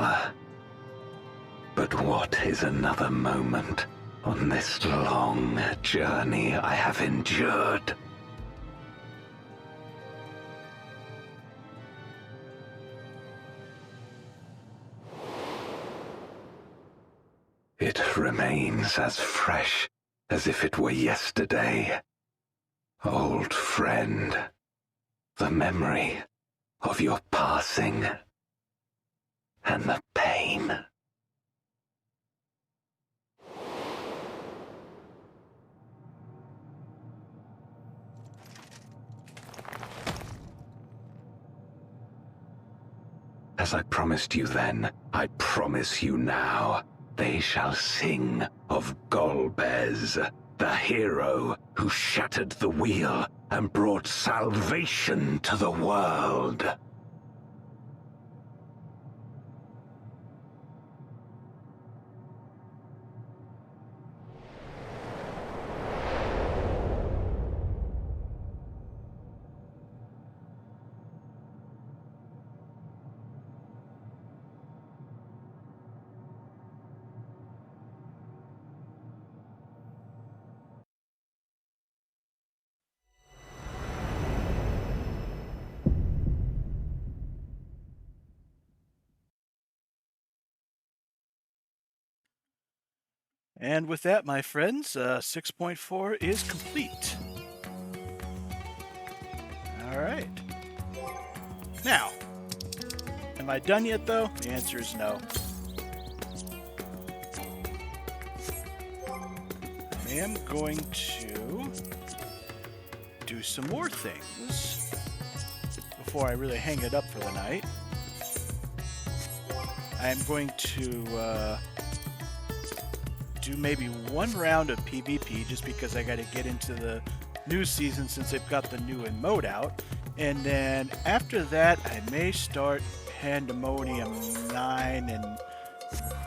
But what is another moment on this long journey I have endured? It remains as fresh as if it were yesterday. Old friend, the memory of your passing and the pain. As I promised you then, I promise you now. They shall sing of Golbez, the hero who shattered the wheel and brought salvation to the world. And with that, my friends, 6.4 is complete. All right. Now, am I done yet, though? The answer is no. I am going to do some more things before I really hang it up for the night. I am going to do maybe one round of PvP just because I got to get into the new season since they've got the new emote out. And then after that, I may start Pandemonium 9 and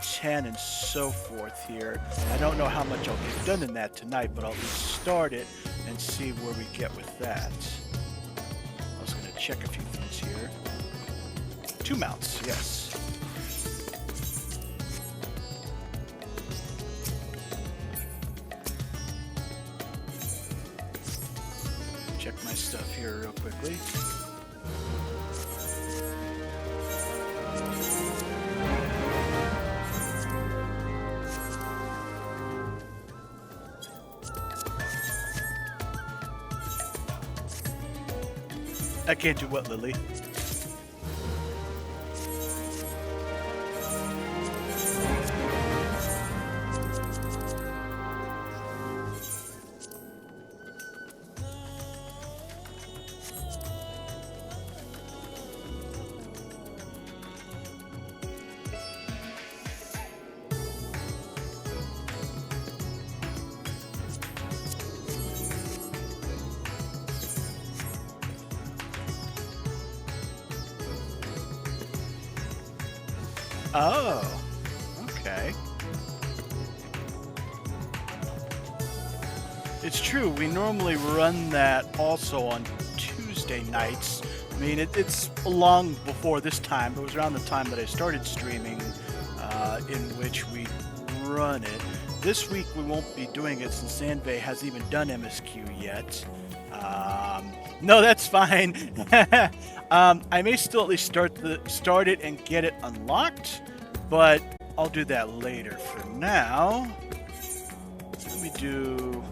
10 and so forth here. I don't know how much I'll get done in that tonight, but I'll just start it and see where we get with that. I was going to check a few things here. 2 mounts, yes. Check my stuff here real quickly. I can't do what, Lily? Oh, okay. It's true, we normally run that also on Tuesday nights. I mean, it's long before this time. It was around the time that I started streaming in which we run it. This week we won't be doing it since Sandvey hasn't even done MSQ yet. No, that's fine. I may still at least start it and get it unlocked, but I'll do that later. For now, let me do